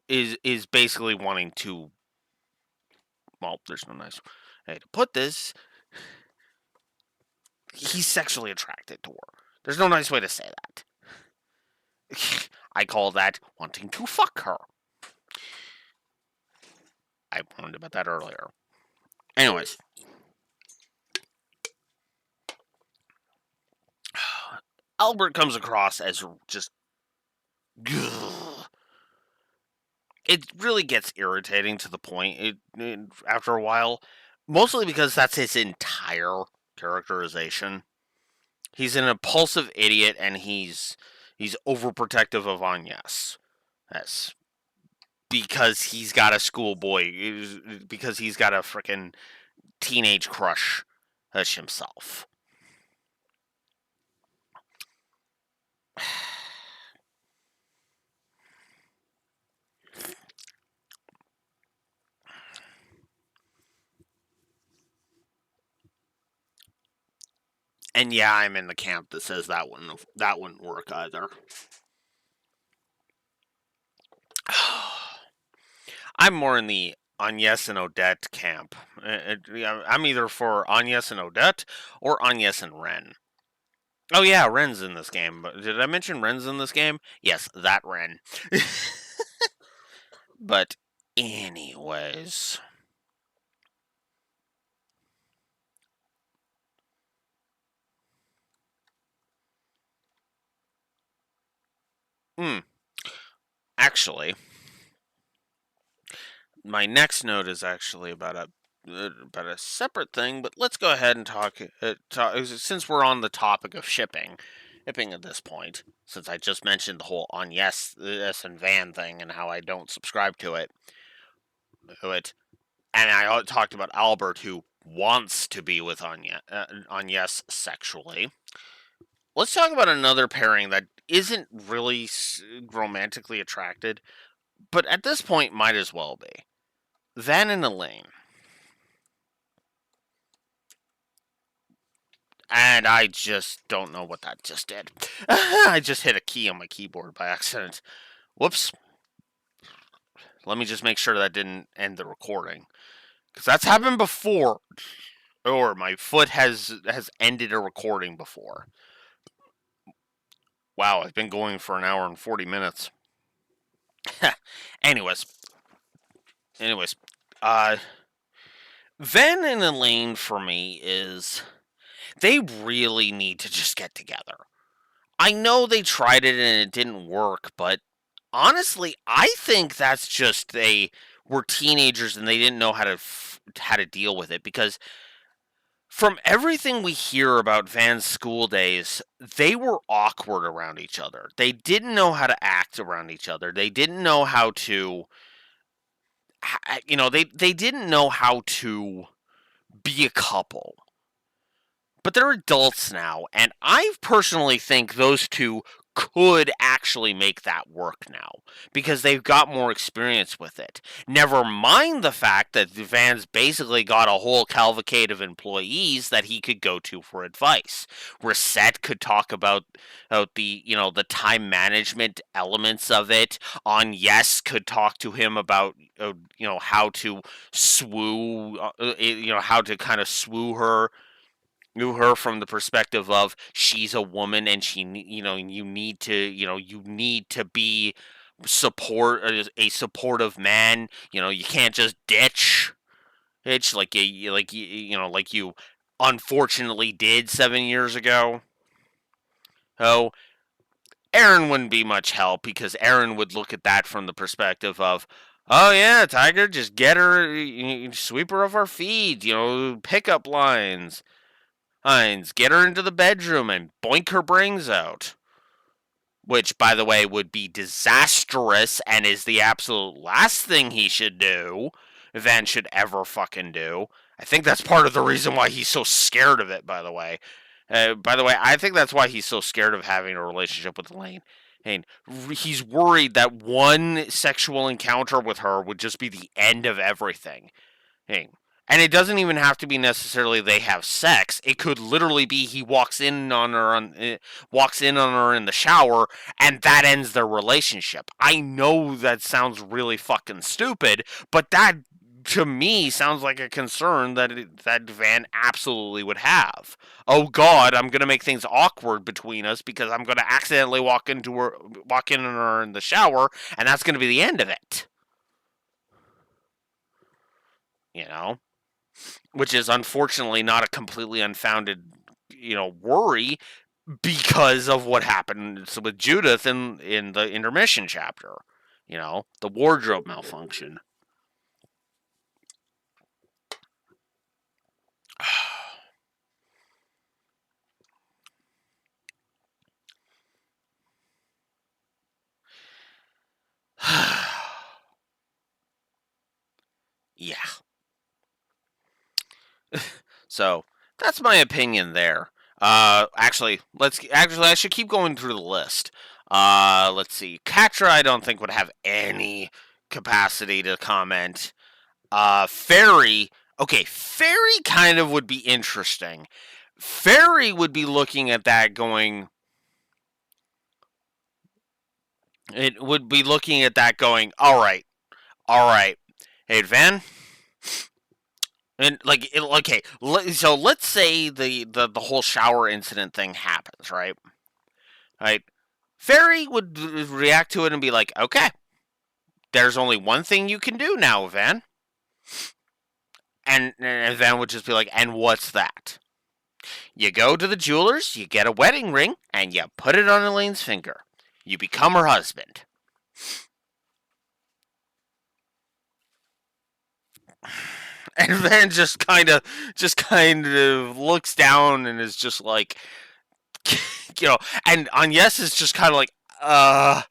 is basically wanting to. Well, there's no nice way to put this. He's sexually attracted to her. There's no nice way to say that. I call that wanting to fuck her. I warned about that earlier. Anyways, Albert comes across as just. It really gets irritating to the point after a while, mostly because that's his entire characterization. He's an impulsive idiot, and he's overprotective of Agnes. That's because he's got a schoolboy, because he's got a freaking teenage crush as himself. And yeah, I'm in the camp that says that wouldn't work either. I'm more in the Agnes and Odette camp. Yeah, I'm either for Agnes and Odette or Agnes and Ren. Oh yeah, Ren's in this game. But did I mention Ren's in this game? Yes, that Ren. But anyways, hmm. Actually, my next note is actually about a separate thing. But let's go ahead and talk since we're on the topic of shipping at this point. Since I just mentioned the whole on yes and Van thing and how I don't subscribe to it, and I talked about Albert who wants to be with Agnes sexually. Let's talk about another pairing that isn't really romantically attracted, but at this point might as well be. Van and Elaine. And I just don't know what that just did. I just hit a key on my keyboard by accident. Whoops. Let me just make sure that didn't end the recording. Because that's happened before. Or my foot has ended a recording before. Wow, I've been going for an hour and 40 minutes. anyways. Anyways. Uh Ven and Elaine for me is they really need to just get together. I know they tried it and it didn't work, but honestly, I think that's just they were teenagers and they didn't know how to deal with it because from everything we hear about Van's school days, they were awkward around each other. They didn't know how to act around each other. They didn't know how to they didn't know how to be a couple. But they're adults now, and I personally think those two could actually make that work now because they've got more experience with it. Never mind the fact that Van's basically got a whole cavalcade of employees that he could go to for advice. Reset could talk about the time management elements of it. On Yes could talk to him about how to how to kind of swoo her knew her from the perspective of she's a woman and you need to be a supportive man. You can't just ditch like you unfortunately did 7 years ago. Oh, Aaron wouldn't be much help because Aaron would look at that from the perspective of, oh yeah, Tiger, just get her, sweep her off our feet, pickup lines. Hines, get her into the bedroom and boink her brains out. Which, by the way, would be disastrous and is the absolute last thing he should do. Van should ever fucking do. I think that's part of the reason why he's so scared of it, by the way. I think that's why he's so scared of having a relationship with Elaine. And he's worried that one sexual encounter with her would just be the end of everything. Hey, and it doesn't even have to be necessarily they have sex. It could literally be he walks in on her in the shower, and that ends their relationship. I know that sounds really fucking stupid, but that to me sounds like a concern that Van absolutely would have. Oh God, I'm gonna make things awkward between us because I'm gonna accidentally walk in on her in the shower, and that's gonna be the end of it. You know. Which is unfortunately not a completely unfounded, worry. because of what happened with Judith in the intermission chapter. The wardrobe malfunction. Yeah. So that's my opinion there. Actually I should keep going through the list. Let's see. Katra I don't think would have any capacity to comment. Fairy, okay, Fairy kind of would be interesting. Fairy would be looking at that going it would be looking at that going, all right, all right. Hey, Van, and okay, so let's say the whole shower incident thing happens, right? Right. Fairy would react to it and be like, okay, there's only one thing you can do now, Van. And Van would just be like, and what's that? You go to the jeweler's, you get a wedding ring, and you put it on Elaine's finger. You become her husband. And Van just kind of looks down and is just like, and Agnes is just kind of like, uh,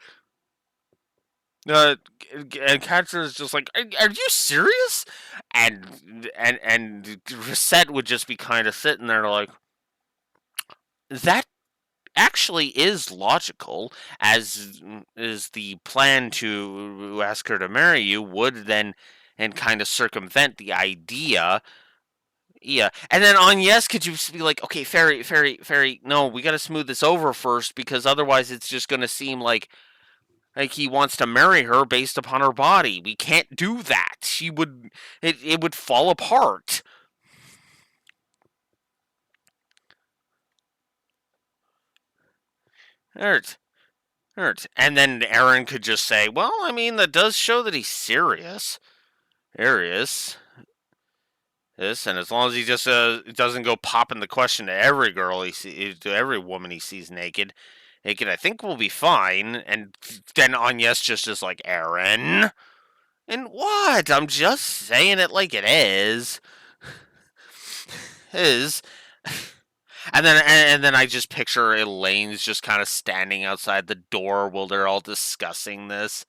Uh, and Katrin is just like, are you serious? And Reset would just be kind of sitting there like, that actually is logical, as is the plan to ask her to marry you would then and kind of circumvent the idea. Yeah, and then on yes, could you just be like, okay, fairy, no, we got to smooth this over first because otherwise it's just going to seem like he wants to marry her based upon her body. We can't do that. It would fall apart. Hurt. Hurt. And then Aaron could just say, well, I mean, that does show that he's serious. Serious. This, and as long as he just doesn't go popping the question to every girl he sees, to every woman he sees naked, I think we'll be fine. And then Agnes just is like, Aaron? And what? I'm just saying it like it is. Is. And then I just picture Elaine's just kind of standing outside the door while they're all discussing this.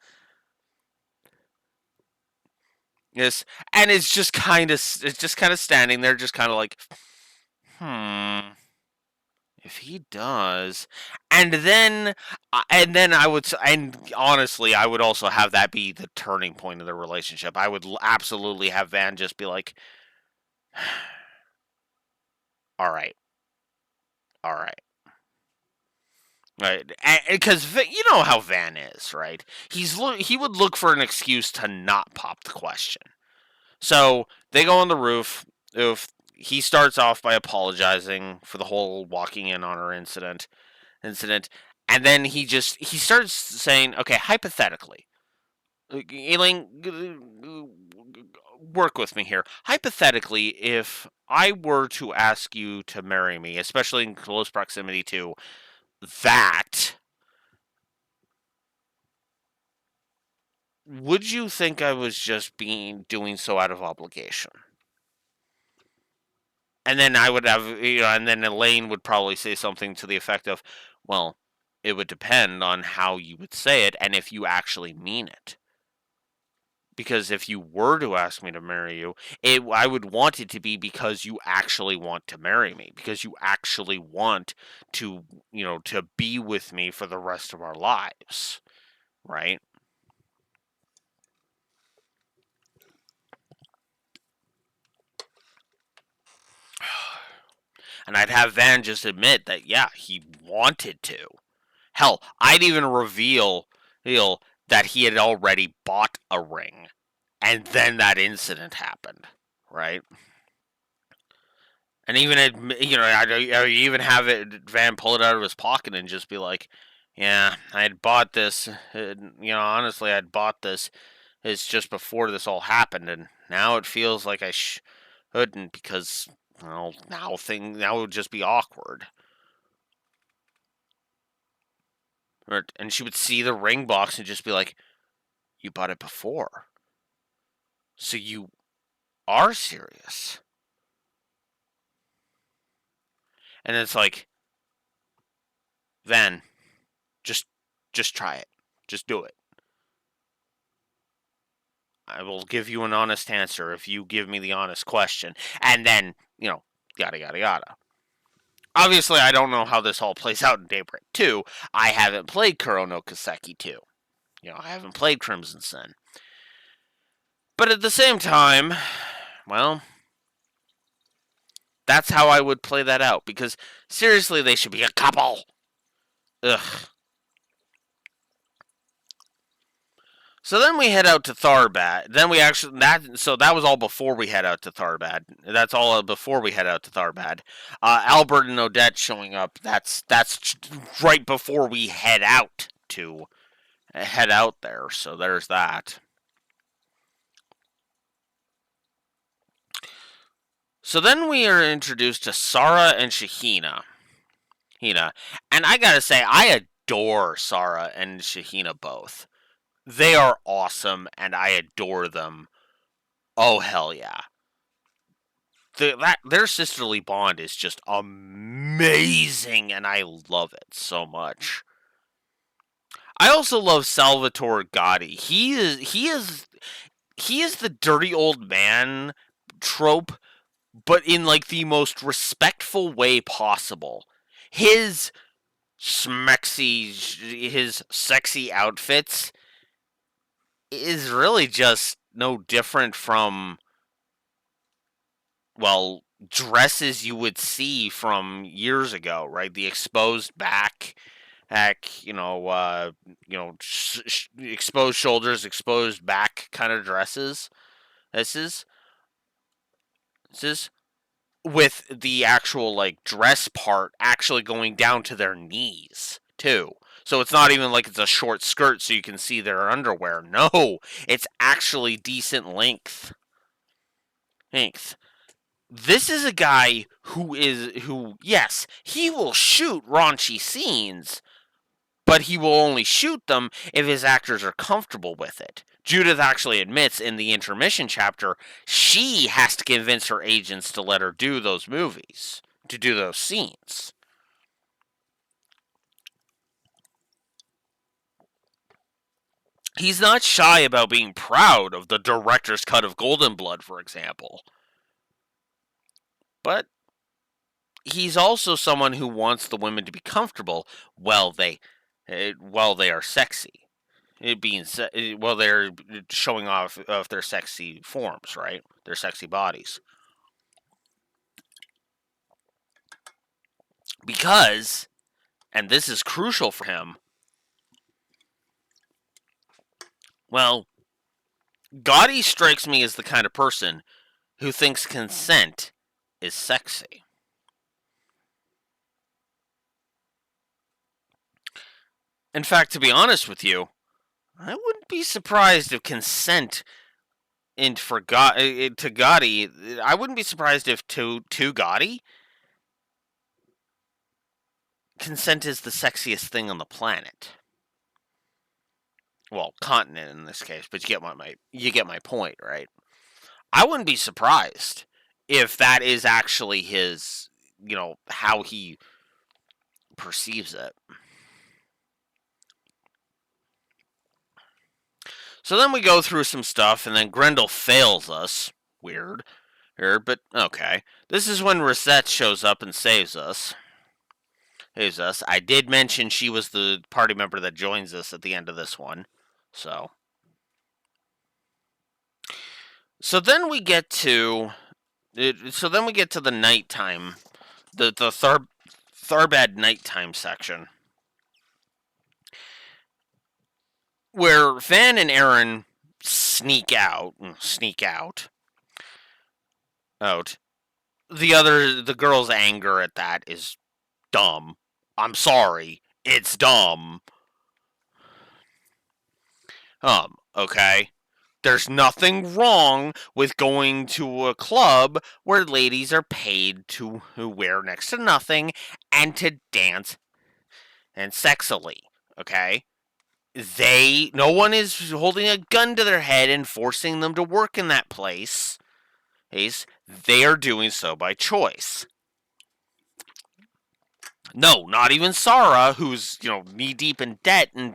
Yes, and it's just kind of standing there, just kind of like, hmm, if he does, and then and honestly, I would also have that be the turning point of the relationship. I would absolutely have Van just be like, all right, all right. Right, because you know how Van is, right? He would look for an excuse to not pop the question. So they go on the roof. If he starts off by apologizing for the whole walking in on her incident, and then he starts saying, "Okay, hypothetically, Elaine, work with me here. Hypothetically, if I were to ask you to marry me, especially in close proximity to that, would you think I was just doing so out of obligation?" And then I would and then Elaine would probably say something to the effect of, "Well, it would depend on how you would say it and if you actually mean it. Because if you were to ask me to marry you, I would want it to be because you actually want to marry me, because you actually want to, to be with me for the rest of our lives, right?" And I'd have Van just admit that, yeah, he wanted to. Hell, I'd even reveal that he had already bought a ring, and then that incident happened, right? And even I even have it Van pull it out of his pocket and just be like, "Yeah, I had bought this. Honestly, I'd bought this. It's just before this all happened, and now it feels like I shouldn't because now it would just be awkward." And she would see the ring box and just be like, "You bought it before, so you are serious." And it's like, then just try it. Just do it. I will give you an honest answer if you give me the honest question. And then, yada yada yada. Obviously, I don't know how this all plays out in Daybreak 2. I haven't played Kuro no Kiseki 2. I haven't played Crimson Sin. But at the same time, well, that's how I would play that out. Because seriously, they should be a couple. Ugh. So then we head out to Tharbad. Then we actually that was all before we head out to Tharbad. That's all before we head out to Tharbad. Albert and Odette showing up. That's right before we head out there. So there's that. So then we are introduced to Sarah and Shahina. And I gotta say, I adore Sarah and Shahina both. They are awesome, and I adore them. Oh hell yeah! Their sisterly bond is just amazing, and I love it so much. I also love Salvatore Gotti. He is the dirty old man trope, but in like the most respectful way possible. His his sexy outfits is really just no different from, well, dresses you would see from years ago, right? The exposed back, exposed shoulders, exposed back kind of dresses. This is this is with the actual like dress part actually going down to their knees too. So it's not even like it's a short skirt so you can see their underwear. No, it's actually decent length. This is a guy who yes, he will shoot raunchy scenes, but he will only shoot them if his actors are comfortable with it. Judith actually admits in the intermission chapter she has to convince her agents to let her do those movies, to do those scenes. He's not shy about being proud of the director's cut of Golden Blood, for example. But he's also someone who wants the women to be comfortable while they are sexy. They're showing off of their sexy forms, right? Their sexy bodies. Because, and this is crucial for him, well, Gotti strikes me as the kind of person who thinks consent is sexy. In fact, to be honest with you, I wouldn't be surprised if consent to Gotti, I wouldn't be surprised if to Gotti, consent is the sexiest thing on the planet. Well, continent in this case, but you get my point, right? I wouldn't be surprised if that is actually his, how he perceives it. So then we go through some stuff, and then Grendel fails us. Weird. But okay. This is when Rosette shows up and saves us. I did mention she was the party member that joins us at the end of this one. So then we get to the nighttime, the Tharbad nighttime section, where Van and Aaron sneak out. The girl's anger at that is dumb. I'm sorry, it's dumb. Okay. There's nothing wrong with going to a club where ladies are paid to wear next to nothing and to dance and sexily. Okay? No one is holding a gun to their head and forcing them to work in that place. They are doing so by choice. No, not even Sarah, who's knee deep in debt and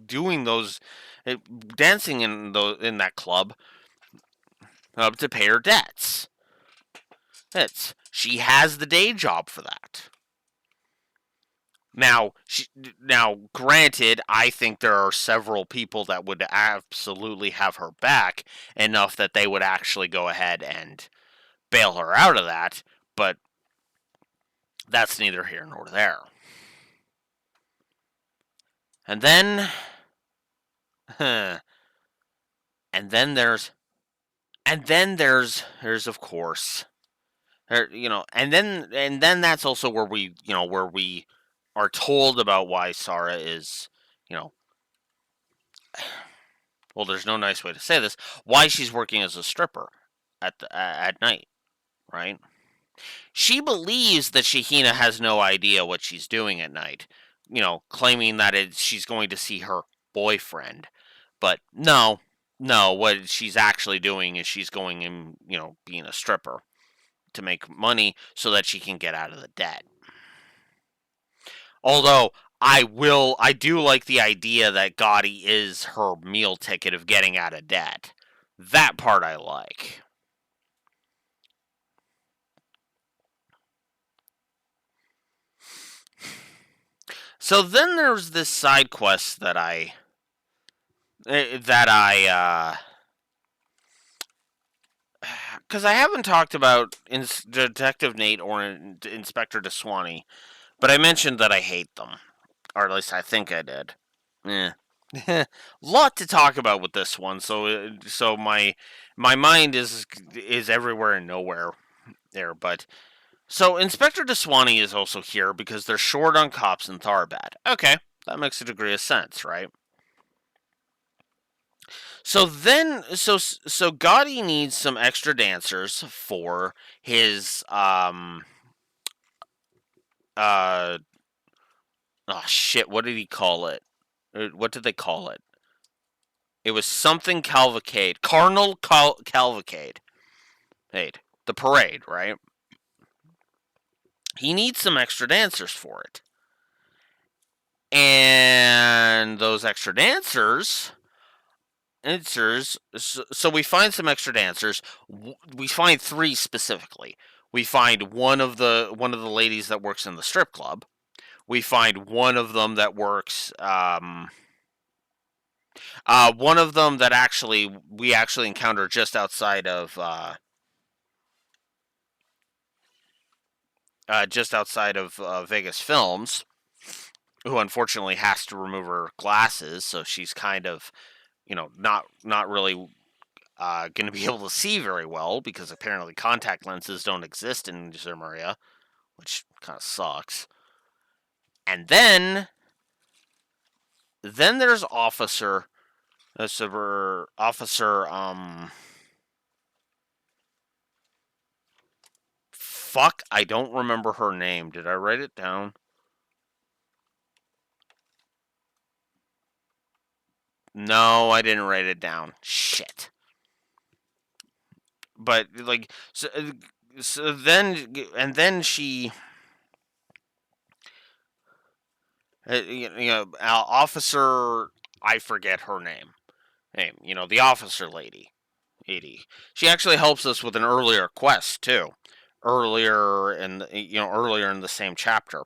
doing those, dancing in that club to pay her debts. She has the day job for that. Now, granted, I think there are several people that would absolutely have her back enough that they would actually go ahead and bail her out of that, but that's neither here nor there. And then, and then there's of course, and then that's also where we are told about why Sarah is, you know, well, there's no nice way to say this, why she's working as a stripper at night, right? She believes that Shahina has no idea what she's doing at night, claiming that she's going to see her boyfriend. But no, no, what she's actually doing is she's going and, being a stripper to make money so that she can get out of the debt. Although I do like the idea that Gotti is her meal ticket of getting out of debt. That part I like. So then there's this side quest that I because I haven't talked about Detective Nate or Inspector DeSwanee, but I mentioned that I hate them, or at least I think I did. Eh. Lot to talk about with this one, so my mind is everywhere and nowhere there. But so Inspector DeSwanee is also here because they're short on cops in Tharbad. Okay, that makes a degree of sense, right? So Gotti needs some extra dancers for his uh oh shit, what did he call it? What did they call it? It was something cavalcade, cavalcade. Hey, the parade, right? He needs some extra dancers for it, and those extra dancers. So we find some extra dancers. We find three specifically. We find one of the ladies that works in the strip club. We find one of them that works. One of them that we actually encounter just outside of Vegas Films, who unfortunately has to remove her glasses, so she's kind of, not really going to be able to see very well because apparently contact lenses don't exist in Zimmeria, which kind of sucks. And then there's Officer fuck, I don't remember her name. Did I write it down? No, I didn't write it down. Shit. But like so then she officer, I forget her name, the officer lady, Edie. She actually helps us with an earlier quest too, earlier in the same chapter.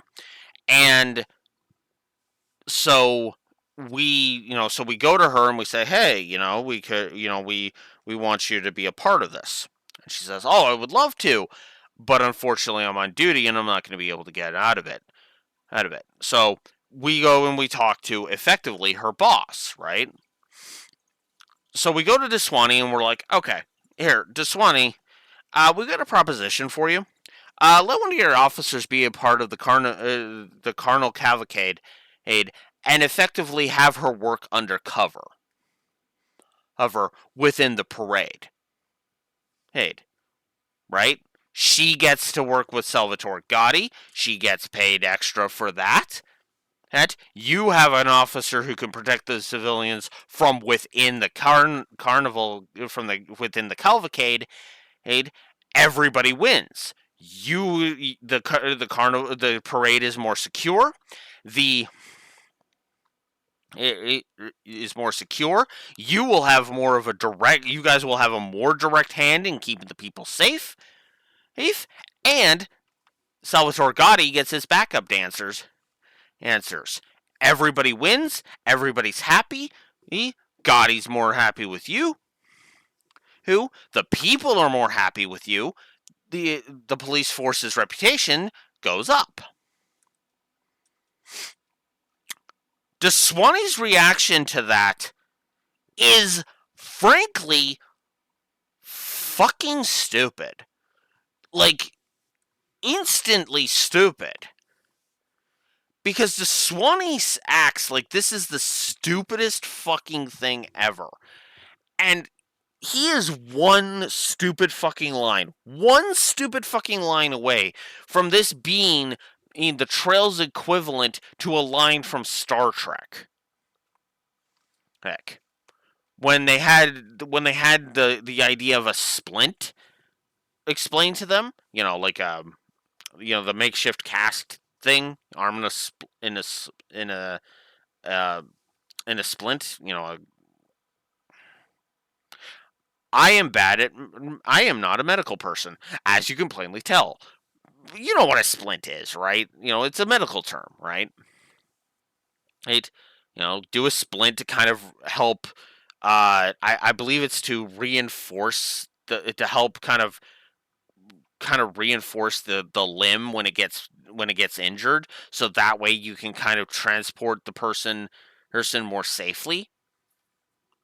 And so we go to her and we say, hey, we could, we want you to be a part of this. And she says, oh, I would love to, but unfortunately I'm on duty and I'm not going to be able to get out of it. So we go and we talk to effectively her boss, right? So we go to Deswani and we're like, okay, here, Deswani, we got a proposition for you. Let one of your officers be a part of the carnal cavalcade, and effectively have her work undercover of her within the parade. Right? She gets to work with Salvatore Gotti. She gets paid extra for that. That you have an officer who can protect the civilians from within the carnival, from the within the cavalcade. Everybody wins. The parade is more secure. The it is more secure. You will have more of a direct. You guys will have a more direct hand in keeping the people safe, and Salvatore Gotti gets his backup dancers answers. Everybody wins. Everybody's happy. Gotti's more happy with you. Who? The people are more happy with you. The police force's reputation goes up. DeSwanny's reaction to that is frankly fucking stupid. Like, instantly stupid. Because DeSwanny acts like this is the stupidest fucking thing ever. And he is one stupid fucking line away from this being in the Trail's equivalent to a line from Star Trek. Heck, when they had the idea of a splint explained to them, like the makeshift cask thing, arm in a uh, in a splint. I am bad at. I am not a medical person, as you can plainly tell. You know what a splint is, right? It's a medical term, right? Right? Do a splint to kind of help. I believe it's to reinforce to help kind of reinforce the limb when it gets injured, so that way you can kind of transport the person more safely.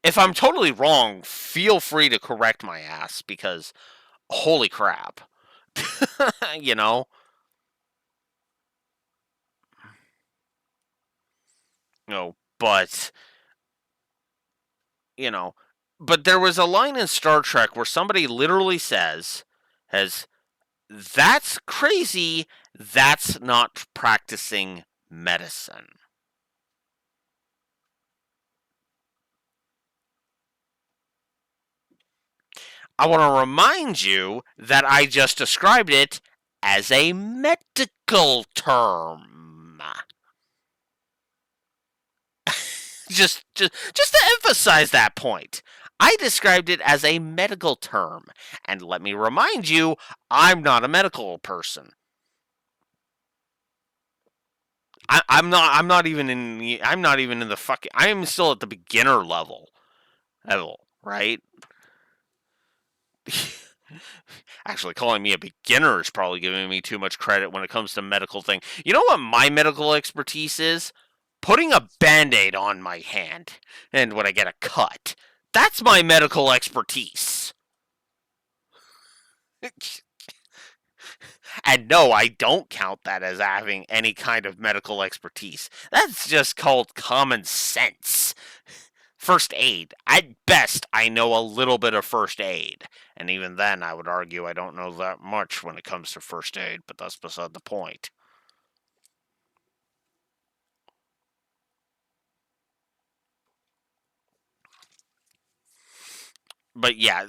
If I'm totally wrong, feel free to correct my ass, because holy crap. you know but you know but there was a line in Star Trek where somebody literally has that's crazy, that's not practicing medicine. I want to remind you that I just described it as a medical term. Just to emphasize that point. I described it as a medical term, and let me remind you, I'm not a medical person. I'm not. I'm not even in. I'm not even in the fucking. I am still at the beginner level, right? Actually, calling me a beginner is probably giving me too much credit when it comes to medical thing. You know what my medical expertise is? Putting a band-aid on my hand, and when I get a cut. That's my medical expertise. And no, I don't count that as having any kind of medical expertise. That's just called common sense. First aid. At best, I know a little bit of first aid. And even then, I would argue I don't know that much when it comes to first aid, but that's beside the point. But yeah,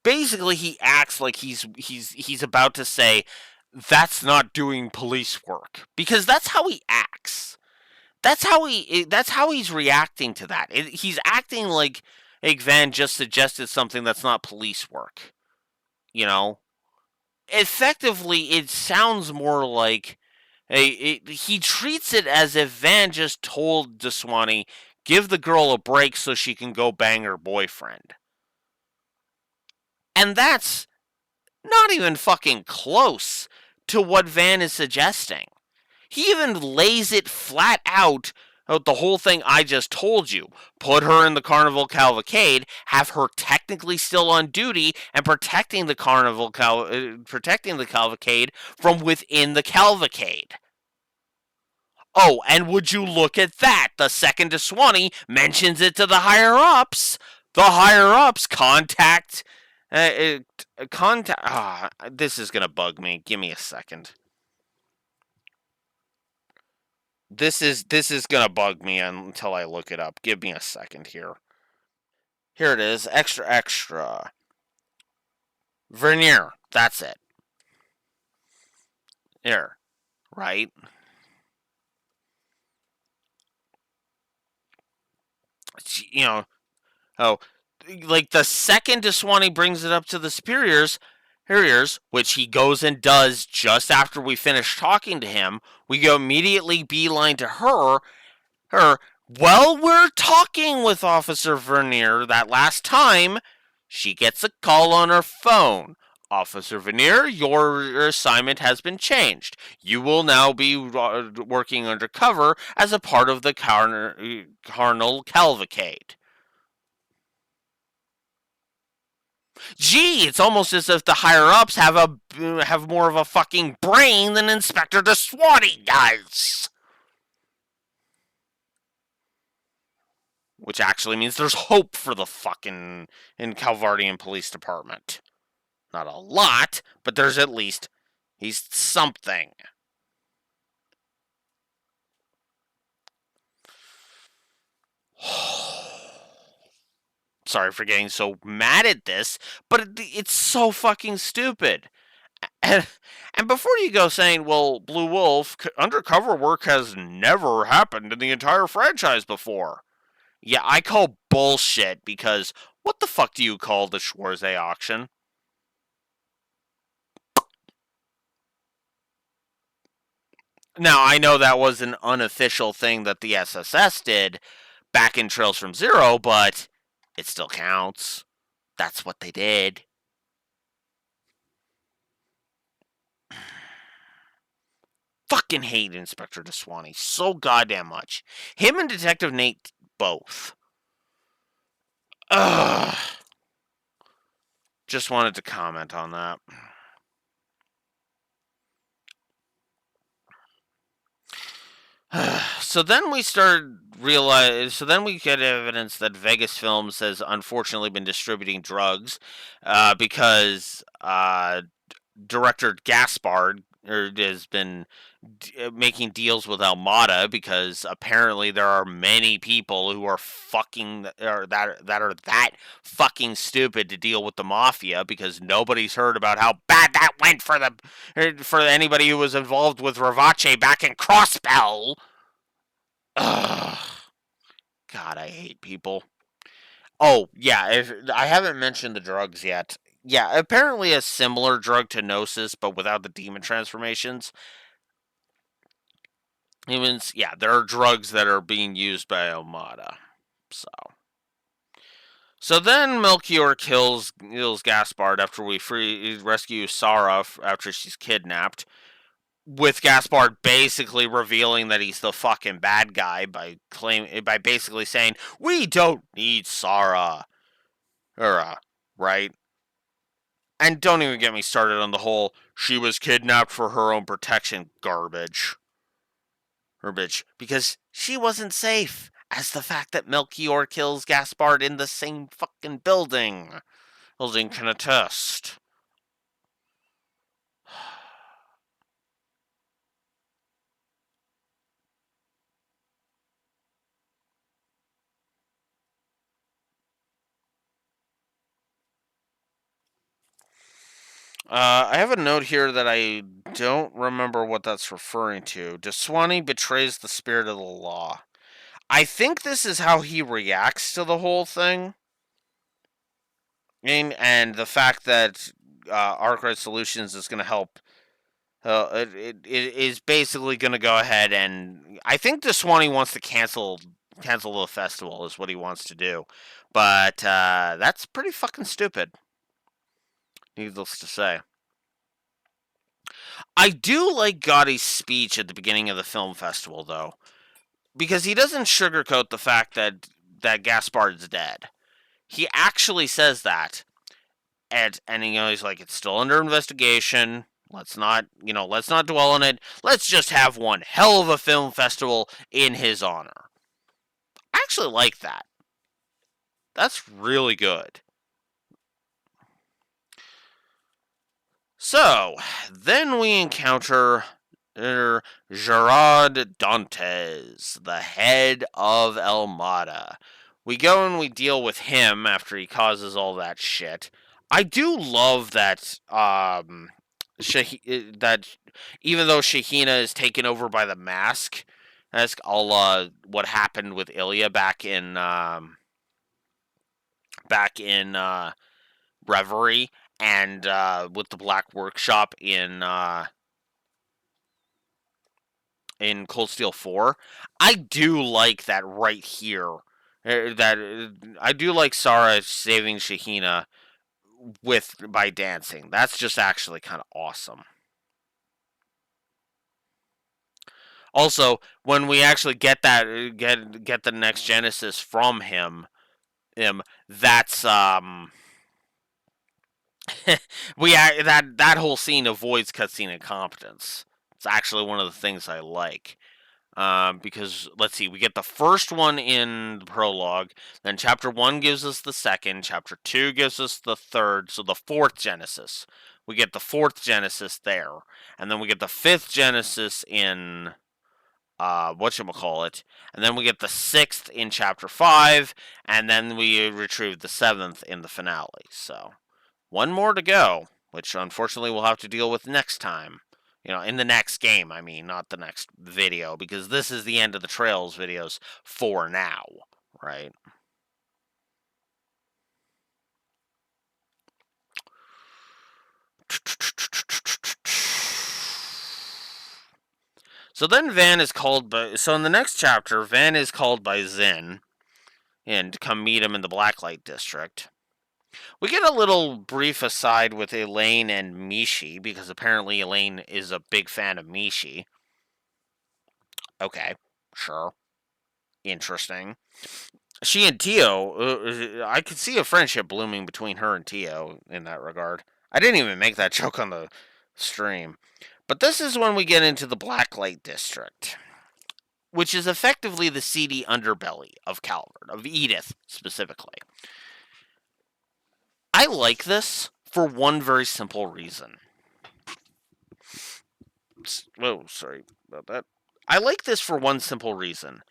basically he acts like he's about to say that's not doing police work, because that's how he acts. That's how he's reacting to that. He's acting like Van just suggested something that's not police work. You know, effectively, it sounds more like he treats it as if Van just told Deswani, give the girl a break so she can go bang her boyfriend, and that's not even fucking close to what Van is suggesting. He even lays it flat out the whole thing I just told you. Put her in the carnival cavalcade, have her technically still on duty and protecting the cavalcade from within the cavalcade. Oh, and would you look at that? The second Swanee mentions it to the higher ups. The higher ups contact. This is gonna bug me. Give me a second. This is gonna bug me until I look it up. Give me a second here. Here it is. Extra extra. Vernier. That's it. Here. Right? You know, oh, like the second DeSwanee brings it up to the superiors, which he goes and does just after we finish talking to him, we go immediately beeline to her, while we're talking with Officer Vernier that last time, she gets a call on her phone. Officer Vernier, your assignment has been changed. You will now be working undercover as a part of the carnal cavalcade. Gee, it's almost as if the higher ups have more of a fucking brain than Inspector DeSwanee does. Which actually means there's hope for the fucking in Calvardian Police Department. Not a lot, but there's at least he's something. Sorry for getting so mad at this, but it's so fucking stupid. And, and before you go saying, well, Blue Wolf, undercover work has never happened in the entire franchise before. Yeah, I call bullshit because what the fuck do you call the Schwarze auction? Now, I know that was an unofficial thing that the SSS did back in Trails from Zero, but it still counts. That's what they did. Fucking hate Inspector DeSwanee so goddamn much. Him and Detective Nate both. Ugh. Just wanted to comment on that. So then we start realize. So then we get evidence that Vegas Films has unfortunately been distributing drugs, because director Gaspard has been making deals with Almada because apparently there are many people who are fucking or that are that fucking stupid to deal with the mafia because nobody's heard about how bad that went for anybody who was involved with Ravache back in Crossbell. Ugh. God, I hate people. Oh yeah, if I haven't mentioned the drugs yet. Yeah, apparently a similar drug to Gnosis, but without the demon transformations. Humans, yeah, there are drugs that are being used by Omada. So, so then Melchior kills Gaspard after we rescue Sarah after she's kidnapped. With Gaspard basically revealing that he's the fucking bad guy by basically saying we don't need Sarah, right? And don't even get me started on the whole she was kidnapped for her own protection garbage, because she wasn't safe. As the fact that Melchior kills Gaspard in the same fucking building can attest. I have a note here that I don't remember what that's referring to. DeSwanee betrays the spirit of the law. I think this is how he reacts to the whole thing. And the fact that Arkwright Solutions is going to help. It is basically going to go ahead and I think DeSwanee wants to cancel the festival is what he wants to do, but that's pretty fucking stupid. Needless to say. I do like Gotti's speech at the beginning of the film festival, though, because he doesn't sugarcoat the fact that Gaspard's dead. He actually says that, and he's like, it's still under investigation. Let's not dwell on it. Let's just have one hell of a film festival in his honor. I actually like that. That's really good. So then we encounter Gerard Dantes, the head of El Mata. We go and we deal with him after he causes all that shit. I do love that that even though Shahina is taken over by the mask, that's all what happened with Ilya back in Reverie and with the Black Workshop in Cold Steel 4. I do like that right here. I do like Sarah saving Shahina with by dancing. That's just actually kind of awesome. Also, when we actually get the next Genesis from him, that's that whole scene avoids cutscene incompetence. It's actually one of the things I like. Because let's see, we get the first one in the prologue, then chapter 1 gives us the second, chapter 2 gives us the third, so the fourth Genesis. We get the fourth Genesis there, and then we get the fifth Genesis in whatchamacallit, and then we get the sixth in chapter 5, and then we retrieve the seventh in the finale. So, one more to go, which unfortunately we'll have to deal with next time. In the next game, I mean, not the next video, because this is the end of the Trails videos for now, right? So then Van is called by. So in the next chapter, Van is called by Zin and to come meet him in the Blacklight District. We get a little brief aside with Elaine and Mishi, because apparently Elaine is a big fan of Mishi. Okay, sure. Interesting. She and Tio, I could see a friendship blooming between her and Tio in that regard. I didn't even make that joke on the stream. But this is when we get into the Blacklight District, which is effectively the seedy underbelly of Calvert, of Edith specifically. I like this for one very simple reason. Oh, sorry about that. I like this for one simple reason.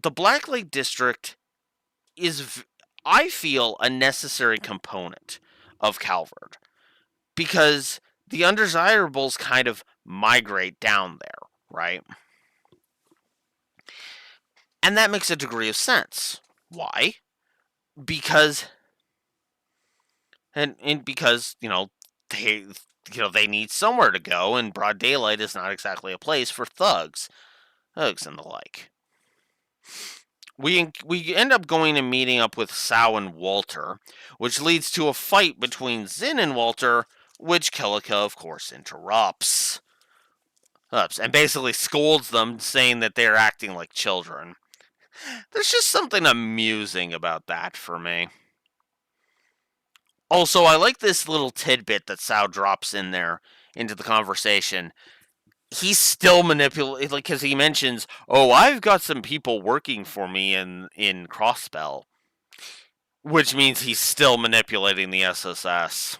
The Blacklight District is, I feel, a necessary component of Calvert because the undesirables kind of migrate down there, right? And that makes a degree of sense. Why? Because and because, they need somewhere to go, and broad daylight is not exactly a place for thugs and the like. We end up going and meeting up with Sao and Walter, which leads to a fight between Zin and Walter, which Kilika, of course, interrupts. And basically scolds them, saying that they're acting like children. There's just something amusing about that for me. Also, I like this little tidbit that Sao drops in there into the conversation. He's still manipulating, like, because he mentions, "Oh, I've got some people working for me in Crossbell," which means he's still manipulating the SSS.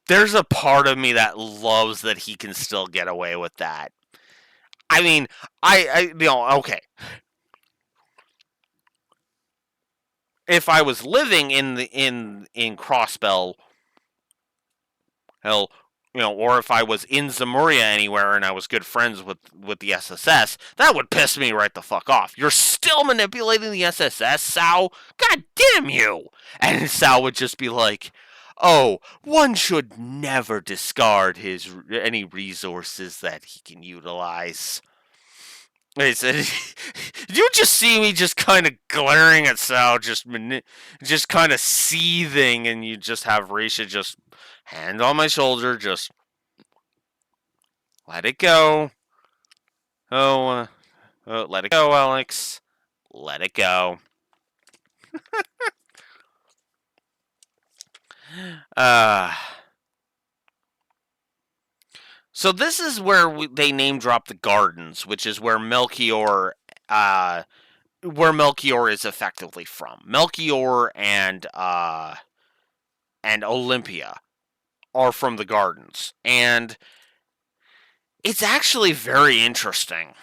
There's a part of me that loves that he can still get away with that. I mean, okay. If I was living in Crossbell, hell, or if I was in Zamuria anywhere and I was good friends with the SSS, that would piss me right the fuck off. You're still manipulating the SSS, Sao? God damn you! And Sao would just be like, "Oh, one should never discard any resources that he can utilize." He said, "Did you just see me just kind of glaring at Sal, just kind of seething, and you just have Risha just hand on my shoulder, just let it go. Let it go, Alex. Let it go." Uh, so this is where they name drop the gardens, which is where Melchior is effectively from. Melchior and Olympia are from the Gardens. And it's actually very interesting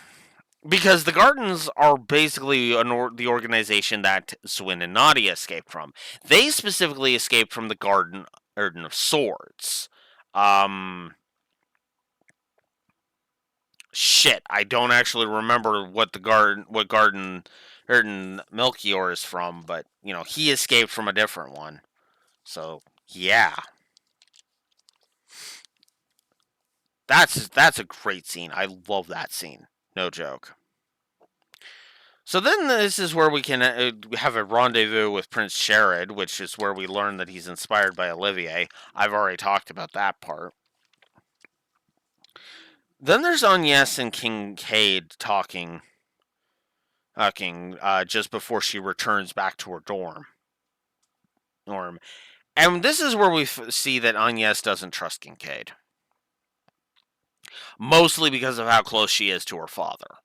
because the Gardens are basically the organization that Swin and Nadia escaped from. They specifically escaped from the Garden of Swords. Um, shit, I don't actually remember what garden Melchior is from, but he escaped from a different one. So yeah, that's a great scene. I love that scene. No joke. So then this is where we can have a rendezvous with Prince Sherrod, which is where we learn that he's inspired by Olivier. I've already talked about that part. Then there's Agnes and Kincaid talking just before she returns back to her dorm. And this is where we see that Agnes doesn't trust Kincaid. Mostly because of how close she is to her father.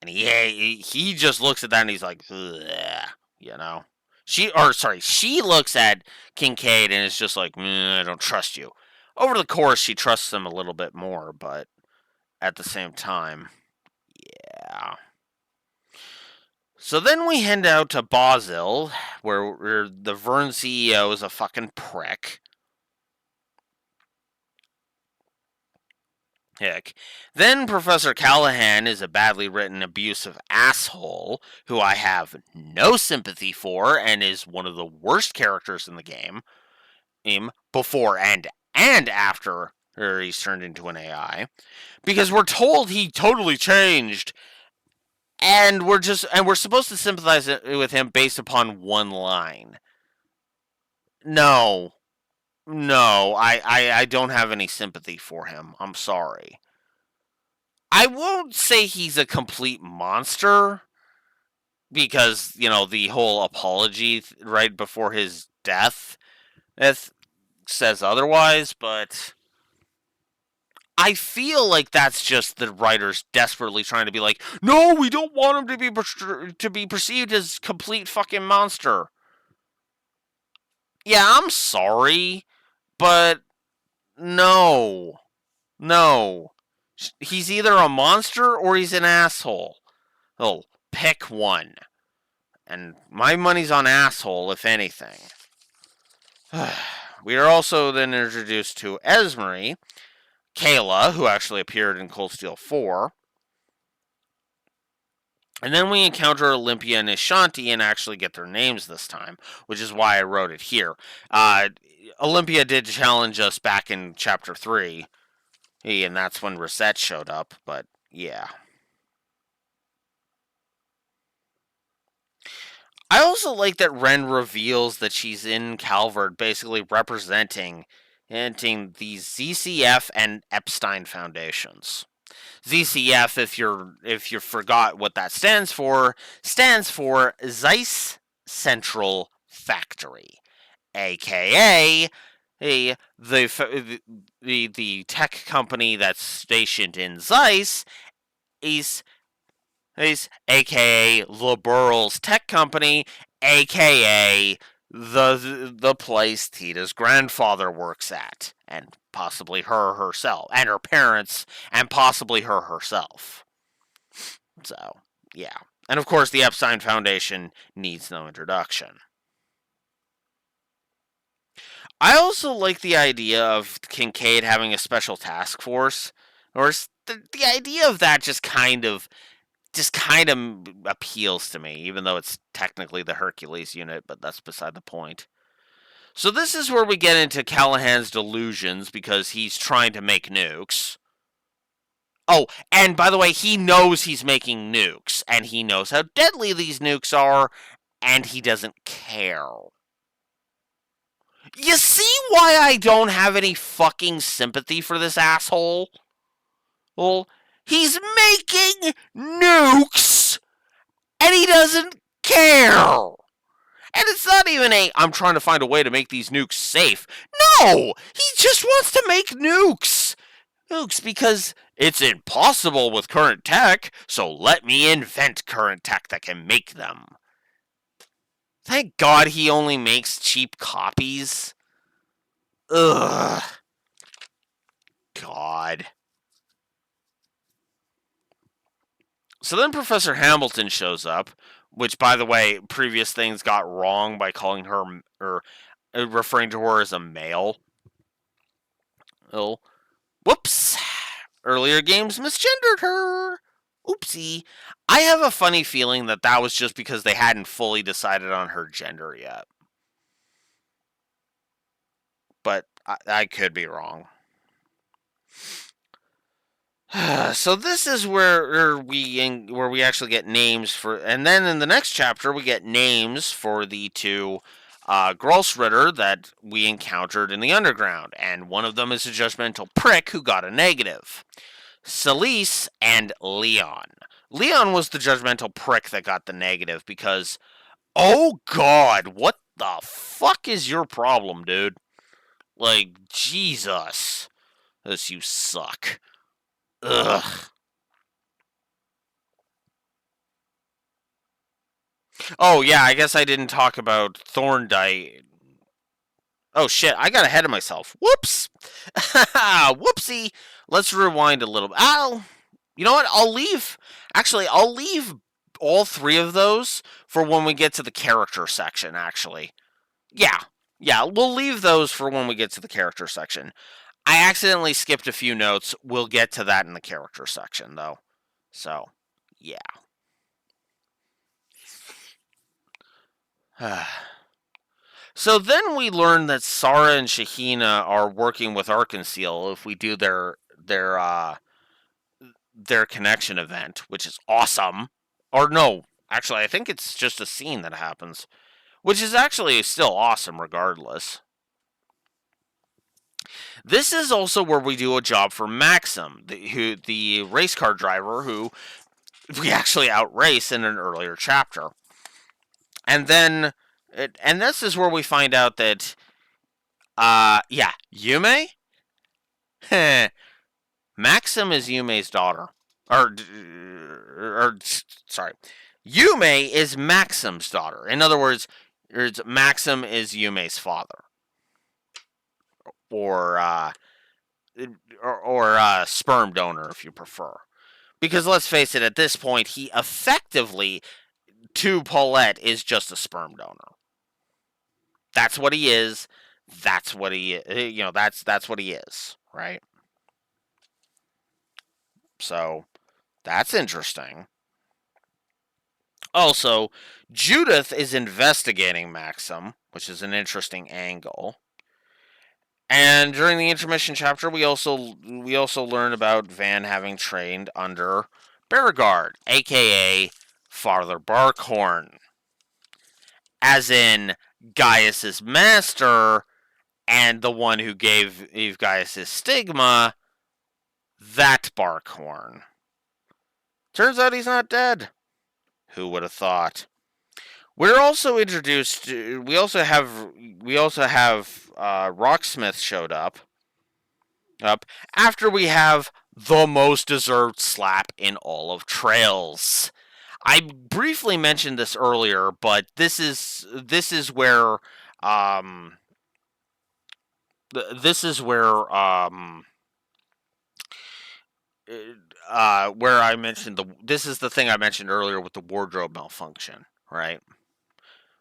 And he just looks at that and he's like, ugh, you know. She looks at Kincaid and is just like, I don't trust you. Over the course, she trusts him a little bit more, but at the same time, yeah. So then we head out to Basil, where the Vern CEO is a fucking prick. Heck. Then Professor Callahan is a badly written, abusive asshole who I have no sympathy for and is one of the worst characters in the game. Before and after he's turned into an AI. Because we're told he totally changed and we're supposed to sympathize with him based upon one line. No. No, I don't have any sympathy for him. I'm sorry. I won't say he's a complete monster because, the whole apology right before his death says otherwise, but I feel like that's just the writers desperately trying to be like, no, we don't want him to be perceived as complete fucking monster. Yeah, I'm sorry, but no. No. He's either a monster or he's an asshole. Oh, pick one. And my money's on asshole, if anything. We are also then introduced to Esmery, Kayla, who actually appeared in Cold Steel 4. And then we encounter Olympia and Ashanti and actually get their names this time, which is why I wrote it here. Olympia did challenge us back in Chapter 3, and that's when Reset showed up, but yeah. I also like that Ren reveals that she's in Calvert, basically representing the ZCF and Epstein Foundations. ZCF, if you forgot what that stands for Zeiss Central Factory, aka the tech company that's stationed in Zeiss is aka the Burrell's Tech Company, aka the place Tita's grandfather works at, and possibly her herself, and her parents, and possibly her herself. So, yeah. And of course, the Epstein Foundation needs no introduction. I also like the idea of Kincaid having a special task force, or the idea of that just kind of appeals to me, even though it's technically the Hercules unit, but that's beside the point. So this is where we get into Callahan's delusions because he's trying to make nukes. Oh, and by the way, he knows he's making nukes, and he knows how deadly these nukes are, and he doesn't care. You see why I don't have any fucking sympathy for this asshole? Well, he's making nukes, and he doesn't care. And it's not even I'm trying to find a way to make these nukes safe. No! He just wants to make nukes! Nukes because it's impossible with current tech, so let me invent current tech that can make them. Thank God he only makes cheap copies. Ugh. God. So then Professor Hamilton shows up, which, by the way, previous things got wrong by calling her or referring to her as a male. Oh, whoops! Earlier games misgendered her. Oopsie. I have a funny feeling that that was just because they hadn't fully decided on her gender yet. But I could be wrong. So this is where we actually get names for, and then in the next chapter we get names for the two Grossritter that we encountered in the underground, and one of them is a judgmental prick who got a negative. Celise and Leon. Leon was the judgmental prick that got the negative because, oh god, what the fuck is your problem, dude? Like, Jesus. This you suck. Ugh. Oh yeah, I guess I didn't talk about Thorndyke. Oh shit, I got ahead of myself. Whoops. Whoopsie. Let's rewind a little bit. You know what? I'll leave all three of those for when we get to the character section, actually. Yeah. Yeah, we'll leave those for when we get to the character section. I accidentally skipped a few notes. We'll get to that in the character section, though. So, yeah. So then we learn that Sarah and Shahina are working with Arkansas if we do their connection event, which is awesome. Or no, actually, I think it's just a scene that happens, which is actually still awesome regardless. This is also where we do a job for Maxim, the race car driver who we actually outrace in an earlier chapter. And then, and this is where we find out that, yeah, Yume? Maxim is Yume's daughter. Or, sorry. Yume is Maxim's daughter. In other words, Maxim is Yume's father. Or, sperm donor, if you prefer. Because let's face it, at this point, he effectively, to Paulette, is just a sperm donor. That's what he is. That's what he, that's what he is, right? So that's interesting. Also, Judith is investigating Maxim, which is an interesting angle. And during the intermission chapter, we also learn about Van having trained under Beauregard, aka Father Barkhorn, as in Gaius's master and the one who gave Gaius his stigma. That Barkhorn. Turns out he's not dead. Who would have thought? We're also introduced. We also have Rocksmith showed up after we have the most deserved slap in all of Trails. I briefly mentioned this earlier, but this is where this is where where I mentioned this is the thing I mentioned earlier with the wardrobe malfunction, right?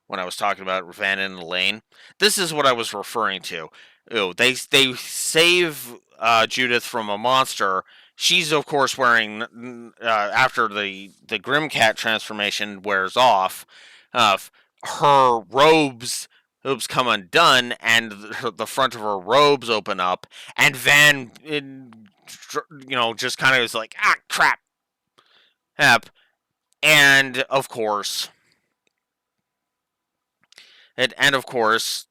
When I was talking about Van and Elaine, this is what I was referring to. They save Judith from a monster. She's of course wearing after the Grimcat transformation wears off, her robes come undone, and the front of her robes open up, and Van, just kind of is like, crap, yep, and of course. And of course,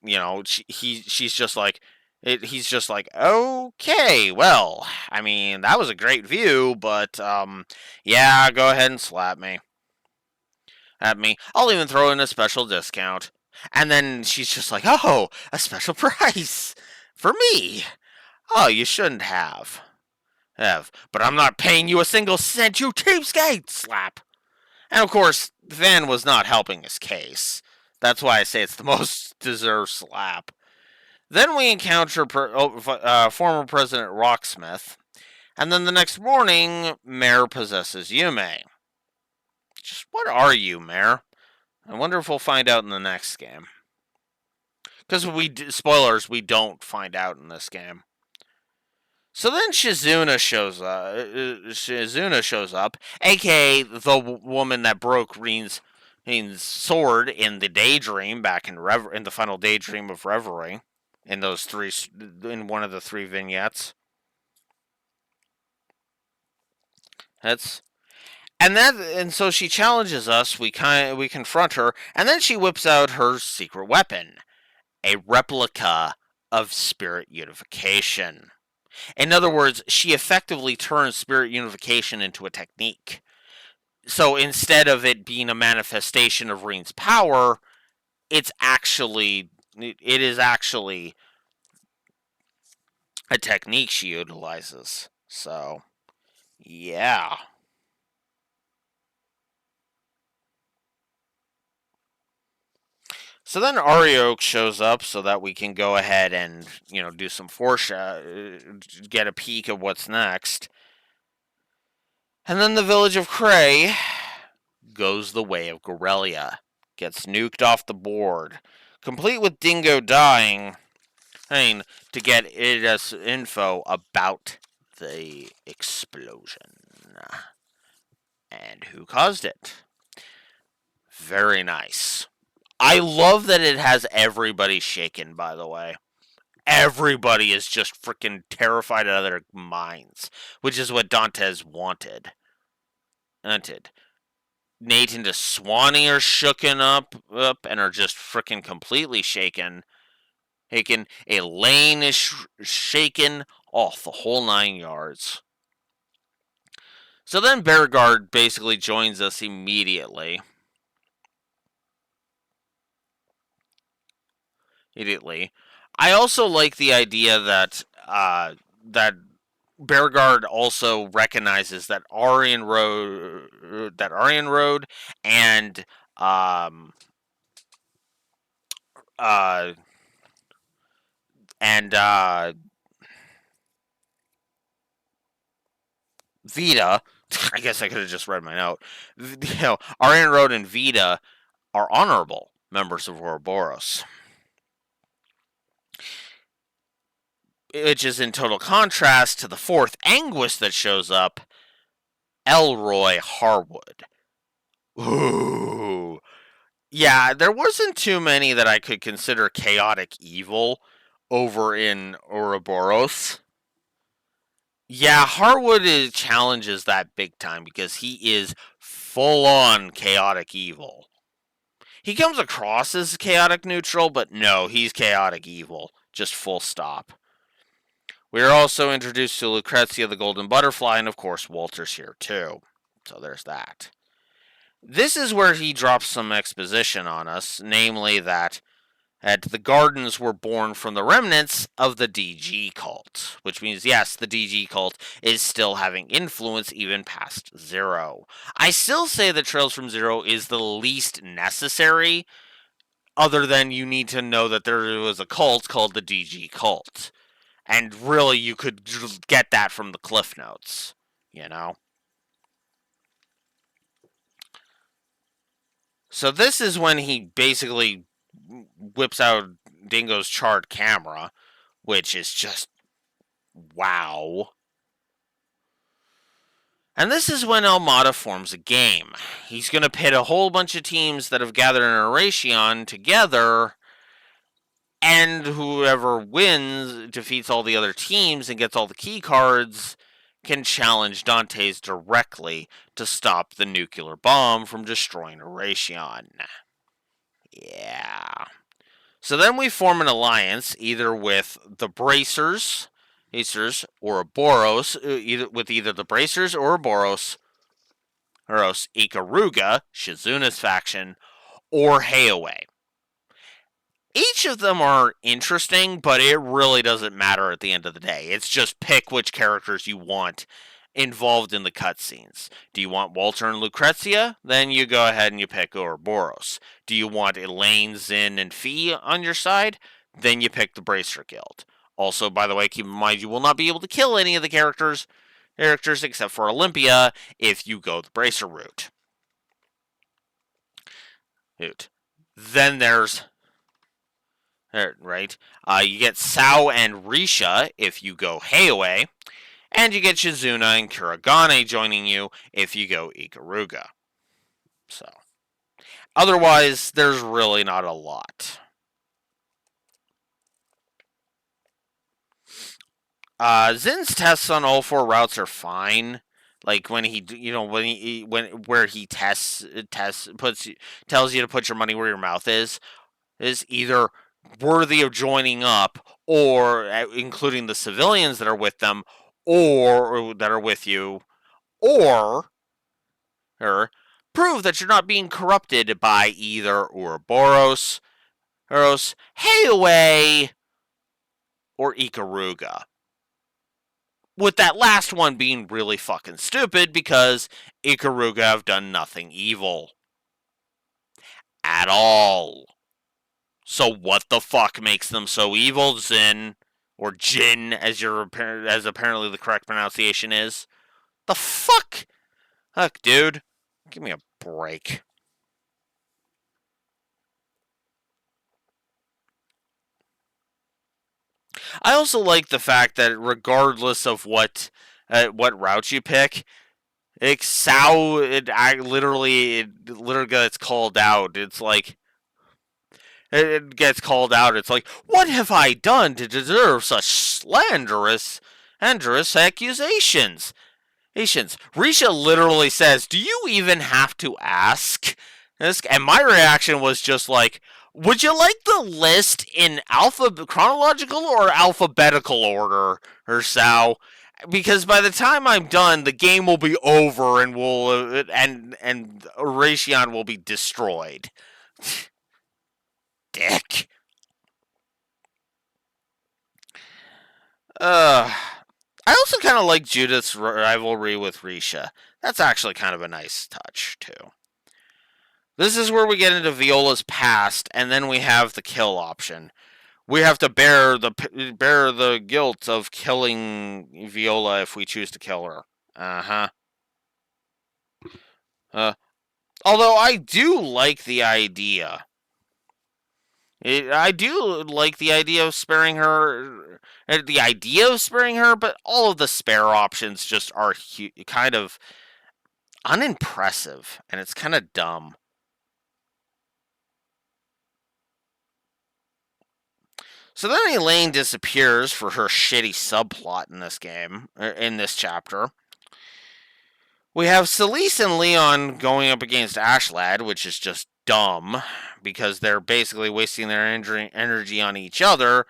she's just like, he's just like, okay, well, I mean, that was a great view, but yeah, go ahead and slap me. At me. I'll even throw in a special discount. And then she's just like, oh, a special price for me. Oh, you shouldn't have. But I'm not paying you a single cent, you cheapskate! Slap. And of course, Van was not helping his case. That's why I say it's the most deserved slap. Then we encounter former President Rocksmith, and then the next morning, Mare possesses Yume. Just what are you, Mare? I wonder if we'll find out in the next game. Because spoilers, we don't find out in this game. So then Shizuna shows up, aka the woman that broke Reen's sword in the Daydream back in the final Daydream of Reverie, in one of the three vignettes. And so she challenges us. We confront her, and then she whips out her secret weapon, a replica of spirit unification. In other words, she effectively turns spirit unification into a technique. So instead of it being a manifestation of Reen's power, it is actually a technique she utilizes. So, yeah. So then Arioch shows up so that we can go ahead and, do some get a peek of what's next. And then the village of Cray goes the way of Gorelia, gets nuked off the board, complete with Dingo dying, to get us info about the explosion and who caused it. Very nice. I love that it has everybody shaken, by the way. Everybody is just freaking terrified out of their minds, which is what Dantes wanted. Nate and Swanee are shooken up and are just freaking completely shaken. Elaine is shaken off the whole 9 yards. So then Beauregard basically joins us immediately. I also like the idea that Beauregard also recognizes that Aryan Road and Vita. I guess I could have just read my note. Aryan Road and Vita are honorable members of Ouroboros, which is in total contrast to the fourth Anguist that shows up, Elroy Harwood. Ooh. Yeah, there wasn't too many that I could consider chaotic evil over in Ouroboros. Yeah, Harwood challenges that big time because he is full on chaotic evil. He comes across as chaotic neutral, but no, he's chaotic evil. Just full stop. We are also introduced to Lucrezia the Golden Butterfly, and of course, Walter's here too. So there's that. This is where he drops some exposition on us, namely that the gardens were born from the remnants of the DG cult, which means, yes, the DG cult is still having influence even past Zero. I still say that Trails from Zero is the least necessary, other than you need to know that there was a cult called the DG cult. And really, you could get that from the Cliff Notes, So this is when he basically whips out Dingo's charred camera, which is just wow. And this is when Almada forms a game. He's going to pit a whole bunch of teams that have gathered in Eration together, and whoever wins, defeats all the other teams, and gets all the key cards, can challenge Dantes directly to stop the nuclear bomb from destroying Eration. Yeah. So then we form an alliance, either with the Bracers, or Boros, either the Bracers or Boros, Ikaruga, Shizuna's faction, or Heiaway. Each of them are interesting, but it really doesn't matter at the end of the day. It's just pick which characters you want involved in the cutscenes. Do you want Walter and Lucrezia? Then you go ahead and you pick Ouroboros. Do you want Elaine, Zin, and Fee on your side? then you pick the Bracer Guild. Also, by the way, keep in mind you will not be able to kill any of the characters except for Olympia if you go the Bracer route. Then there's right. You get Sao and Risha if you go Heiaway, and you get Shizuna and Kuragane joining you if you go Ikaruga. So, otherwise, there's really not a lot. Zin's tests on all 4 routes are fine. Like when he, where he tells you to put your money where your mouth is either worthy of joining up, or including the civilians that are with them, or that are with you, or prove that you're not being corrupted by either Ouroboros, Heiaway, or Ikaruga. With that last one being really fucking stupid because Ikaruga have done nothing evil. At all. So what the fuck makes them so evil, Zin? Or Jin, as apparently the correct pronunciation is. The fuck? Look, dude. Give me a break. I also like the fact that regardless of what route you pick, it literally gets called out. It's like it gets called out. It's like, what have I done to deserve such slanderous accusations? Risha literally says, "Do you even have to ask?" And my reaction was just like, "Would you like the list in chronological or alphabetical order, or so?" Because by the time I'm done, the game will be over and and Raytheon will be destroyed. Dick. I also kind of like Judith's rivalry with Risha. That's actually kind of a nice touch, too. This is where we get into Viola's past, and then we have the kill option. We have to bear the guilt of killing Viola if we choose to kill her. Uh-huh. Although I do like the idea. I do like the idea of sparing her. But all of the spare options just are kind of unimpressive, and it's kind of dumb. So then Elaine disappears for her shitty subplot in this game, in this chapter. We have Celise and Leon going up against Ashlad, which is just dumb, because they're basically wasting their energy on each other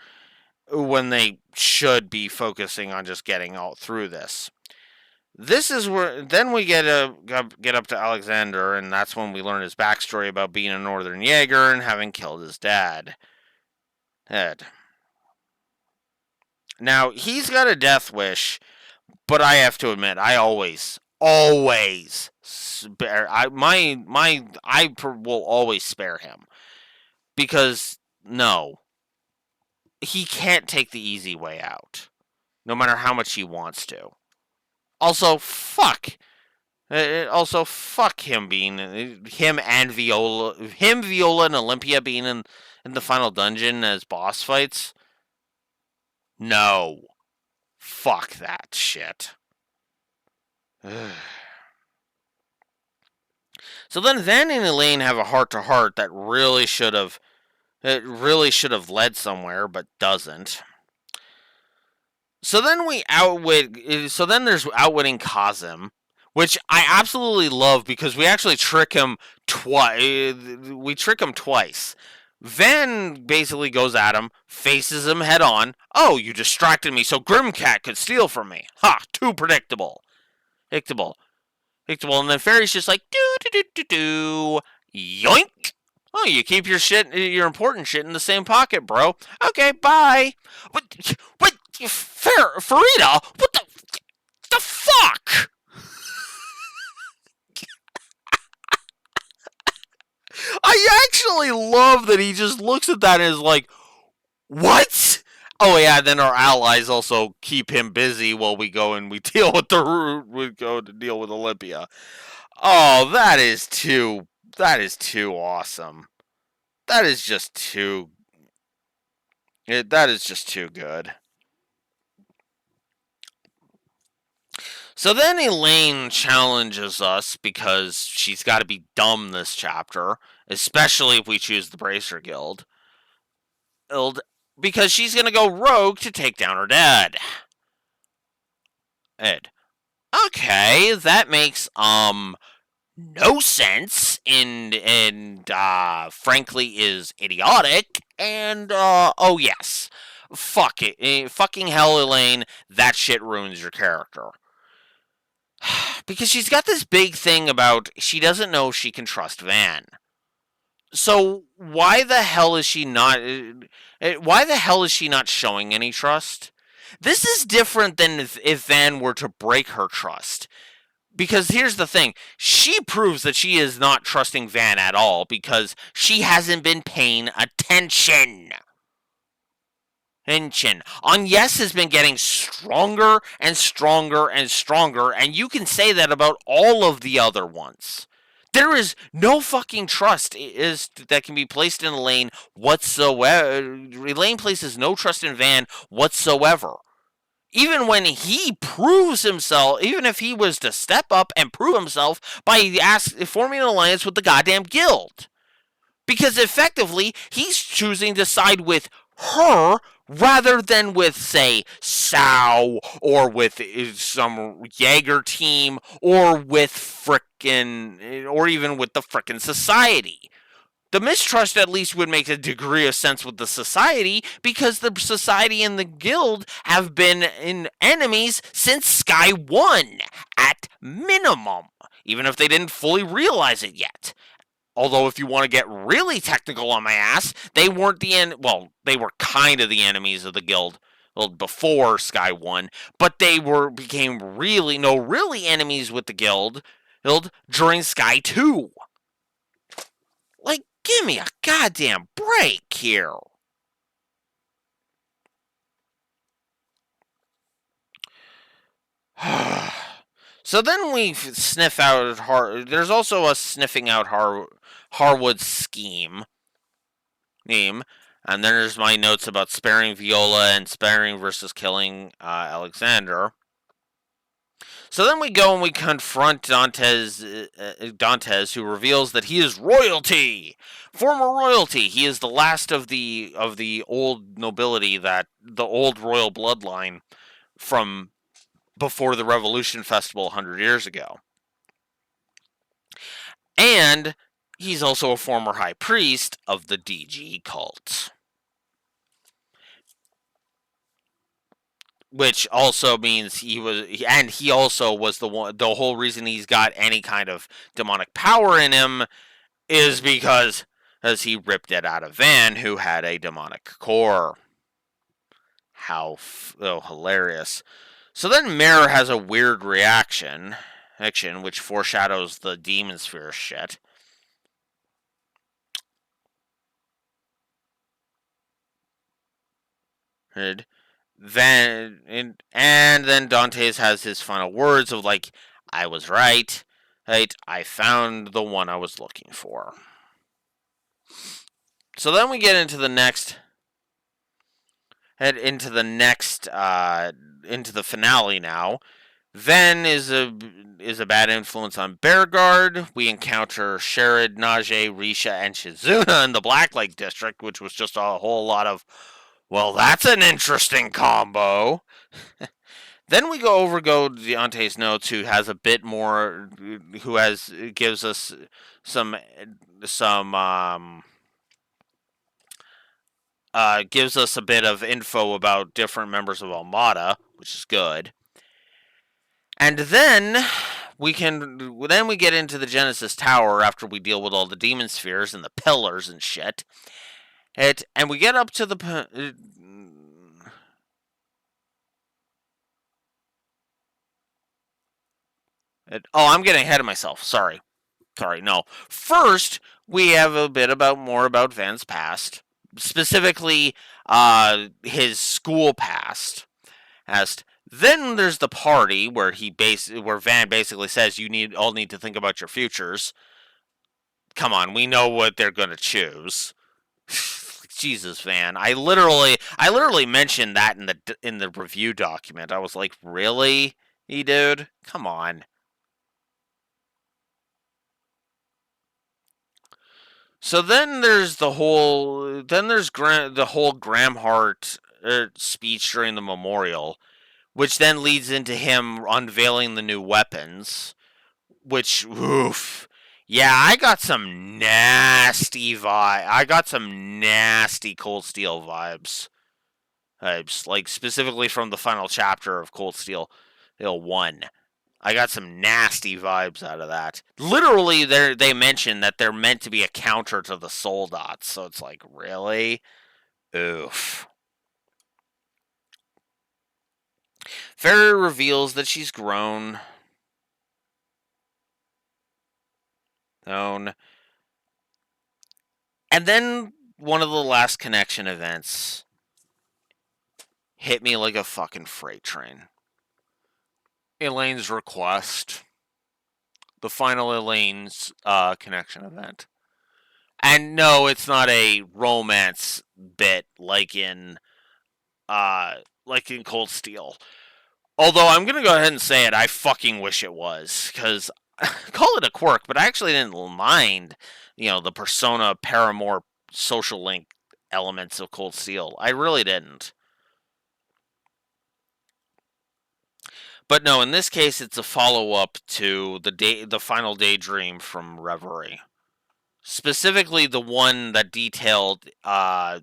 when they should be focusing on just getting all through this. This is where then we get up to Alexander, and that's when we learn his backstory about being a Northern Jaeger and having killed his dad. Now he's got a death wish, but I have to admit, I always spare. I will always spare him, because no, he can't take the easy way out, no matter how much he wants to. Also, fuck. Fuck him being Viola, and Olympia being in the final dungeon as boss fights. No, fuck that shit. So then Van and Elaine have a heart to heart that really should have led somewhere, but doesn't. So then there's outwitting Kazim, which I absolutely love because we actually trick him twice. We trick him twice. Van basically goes at him, faces him head on. "Oh, you distracted me so Grimcat could steal from me. Ha! Too predictable. Predictable. And then Fairy's just like, do. Yoink! Oh, you keep your important shit in the same pocket, bro. Okay, bye. What, Farida? What the fuck? I actually love that he just looks at that and is like, What? Oh yeah, then our allies also keep him busy while we go and we deal with the root. We go to deal with Olympia. Oh, that is too. That is too awesome. That is just too. That is just too good. So then Elaine challenges us because she's got to be dumb this chapter, especially if we choose the Bracer Guild, because she's gonna go rogue to take down her dad. Ed. Okay, that makes no sense and frankly is idiotic and oh yes. Fuck it. Fucking hell, Elaine, that shit ruins your character. Because she's got this big thing about she doesn't know she can trust Van. So why the hell is she not why the hell is she not showing any trust? This is different than if Van were to break her trust. Because here's the thing, she proves that she is not trusting Van at all because she hasn't been paying attention. Agnes has been getting stronger and stronger and stronger, and you can say that about all of the other ones. There is no fucking trust that can be placed in Elaine whatsoever. Elaine places no trust in Van whatsoever. Even when he proves himself, even if he was to step up and prove himself by forming an alliance with the goddamn guild. Because effectively, he's choosing to side with her rather than with, say, Sao or with some Jaeger team or with or even with the frickin' society. The mistrust at least would make a degree of sense with the society because the society and the guild have been enemies since Sky 1 at minimum, even if they didn't fully realize it yet. Although, if you want to get really technical on my ass, they weren't they were kind of the enemies of the guild before Sky 1, but they became really enemies with the guild during Sky 2. Like, give me a goddamn break here. So then we sniff out there's also a sniffing out Harwood's scheme. And then there's my notes about sparing Viola and sparing versus killing Alexander. So then we go and we confront Dantes, who reveals that he is royalty, former royalty. He is the last of the old nobility, that the old royal bloodline from before the Revolution Festival 100 years ago. And he's also a former high priest of the DG cult. Which also means he also was the whole reason he's got any kind of demonic power in him is because as he ripped it out of Van, who had a demonic core. How hilarious. So then Mare has a weird reaction, which foreshadows the demon sphere shit. And then Dantes has his final words of like, I was right. I found the one I was looking for. So then we get into the next into the finale now. Ven is a bad influence on Bearguard. We encounter Sherrod, Najee, Risha, and Shizuna in the Black District, which was just a whole lot of, well, that's an interesting combo. Then we go to Deontay's notes, who has a bit more, gives us some gives us a bit of info about different members of Armada, which is good. And then we get into the Genesis Tower after we deal with all the demon spheres and the pillars and shit. And we get up to the I'm getting ahead of myself. Sorry. No. First, we have a bit more about Van's past. specifically his school past. Then there's the party where where Van basically says you all need to think about your futures. Come on, we know what they're gonna choose. Jesus, Van. I literally mentioned that in the review document. I was like, really, dude? Come on. So then there's the whole Graham Hart speech during the memorial, which then leads into him unveiling the new weapons. Which, oof, yeah, I got some nasty Cold Steel vibes, like specifically from the final chapter of Cold Steel 1. I got some nasty vibes out of that. Literally, they mention that they're meant to be a counter to the soul dots, so it's like, really? Oof. Fairy reveals that she's grown. Known. And then one of the last connection events hit me like a fucking freight train. Elaine's request. The final Elaine's connection event. And no, it's not a romance bit like in Cold Steel. Although I'm gonna go ahead and say it, I fucking wish it was, because call it a quirk, but I actually didn't mind, the persona paramour social link elements of Cold Steel. I really didn't. But no, in this case, it's a follow up to the final daydream from Reverie, specifically the one that detailed a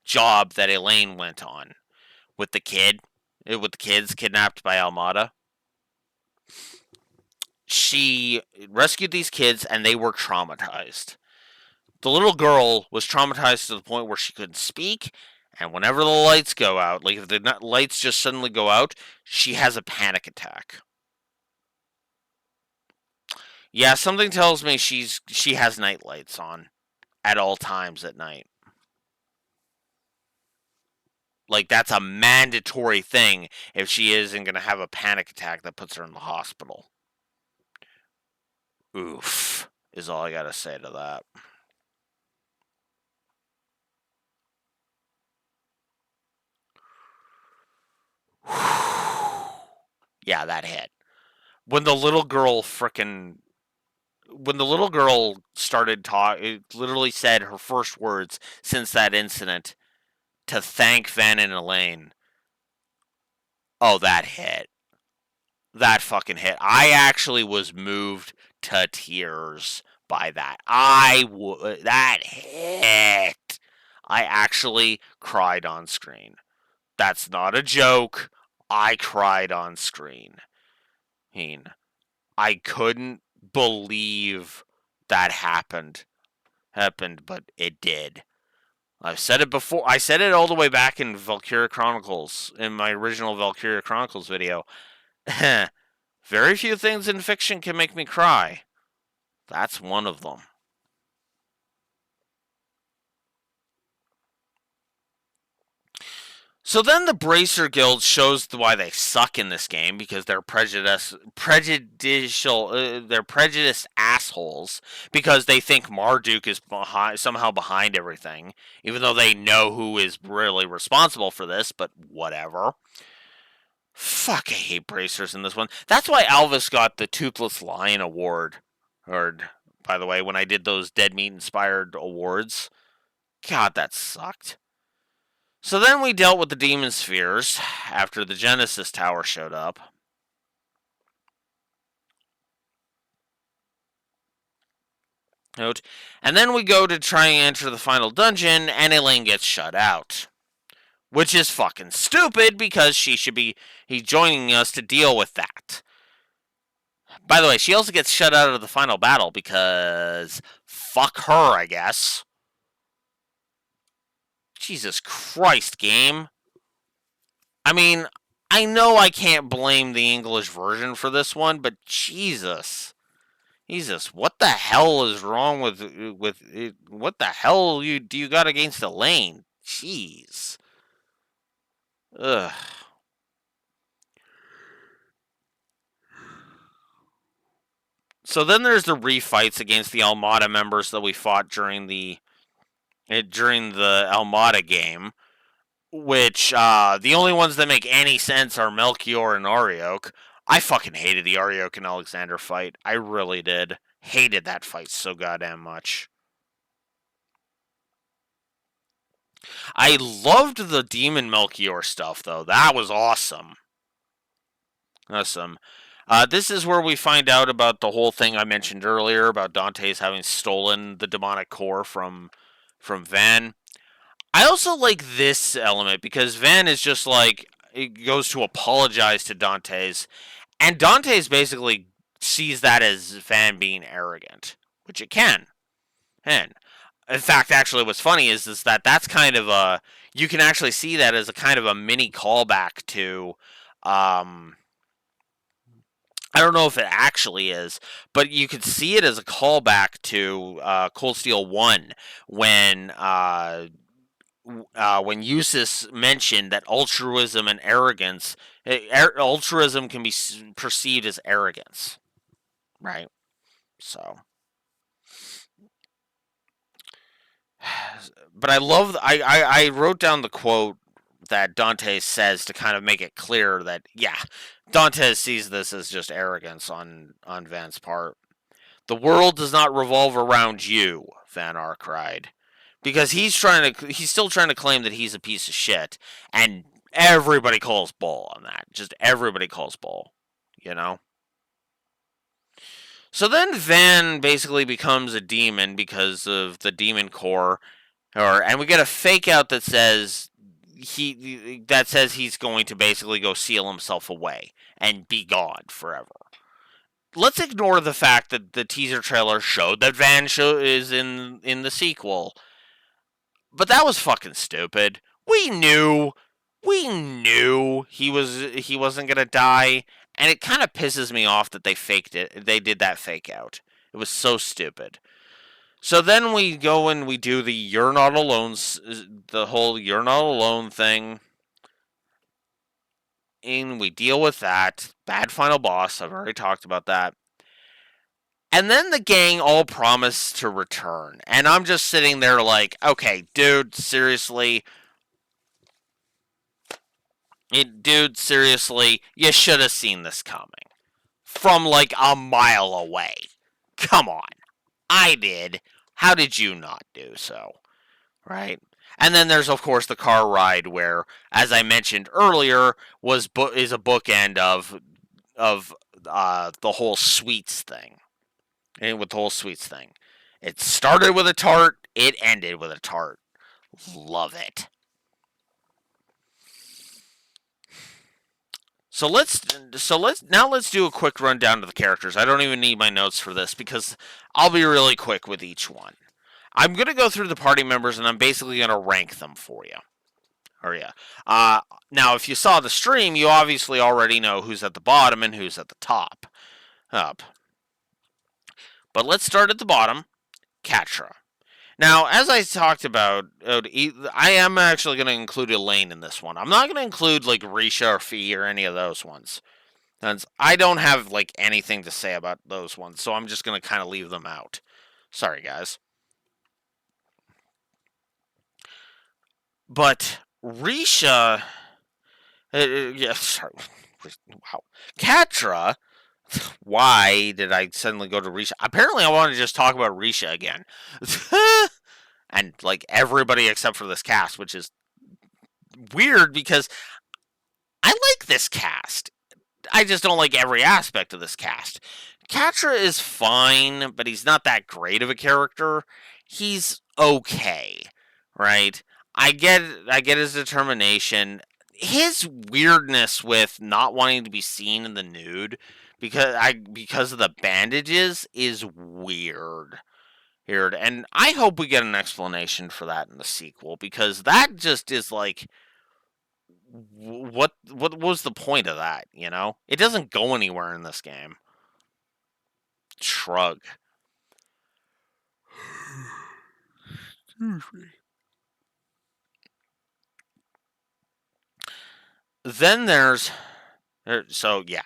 job that Elaine went on with with the kids kidnapped by Almada. She rescued these kids and they were traumatized. The little girl was traumatized to the point where she couldn't speak, and whenever the lights go out, like if the lights just suddenly go out, she has a panic attack. Yeah, something tells me she has night lights on at all times at night. Like that's a mandatory thing if she isn't going to have a panic attack that puts her in the hospital. Oof, is all I got to say to that. Yeah, that hit. When the little girl frickin' when the little girl started talking, it literally said her first words since that incident to thank Van and Elaine. Oh, that hit. That fucking hit. I actually was moved to tears by that. That hit. I actually cried on screen. That's not a joke. I cried on screen. I mean, I couldn't believe that happened, but it did. I've said it before. I said it all the way back in Valkyria Chronicles, in my original Valkyria Chronicles video. Very few things in fiction can make me cry. That's one of them. So then the Bracer Guild shows why they suck in this game because they're prejudiced assholes because they think Marduk is somehow behind everything, even though they know who is really responsible for this. But whatever. Fuck, I hate bracers in this one. That's why Alvis got the Toothless Lion Award. Or, by the way, when I did those Dead Meat inspired awards, God, that sucked. So then we dealt with the Demon Spheres after the Genesis Tower showed up. Note. And then we go to try and enter the final dungeon, and Elaine gets shut out. Which is fucking stupid because she should be joining us to deal with that. By the way, she also gets shut out of the final battle because fuck her, I guess. Jesus Christ, game. I mean, I know I can't blame the English version for this one, but Jesus. Jesus, what the hell is wrong with it? What the hell do you got against Elaine? Jeez. Ugh. So then there's the refights against the Almada members that we fought during the Almada game, which the only ones that make any sense are Melchior and Ariok. I fucking hated the Ariok and Alexander fight. I really did. Hated that fight so goddamn much. I loved the Demon Melchior stuff, though. That was awesome. Awesome. This is where we find out about the whole thing I mentioned earlier about Dante's having stolen the demonic core from Van. I also like this element because Van is just like it goes to apologize to Dante's, and Dante's basically sees that as Van being arrogant, which it can. And in fact, actually, what's funny is that that's kind of a you can actually see that as a kind of a mini callback to I don't know if it actually is, but you could see it as a callback to Cold Steel 1 when when Eustace mentioned that altruism and arrogance, altruism can be perceived as arrogance, right? So, but I love, I wrote down the quote that Dante says to kind of make it clear that, yeah, Dante sees this as just arrogance on Van's part. The world does not revolve around you, Van R cried. Because he's still trying to claim that he's a piece of shit, and everybody calls bull on that. Just everybody calls bull, you know? So then Van basically becomes a demon because of the demon core, and we get a fake out that says he's going to basically go seal himself away and be gone forever. Let's ignore the fact that the teaser trailer showed that is in the sequel, but that was fucking stupid. We knew he wasn't gonna die, and it kind of pisses me off that they faked it. They did that fake out. It was so stupid. So then we go and we do the "you're not alone," the whole "you're not alone" thing, and we deal with that bad final boss. I've already talked about that. And then the gang all promise to return. And I'm just sitting there like, okay, dude, seriously. Dude, seriously, you should have seen this coming. From like a mile away. Come on. I did. How did you not do so? Right? And then there's of course the car ride where, as I mentioned earlier, is a bookend of the whole sweets thing. And with the whole sweets thing. It started with a tart, it ended with a tart. Love it. So let's do a quick rundown of the characters. I don't even need my notes for this because I'll be really quick with each one. I'm gonna go through the party members and I'm basically gonna rank them for you. Or yeah. Now, if you saw the stream, you obviously already know who's at the bottom and who's at the top. Up. But let's start at the bottom. Katra. Now, as I talked about, I am actually going to include Elaine in this one. I'm not going to include like Risha or Fee or any of those ones. Since I don't have like anything to say about those ones, so I'm just going to kind of leave them out. Sorry, guys. But Risha, yeah, sorry. Wow. Katra, why did I suddenly go to Risha? Apparently, I want to just talk about Risha again. And like everybody except for this cast, which is weird because I like this cast. I just don't like every aspect of this cast. Katra is fine, but he's not that great of a character. He's okay, right? I get his determination. His weirdness with not wanting to be seen in the nude because of the bandages is weird. Weird. And I hope we get an explanation for that in the sequel because that just is like what was the point of that, you know? It doesn't go anywhere in this game. shrug. Then so yeah,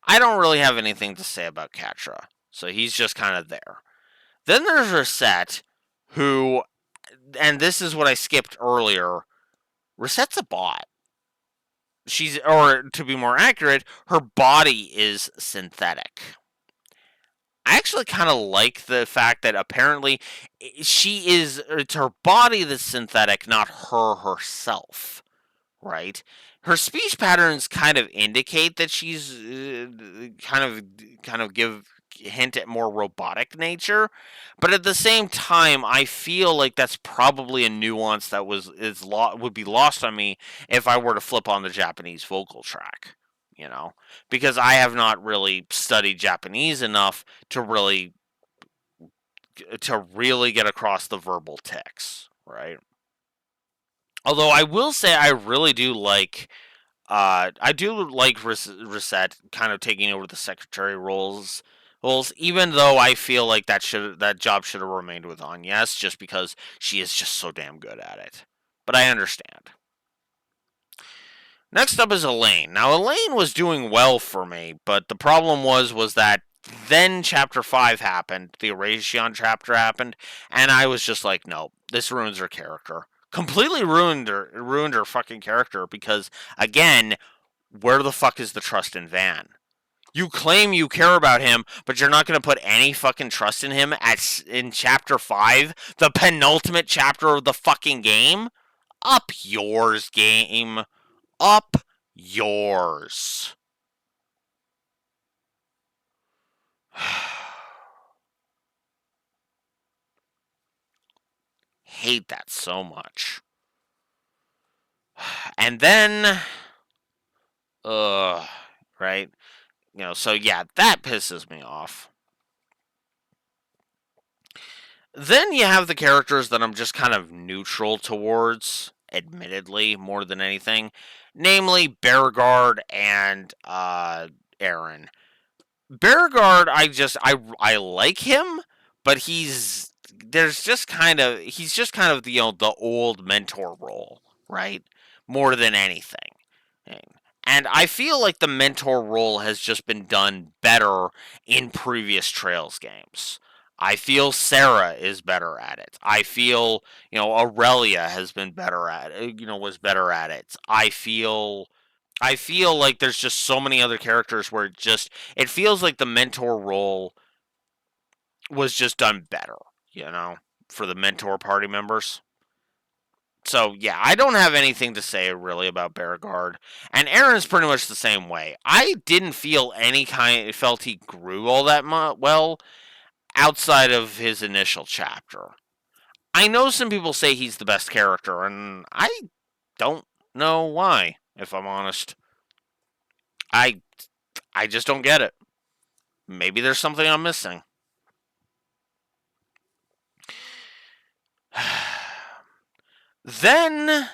I don't really have anything to say about Catra. So he's just kind of there. Then there's Reset, who, and this is what I skipped earlier. Reset's a bot. Or to be more accurate, her body is synthetic. I actually kind of like the fact that apparently it's her body that's synthetic, not her herself, right? Her speech patterns kind of indicate that she's kind of give hint at more robotic nature, but at the same time, I feel like that's probably a nuance that would be lost on me if I were to flip on the Japanese vocal track. You know, because I have not really studied Japanese enough to really get across the verbal tics, right? Although I will say I do like Reset kind of taking over the secretary roles, even though I feel like that job should have remained with Agnes, just because she is just so damn good at it. But I understand. Next up is Elaine. Now Elaine was doing well for me, but the problem was that then chapter 5 happened, the Erasion chapter happened, and I was just like, no, this ruins her character. Completely ruined her fucking character because again, where the fuck is the trust in Van? You claim you care about him, but you're not going to put any fucking trust in him in chapter 5, the penultimate chapter of the fucking game? Up yours, game. Up yours. Hate that so much. And then, right? So yeah, that pisses me off. Then you have the characters that I'm just kind of neutral towards, admittedly, more than anything. Namely, Beauregard and Aaron. Beauregard, I like him, but he's just kind of the old mentor role, right? More than anything. And I feel like the mentor role has just been done better in previous Trails games. I feel Sarah is better at it. I feel, Aurelia has been better at it, was better at it. I feel like there's just so many other characters where it feels like the mentor role was just done better, for the mentor party members. So yeah, I don't have anything to say really about Beauregard, and Aaron's pretty much the same way. I didn't felt he grew all that well outside of his initial chapter. I know some people say he's the best character, and I don't know why. If I'm honest, I I just don't get it. Maybe there's something I'm missing. Then,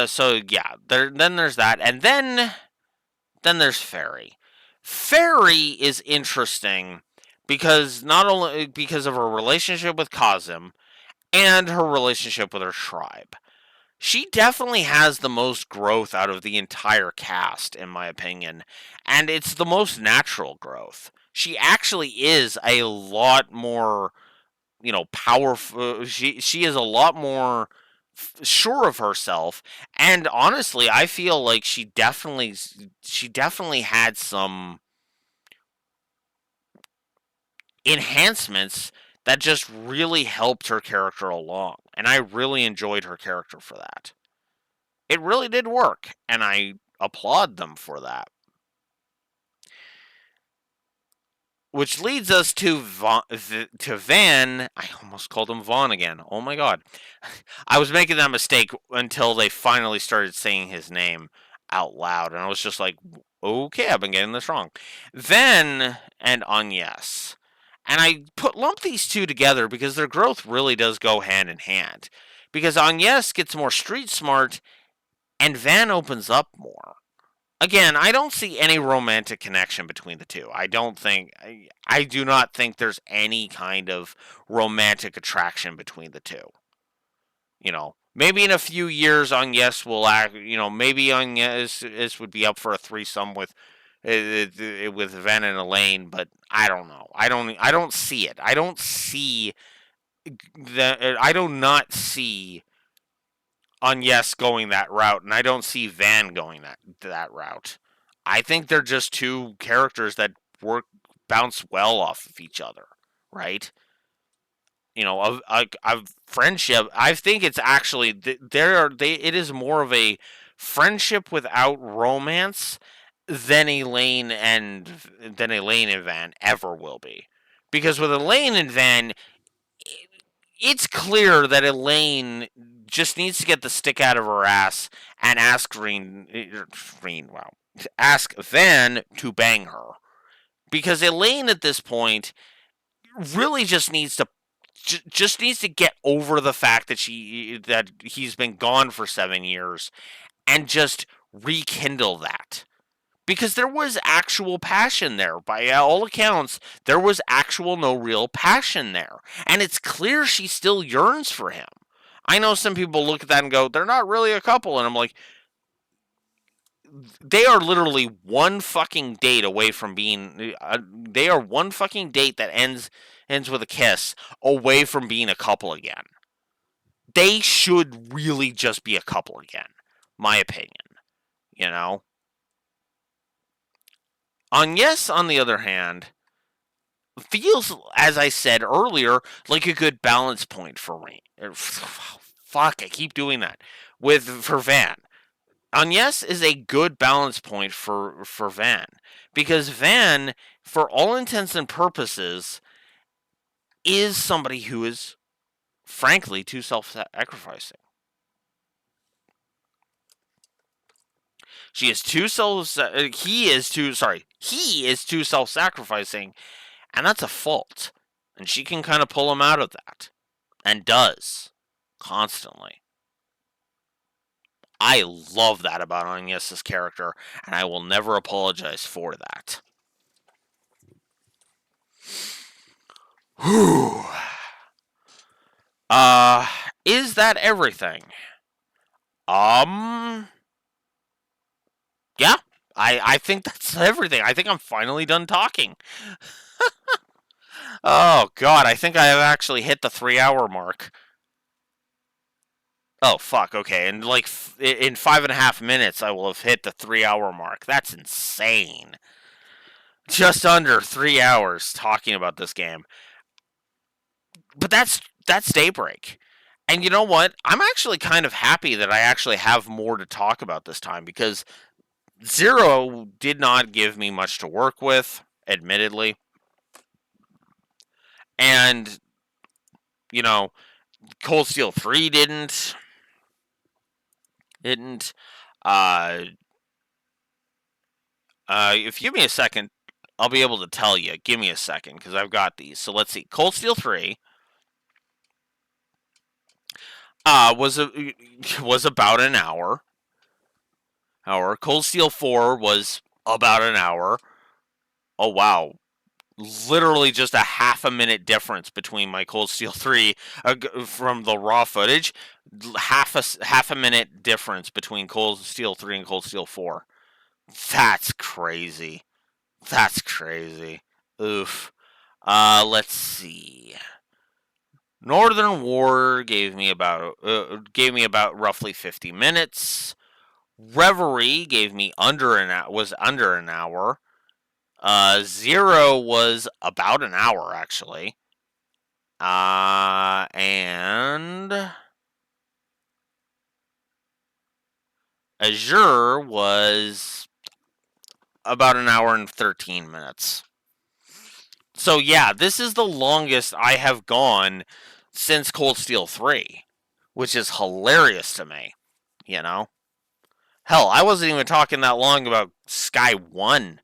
so yeah, then there's that, and then there's Fairy. Fairy is interesting because not only because of her relationship with Kazim and her relationship with her tribe. She definitely has the most growth out of the entire cast, in my opinion, and it's the most natural growth. She actually is a lot more, powerful. She is a lot more sure of herself, and honestly, I feel like she definitely had some enhancements that just really helped her character along, and I really enjoyed her character for that. It really did work, and I applaud them for that. Which leads us to Van. I almost called him Vaughn again. Oh my god. I was making that mistake until they finally started saying his name out loud, and I was just like, okay, I've been getting this wrong. Van and Agnes. And I lump these two together because their growth really does go hand in hand. Because Agnes gets more street smart, and Van opens up more. Again, I don't see any romantic connection between the two. I do not think there's any kind of romantic attraction between the two. Maybe in a few years, on Yes will act. Maybe on Yes would be up for a threesome with Van and Elaine, but I don't know. I don't see it. I don't see that. I do not see on Yes going that route, and I don't see Van going that route. I think they're just two characters that work bounce well off of each other, right? Of friendship. I think it's actually it is more of a friendship without romance than Elaine and Van ever will be, because with Elaine and Van, it's clear that Elaine just needs to get the stick out of her ass and wow, ask Van to bang her, because Elaine at this point really just needs to get over the fact that he's been gone for 7 years and just rekindle that, because there was actual passion there. By all accounts, there was actual no real passion there, and it's clear she still yearns for him. I know some people look at that and go, they're not really a couple, and I'm like, they are literally one fucking date away from being. They are one fucking date that ends with a kiss away from being a couple again. They should really just be a couple again, my opinion. You know. On Yes, on the other hand, feels, as I said earlier, like a good balance point for Rain. Fuck, I keep doing that for Van. On Yes is a good balance point for Van, because Van, for all intents and purposes, is somebody who is frankly too self-sacrificing. She is too self. He is too. Sorry, he is too self-sacrificing, and that's a fault. And she can kind of pull him out of that, and does constantly. I love that about Agnes's character, and I will never apologize for that. Whew. Uh, is that everything? Um, yeah. I think that's everything. I think I'm finally done talking. Oh god, I think I have actually hit the 3 hour mark. Oh fuck, okay. And like in 5.5 minutes I will have hit the 3 hour mark. That's insane. Just under 3 hours talking about this game. But that's Daybreak. And you know what? I'm actually kind of happy that I actually have more to talk about this time, because Zero did not give me much to work with, admittedly. And, you know, Cold Steel 3 didn't. Didn't. Uh, if you give me a second, I'll be able to tell you. Give me a second, because I've got these. So let's see. Cold Steel 3 was about an hour. Cold Steel 4 was about an hour. Oh wow, literally just a half a minute difference between my Cold Steel 3 from the raw footage. Half a minute difference between Cold Steel 3 and Cold Steel 4. That's crazy. That's crazy. Oof. Let's see. Northern War gave me about roughly 50 minutes. Reverie gave me was under an hour. Zero was about an hour, actually. And Azure was about an hour and 13 minutes. So yeah, this is the longest I have gone since Cold Steel 3, which is hilarious to me, you know? Hell, I wasn't even talking that long about Sky 1,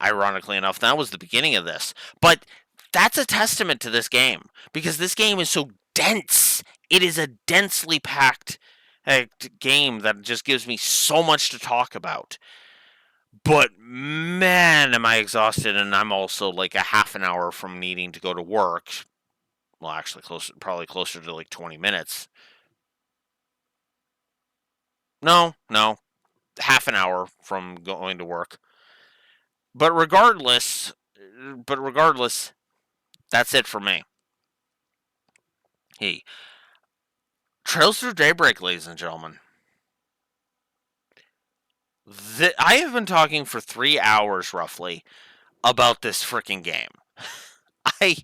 ironically enough. That was the beginning of this. But that's a testament to this game, because this game is so dense. It is a densely packed game that just gives me so much to talk about. But man, am I exhausted, and I'm also like a half an hour from needing to go to work. Well, actually, probably closer to like 20 minutes. No, half an hour from going to work. But regardless, that's it for me. Hey, Trails Through Daybreak, ladies and gentlemen. I have been talking for 3 hours roughly about this freaking game. I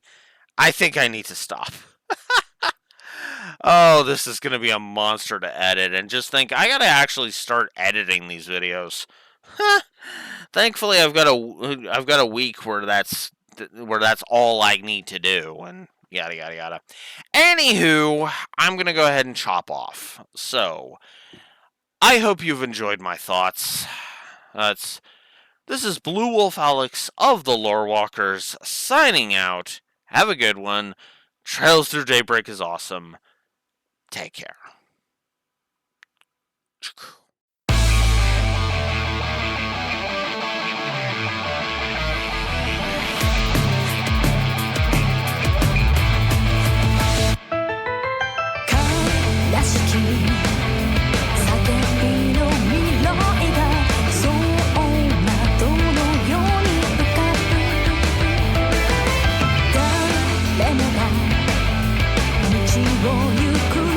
I think I need to stop. Oh, this is gonna be a monster to edit, and just think I gotta actually start editing these videos. Thankfully, I've got a week where that's all I need to do, and yada yada yada. Anywho, I'm gonna go ahead and chop off. So I hope you've enjoyed my thoughts. That's This is Blue Wolf Alex of the Lore Walkers signing out. Have a good one. Trails Through Daybreak is awesome. Take care.「道を行く